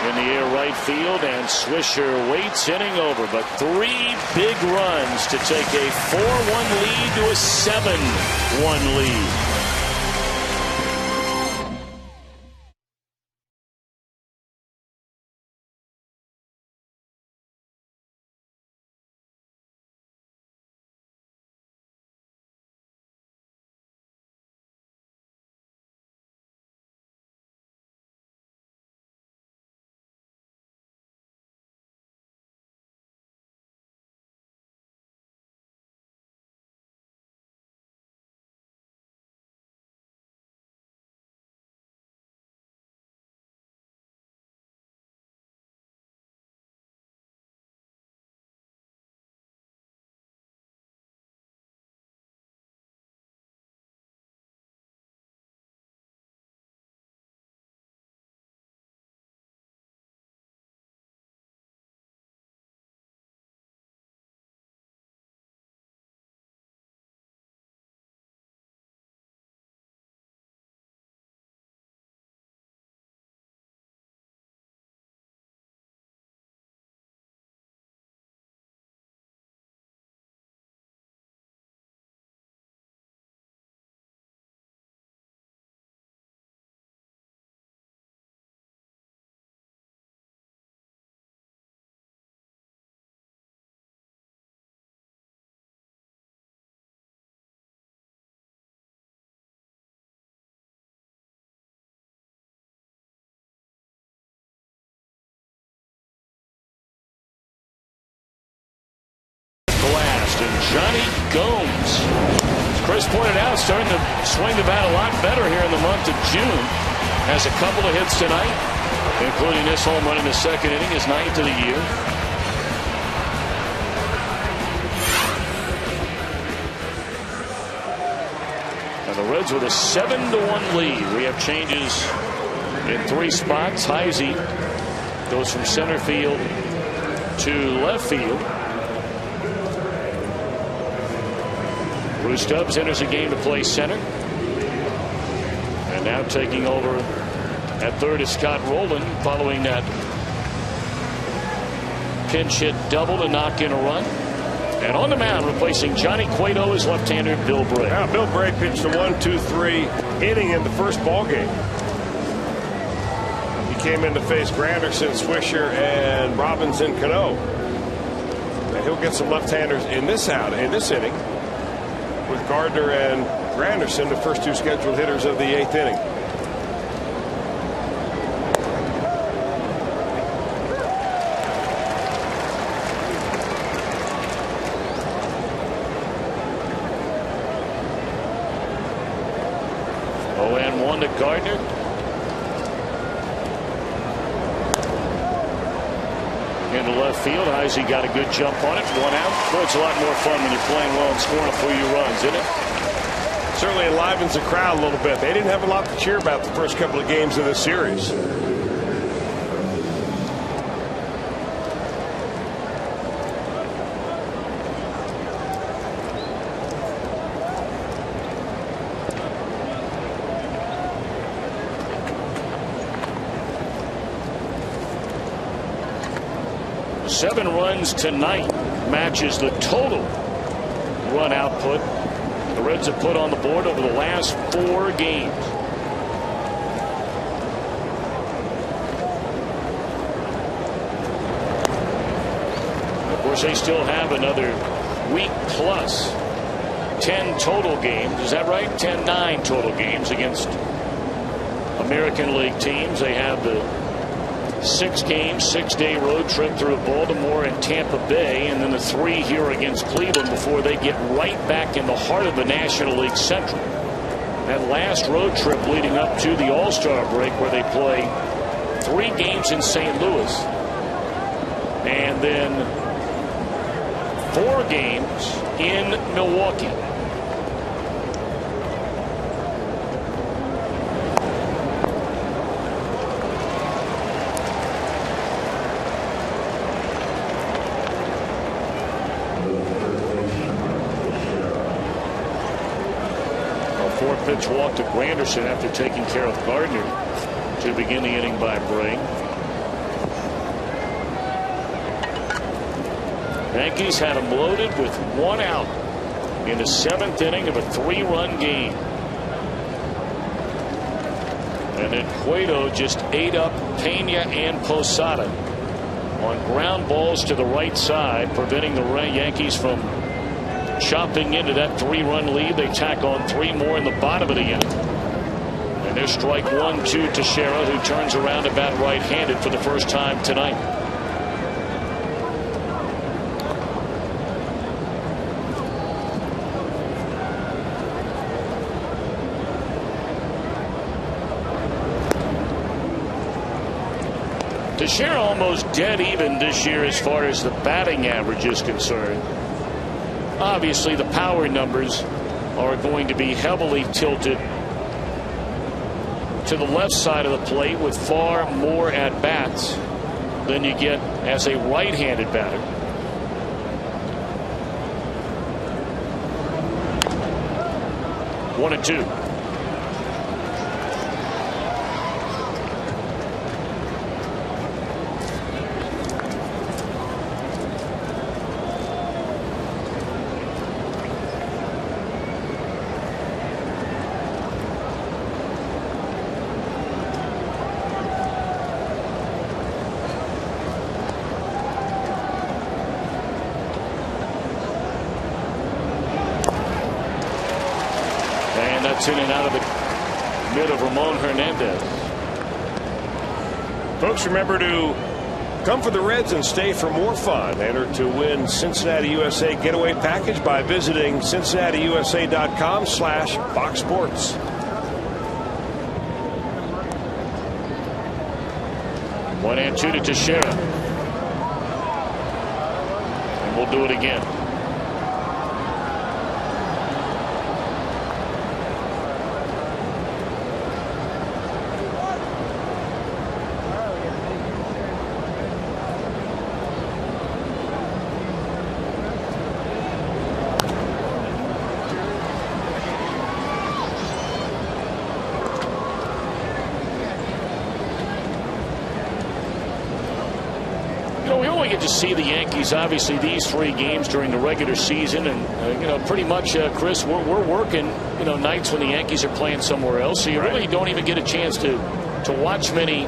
In the air right field, and Swisher waits inning over, but 3 big runs to take a 4-1 lead to a 7-1 lead. starting to swing the bat a lot better here in the month of June. Has a couple of hits tonight, including this home run in the second inning, his 9th of the year. And the Reds with a 7-1 lead. We have changes in 3 spots. Heisey goes from center field to left field. Bruce Stubbs enters the game to play center. And now taking over at third is Scott Rowland, following that pinch hit double to knock in a run. And on the mound, replacing Johnny Cueto, is left-hander Bill Bray. Now, Bill Bray pitched a 1-2-3 inning in the first ball game. He came in to face Granderson, Swisher, and Robinson Cano. And he'll get some left-handers in this inning, with Gardner and Granderson, the first 2 scheduled hitters of the 8th inning. One to Gardner. Into left field. Heisey got a good jump on it. 1 out. Boy, it's a lot more fun when you're playing well and scoring a few runs, isn't it? Certainly enlivens the crowd a little bit. They didn't have a lot to cheer about the first couple of games of this series. Seven runs tonight matches the total run output the Reds have put on the board over the last 4 games. Of course, they still have another week plus 10 total games. Is that right? 10-9 total games against American League teams. They have the 6-game, 6-day road trip through Baltimore and Tampa Bay, and then the 3 here against Cleveland before they get right back in the heart of the National League Central. That last road trip leading up to the All-Star break, where they play 3 games in St. Louis and then 4 games in Milwaukee. Pitch walk to Granderson after taking care of Gardner to begin the inning by Bray. Yankees had him loaded with 1 out in the 7th inning of a 3-run game. And then Cueto just ate up Pena and Posada on ground balls to the right side, preventing the Yankees from chopping into that 3-run lead. They tack on 3 more in the bottom of the inning. And there's strike 1 to Teixeira, who turns around to bat right-handed for the first time tonight. Teixeira almost dead even this year as far as the batting average is concerned. Obviously, the power numbers are going to be heavily tilted to the left side of the plate, with far more at-bats than you get as a right-handed batter. One and 2. In and out of the mid of Ramon Hernandez. Folks, remember to Come for the Reds and stay for more fun. Enter to win Cincinnati USA Getaway Package by visiting cincinnatiusa.com/boxsports. 1-2 to Teixeira. And we'll do it again. To see the Yankees, obviously, these 3 games during the regular season, and pretty much, Chris, we're working, nights when the Yankees are playing somewhere else, so you really don't even get a chance to watch many,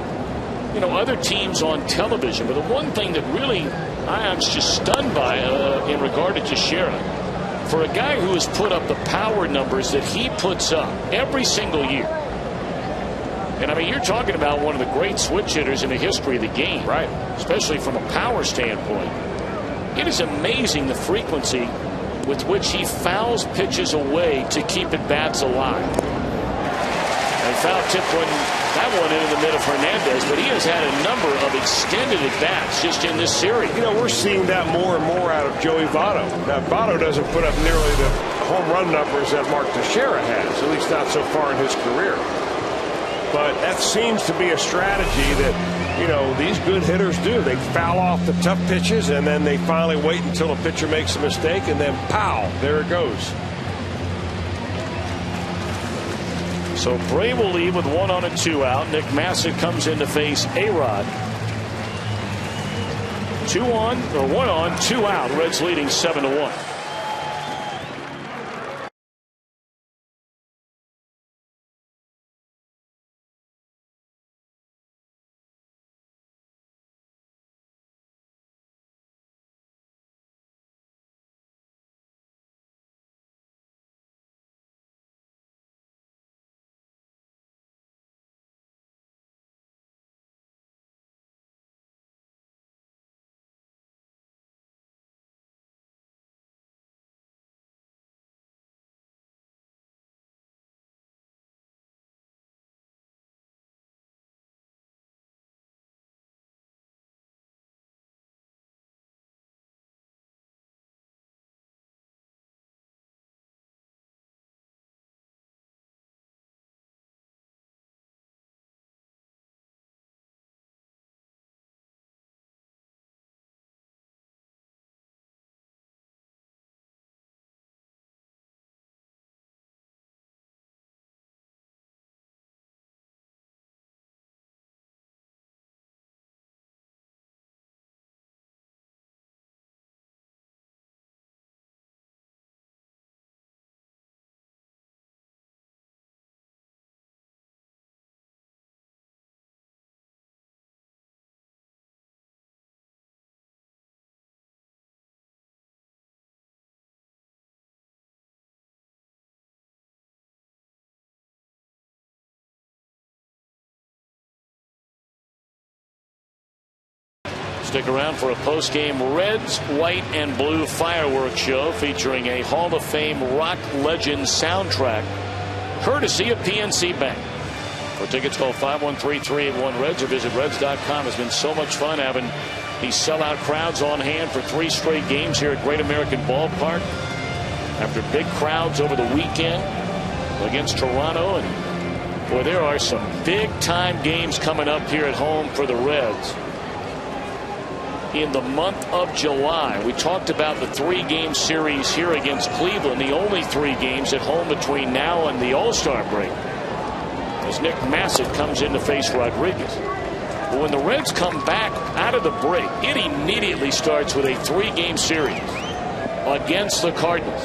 other teams on television. But the one thing that really I'm just stunned by in regard to Teixeira, for a guy who has put up the power numbers that he puts up every single year. And I mean, you're talking about one of the great switch hitters in the history of the game, right? Especially from a power standpoint. It is amazing the frequency with which he fouls pitches away to keep at bats alive. And foul tip that one into the mid of Hernandez, but he has had a number of extended at bats just in this series. We're seeing that more and more out of Joey Votto. Now, Votto doesn't put up nearly the home run numbers that Mark Teixeira has, at least not so far in his career. But that seems to be a strategy that, these good hitters do. They foul off the tough pitches, and then they finally wait until a pitcher makes a mistake, and then pow, there it goes. So Bray will leave with 1 on and 2 out. Nick Massett comes in to face A-Rod. 1 on, 2 out. Reds leading 7-1. Stick around for a post-game Reds, White, and Blue fireworks show featuring a Hall of Fame rock legend soundtrack, courtesy of PNC Bank. For tickets, call 513-381-REDS or visit Reds.com. It's been so much fun having these sellout crowds on hand for 3 straight games here at Great American Ballpark. After big crowds over the weekend against Toronto. And boy, there are some big-time games coming up here at home for the Reds. In the month of July, we talked about the 3-game series here against Cleveland, the only 3 games at home between now and the All-Star break, as Nick Massett comes in to face Rodriguez. But when the Reds come back out of the break, it immediately starts with a 3-game series against the Cardinals.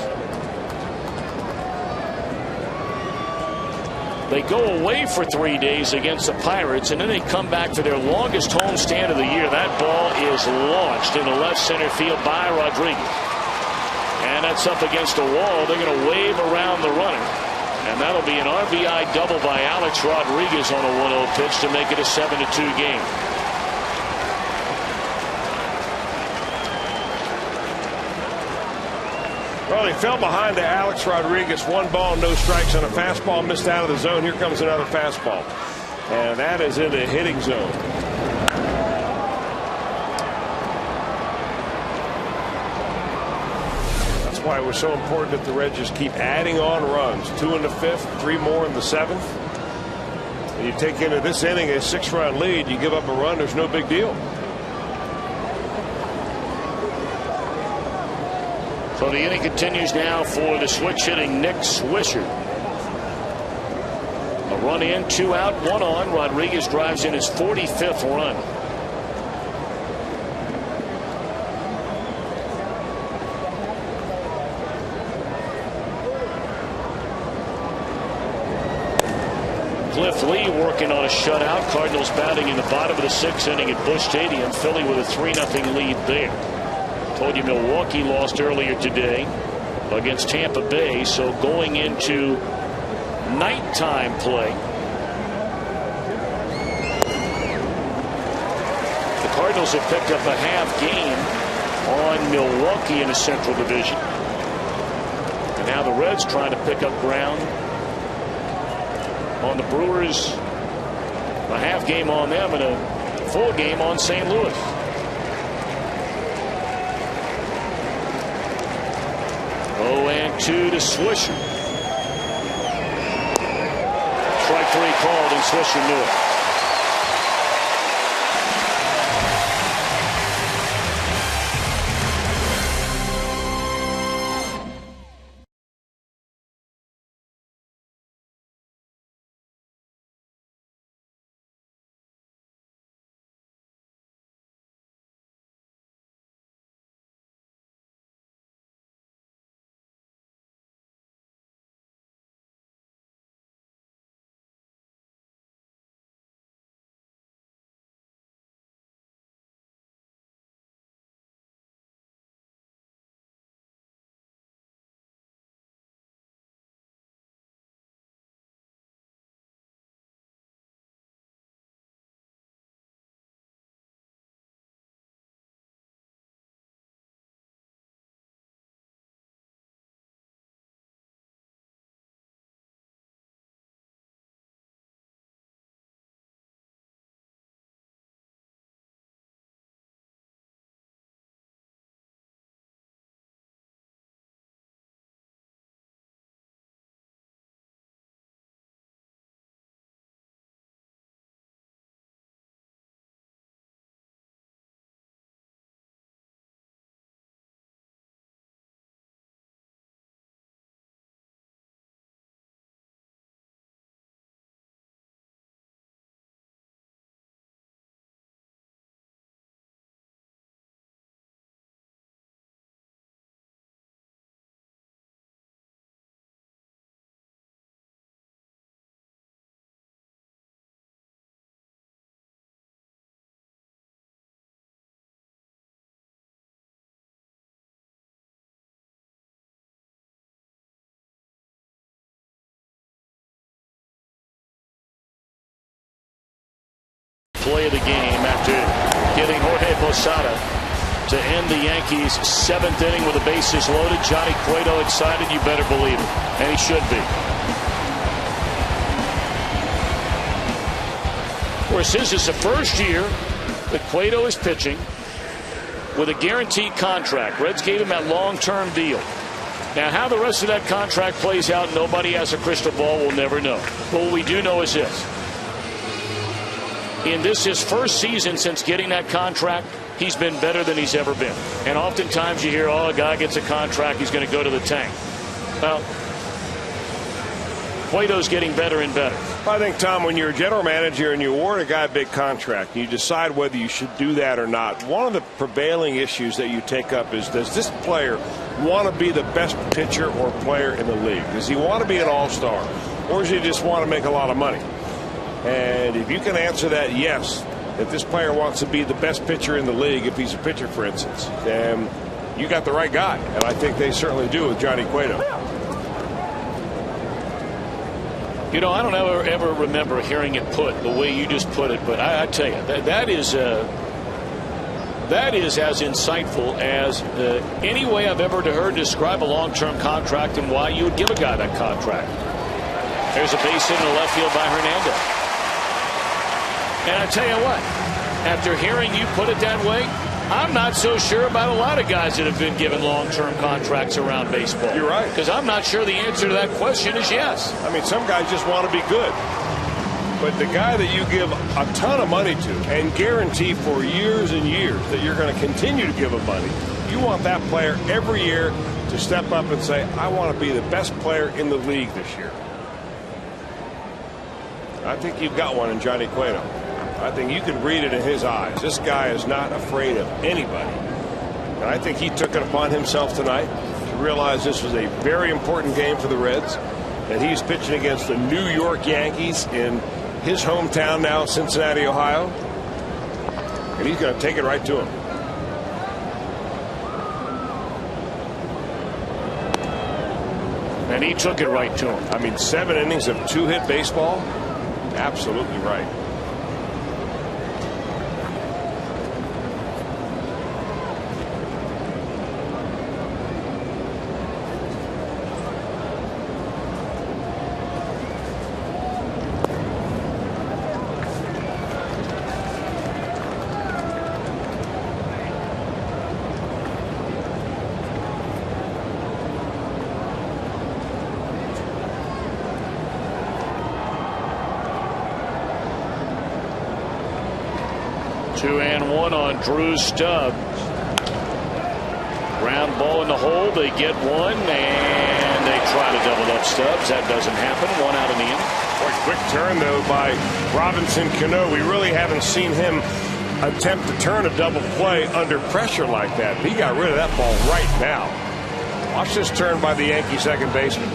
They go away for 3 days against the Pirates, and then they come back for their longest homestand of the year. That ball is launched into left center field by Rodriguez. And that's up against a wall. They're going to wave around the runner. And that'll be an RBI double by Alex Rodriguez on a 1-0 pitch to make it a 7-2 game. Well, he fell behind to Alex Rodriguez. 1 ball, no strikes on a fastball, missed out of the zone. Here comes another fastball. And that is in the hitting zone. That's why it was so important that the Reds just keep adding on runs. 2 in the 5th, 3 more in the 7th. And you take into this inning a 6-run lead, you give up a run, there's no big deal. So the inning continues now for the switch hitting Nick Swisher. A run in, 2 out, 1 on. Rodriguez drives in his 45th run. Cliff Lee working on a shutout. Cardinals batting in the bottom of the 6th inning at Busch Stadium. Philly with a 3-0 lead there. Told you Milwaukee lost earlier today against Tampa Bay, so going into nighttime play, the Cardinals have picked up a half game on Milwaukee in the Central Division, and now the Reds trying to pick up ground on the Brewers. A half game on them and a full game on St. Louis. Oh, and 2 to Swisher. Strike 3 called, and Swisher knew it. Play of the game after getting Jorge Posada to end the Yankees' 7th inning with the bases loaded. Johnny Cueto excited, you better believe it, and he should be. Of course, this is the first year that Cueto is pitching with a guaranteed contract. Reds gave him that long-term deal. Now, how the rest of that contract plays out, nobody has a crystal ball. We'll never know. But what we do know is this. In this his first season since getting that contract, he's been better than he's ever been. And oftentimes you hear, oh, a guy gets a contract, he's going to go to the tank. Well, Cueto's getting better and better. I think, Tom, when you're a general manager and you award a guy a big contract, you decide whether you should do that or not. One of the prevailing issues that you take up is, does this player want to be the best pitcher or player in the league? Does he want to be an all-star? Or does he just want to make a lot of money? And if you can answer that yes, that this player wants to be the best pitcher in the league, if he's a pitcher, for instance, then you got the right guy. And I think they certainly do with Johnny Cueto. You know, I don't ever remember hearing it put the way you just put it, but I tell you, that is that is as insightful as any way I've ever heard describe a long-term contract and why you would give a guy that contract. There's a base hit in the left field by Hernandez. And I tell you what, after hearing you put it that way, I'm not so sure about a lot of guys that have been given long-term contracts around baseball. You're right. Because I'm not sure the answer to that question is yes. I mean, some guys just want to be good. But the guy that you give a ton of money to and guarantee for years and years that you're going to continue to give him money, you want that player every year to step up and say, I want to be the best player in the league this year. I think you've got one in Johnny Cueto. I think you can read it in his eyes. This guy is not afraid of anybody. And I think he took it upon himself tonight to realize this was a very important game for the Reds, that he's pitching against the New York Yankees in his hometown now, Cincinnati, Ohio. And he's going to take it right to him. And he took it right to him. I mean, 7 innings of 2-hit baseball. Absolutely right. On Drew Stubbs. Ground ball in the hole. They get one and they try to double up Stubbs. That doesn't happen. 1 out in the inning. Boy, quick turn though by Robinson Cano. We really haven't seen him attempt to turn a double play under pressure like that. He got rid of that ball right now. Watch this turn by the Yankee second baseman.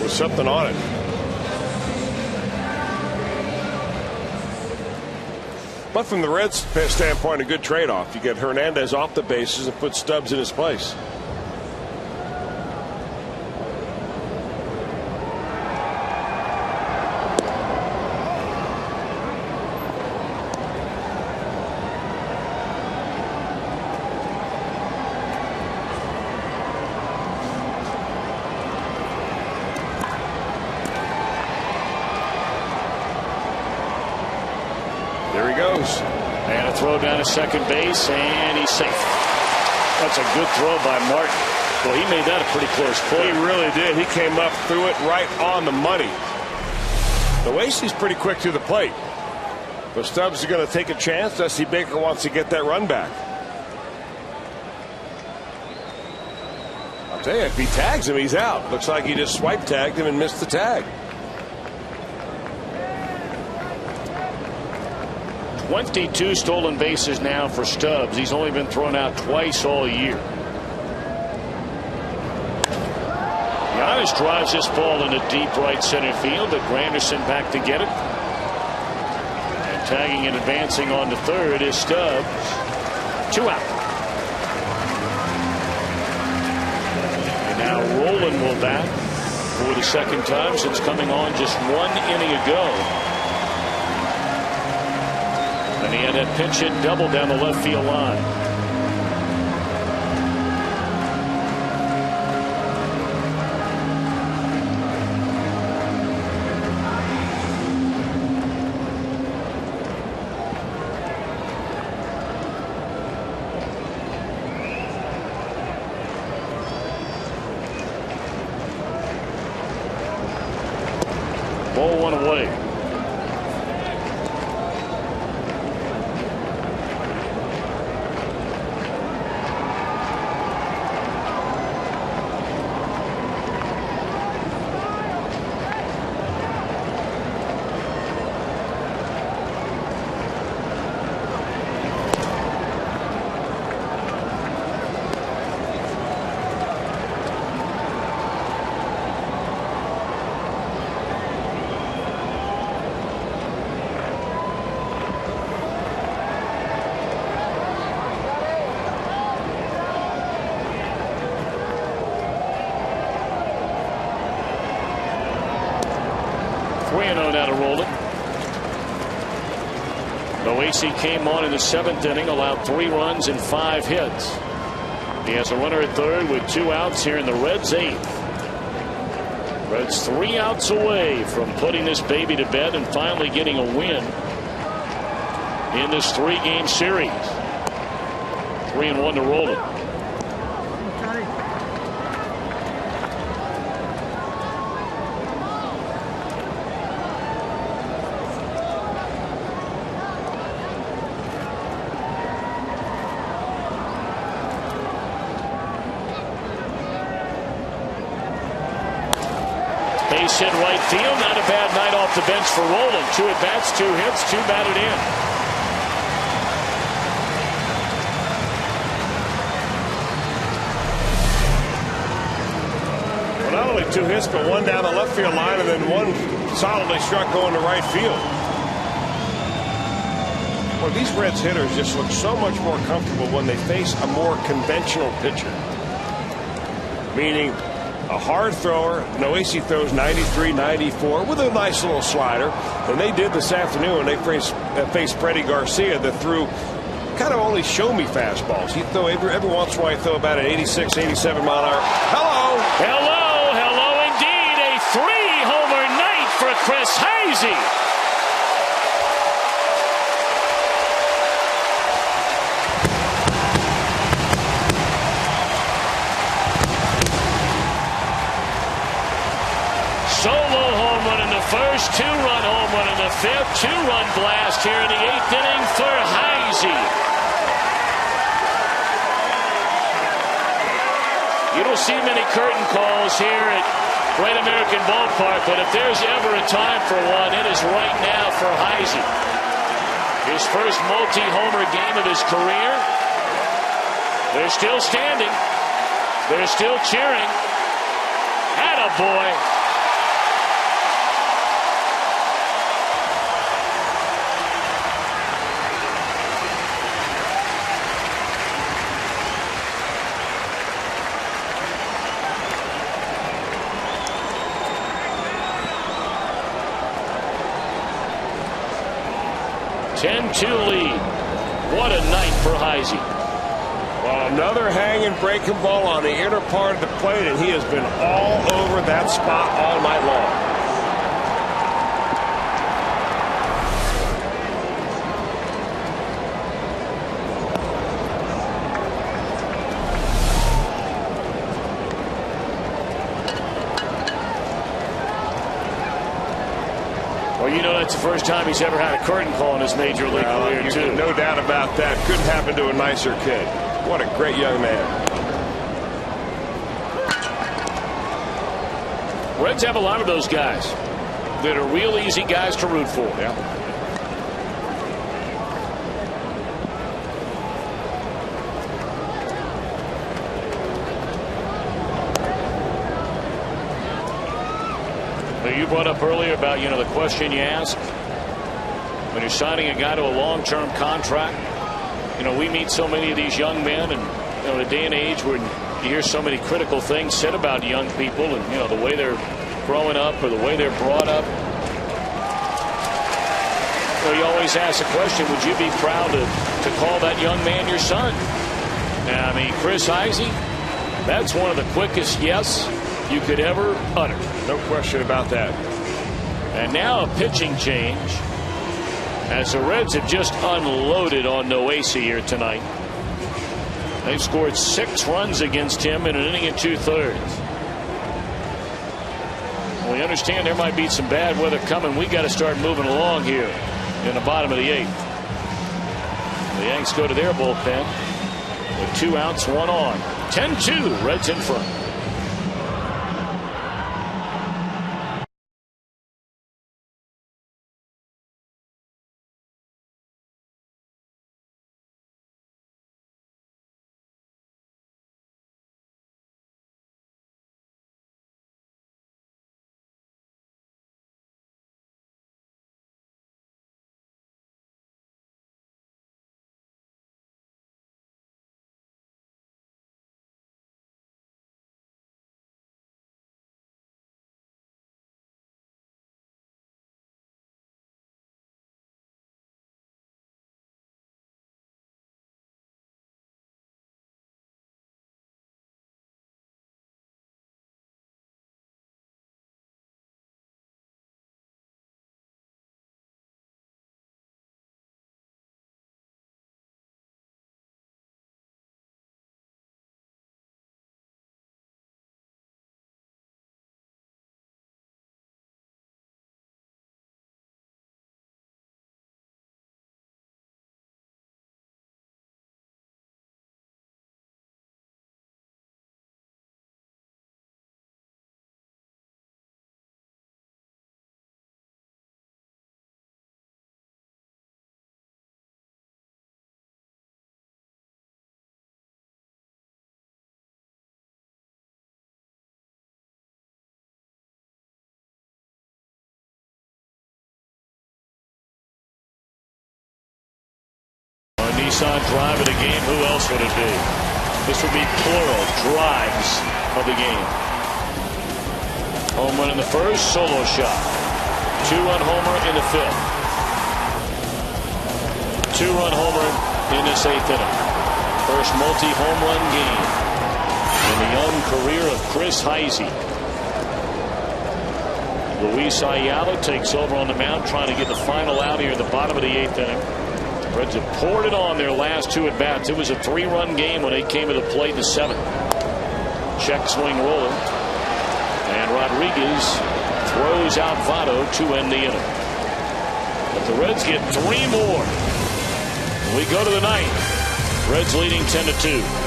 With something on it. But from the Reds standpoint, a good trade-off. You get Hernandez off the bases and put Stubbs in his place. And a throw down to second base, and he's safe. That's a good throw by Martin. Well, he made that a pretty close play. He really did. He came up through it right on the money. The Lacey's pretty quick to the plate. But Stubbs is going to take a chance. Dusty Baker wants to get that run back. I'll tell you, if he tags him, he's out. Looks like he just swipe tagged him and missed the tag. 22 stolen bases now for Stubbs. He's only been thrown out twice all year. Giannis drives this ball into deep right center field, but Granderson back to get it. And tagging and advancing on to third is Stubbs. 2 out. And now Roland will bat for the second time since coming on just 1 inning ago. And he had that pinch hit double down the left field line. Ball 1 away. Noesi came on in the 7th inning, allowed 3 runs and 5 hits. He has a runner at third with 2 outs here in the Reds' 8th. Reds 3 outs away from putting this baby to bed and finally getting a win in this 3-game series. 3-1 to roll it. Base hit right field. Not a bad night off the bench for Roland. 2 at-bats, 2 hits, 2 batted in. Well, not only 2 hits, but 1 down the left field line and then 1 solidly struck going to right field. Well, these Reds hitters just look so much more comfortable when they face a more conventional pitcher. Meaning a hard thrower. Noesi throws 93, 94 with a nice little slider. And they did this afternoon when they faced Freddie Garcia that threw kind of only show-me fastballs. He'd throw every once in a while, he'd throw about an 86, 87 mile an hour. Hello! Hello indeed. A 3-homer night for Chris Heisey. Solo home run in the first, 2-run home run in the 5th, 2-run blast here in the 8th inning for Heisey. You don't see many curtain calls here at Great American Ballpark, but if there's ever a time for one, it is right now for Heisey. His first multi-homer game of his career. They're still standing. They're still cheering. Attaboy. 10-2 lead. What a night for Heisey. Well, another hanging breaking ball on the inner part of the plate, and he has been all over that spot all night long. Well, you know that's the first time he's ever had a curtain call in his major league career, too. No doubt about that. Couldn't happen to a nicer kid. What a great young man. Reds have a lot of those guys that are real easy guys to root for. Yeah. You brought up earlier about, the question you asked when you're signing a guy to a long-term contract. We meet so many of these young men, and in a day and age where you hear so many critical things said about young people, and the way they're growing up or the way they're brought up. You always ask the question, would you be proud to call that young man your son? Now, Chris Heisey, that's one of the quickest yes you could ever utter. No question about that. And now a pitching change as the Reds have just unloaded on Noesi here tonight. They've scored 6 runs against him in an inning and 2/3. We understand there might be some bad weather coming. We got to start moving along here in the bottom of the 8th. The Yanks go to their bullpen with 2 outs, 1 on. 10-2, Reds in front. Nissan drive of the game. Who else would it be? This would be plural drives of the game. Home run in the first, solo shot. 2-run homer in the fifth. 2-run homer in this 8th inning. First multi-home run game in the young career of Chris Heisey. Luis Ayala takes over on the mound, trying to get the final out here in the bottom of the 8th inning. Reds have poured it on their last 2 at-bats. It was a 3-run game when they came to the plate in the 7th. Check swing roller. And Rodriguez throws out Votto to end the inning. But the Reds get 3 more. We go to the 9th. Reds leading 10-2.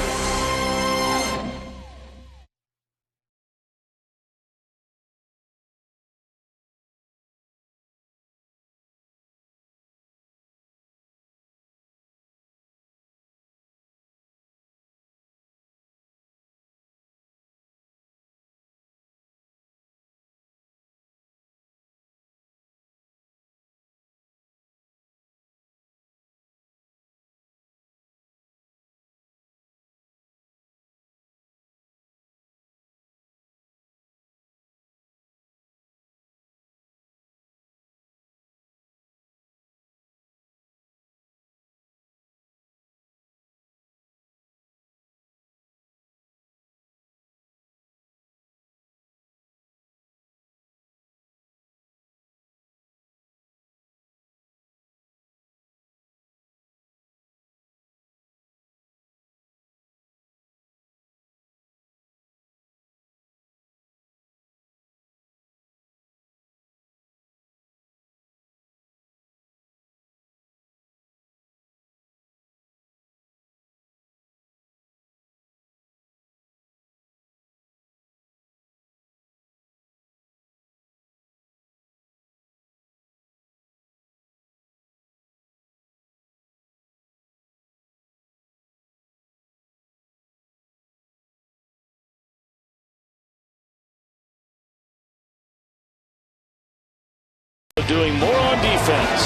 Doing more on defense.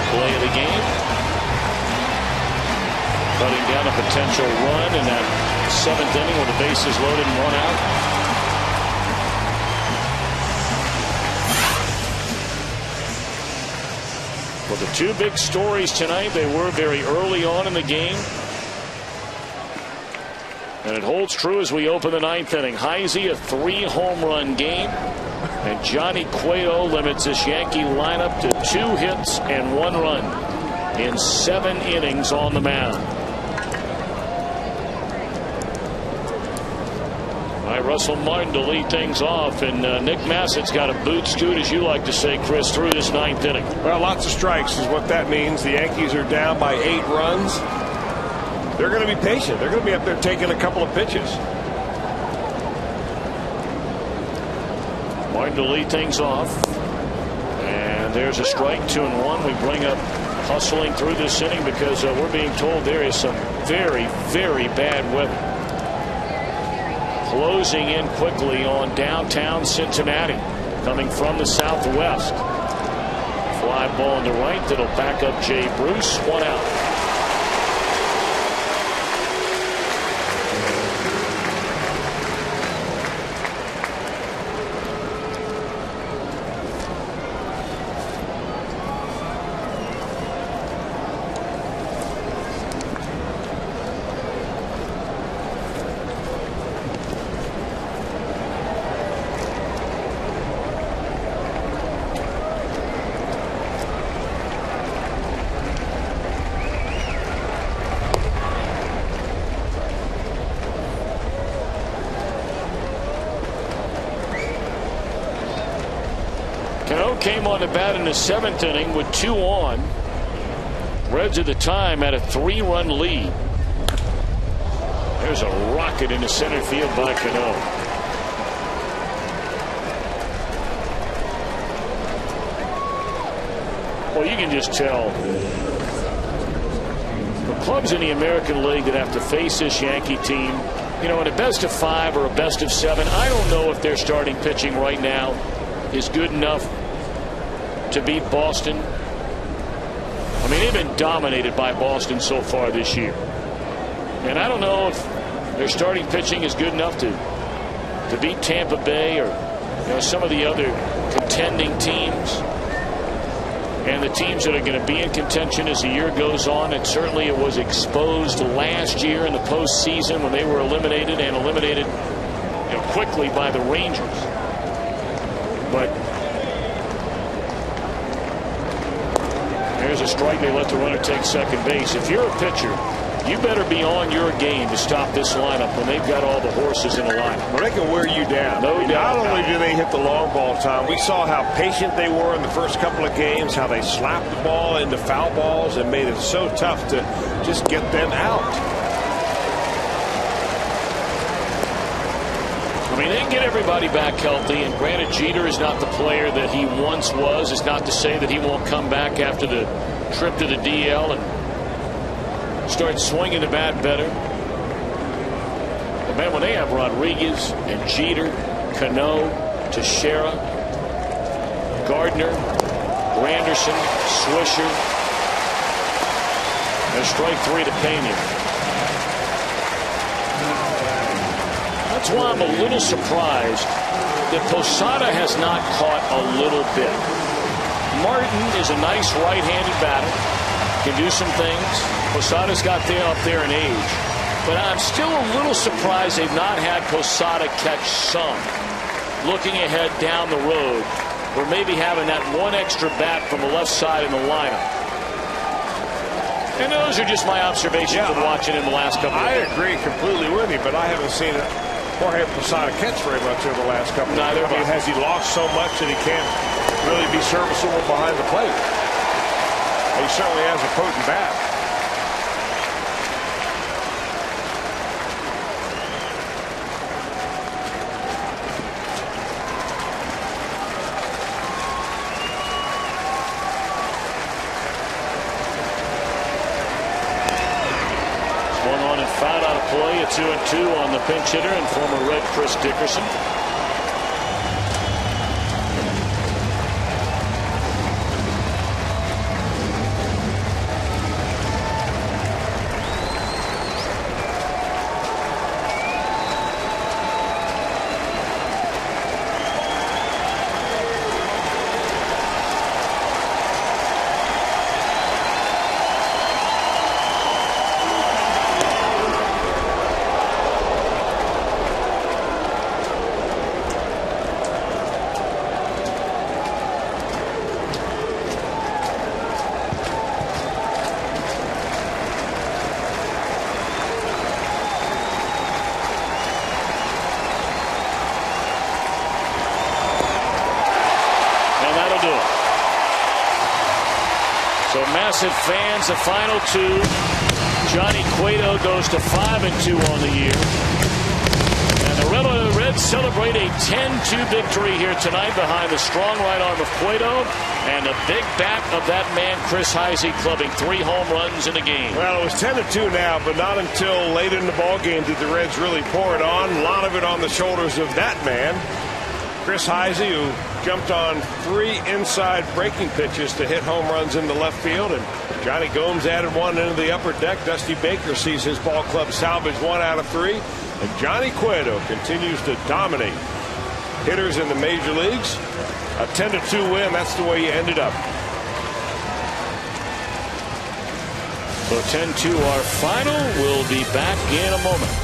Play of the game. Cutting down a potential run in that 7th inning with the bases loaded and 1 out. Well, the 2 big stories tonight, they were very early on in the game. And it holds true as we open the 9th inning. Heisey, a 3-home run game. And Johnny Cueto limits this Yankee lineup to 2 hits and 1 run in 7 innings on the mound. All right, Russell Martin to lead things off, and Nick Massett's got a boot scoot, as you like to say, Chris, through this 9th inning. Well, lots of strikes is what that means. The Yankees are down by 8 runs. They're going to be patient. They're going to be up there taking a couple of pitches. Martin to lead things off. And there's a strike, 2-1. We bring up hustling through this inning because we're being told there is some very, very bad weather closing in quickly on downtown Cincinnati, coming from the southwest. Fly ball in the right that'll back up Jay Bruce. 1 out. Came on the bat in the 7th inning with 2 on. Reds at the time had a 3-run lead. There's a rocket into center field by Cano. Well, you can just tell the clubs in the American League that have to face this Yankee team, you know, in a best of 5 or a best of 7, I don't know if their starting pitching right now is good enough to beat Boston. I mean, they've been dominated by Boston so far this year. And I don't know if their starting pitching is good enough to beat Tampa Bay or some of the other contending teams. And the teams that are going to be in contention as the year goes on. And certainly it was exposed last year in the postseason when they were eliminated quickly by the Rangers. But there's a strike. They let the runner take second base. If you're a pitcher, you better be on your game to stop this lineup when they've got all the horses in the lineup. Well, they can wear you down. No doubt. Not only do they hit the long ball, Tom, we saw how patient they were in the first couple of games, how they slapped the ball into foul balls and made it so tough to just get them out. I mean, they can get everybody back healthy, and granted, Jeter is not the player that he once was. It's not to say that he won't come back after the trip to the DL and start swinging the bat better. But man, when they have Rodriguez and Jeter, Cano, Teixeira, Gardner, Granderson, Swisher, and strike three to Pena. That's why I'm a little surprised that Posada has not caught a little bit. Martin is a nice right-handed batter, can do some things. Posada's got up there in age. But I'm still a little surprised they've not had Posada catch some. Looking ahead down the road, or maybe having that one extra bat from the left side in the lineup. And those are just my observations from watching in the last couple of I days. agree completely with you, but I haven't seen it. Jorge Posada catch very much over the last couple of years. I mean, has he lost so much that he can't really be serviceable behind the plate? He certainly has a potent bat. One on and foul out of play. A 2-2 on the pinch hitter and former Red Chris Dickerson. Massive fans, the final two. Johnny Cueto goes to 5-2 on the year. And the Reds celebrate a 10-2 victory here tonight behind the strong right arm of Cueto and the big bat of that man, Chris Heisey, clubbing 3 home runs in the game. Well, it was 10-2 now, but not until late in the ball game did the Reds really pour it on. A lot of it on the shoulders of that man, Chris Heisey, who jumped on 3 inside breaking pitches to hit home runs into left field, and Johnny Gomes added 1 into the upper deck. Dusty Baker sees his ball club salvage 1 out of 3, and Johnny Cueto continues to dominate hitters in the major leagues. A 10-2 win, that's the way you ended up. So 10-2 our final. We'll be back in a moment.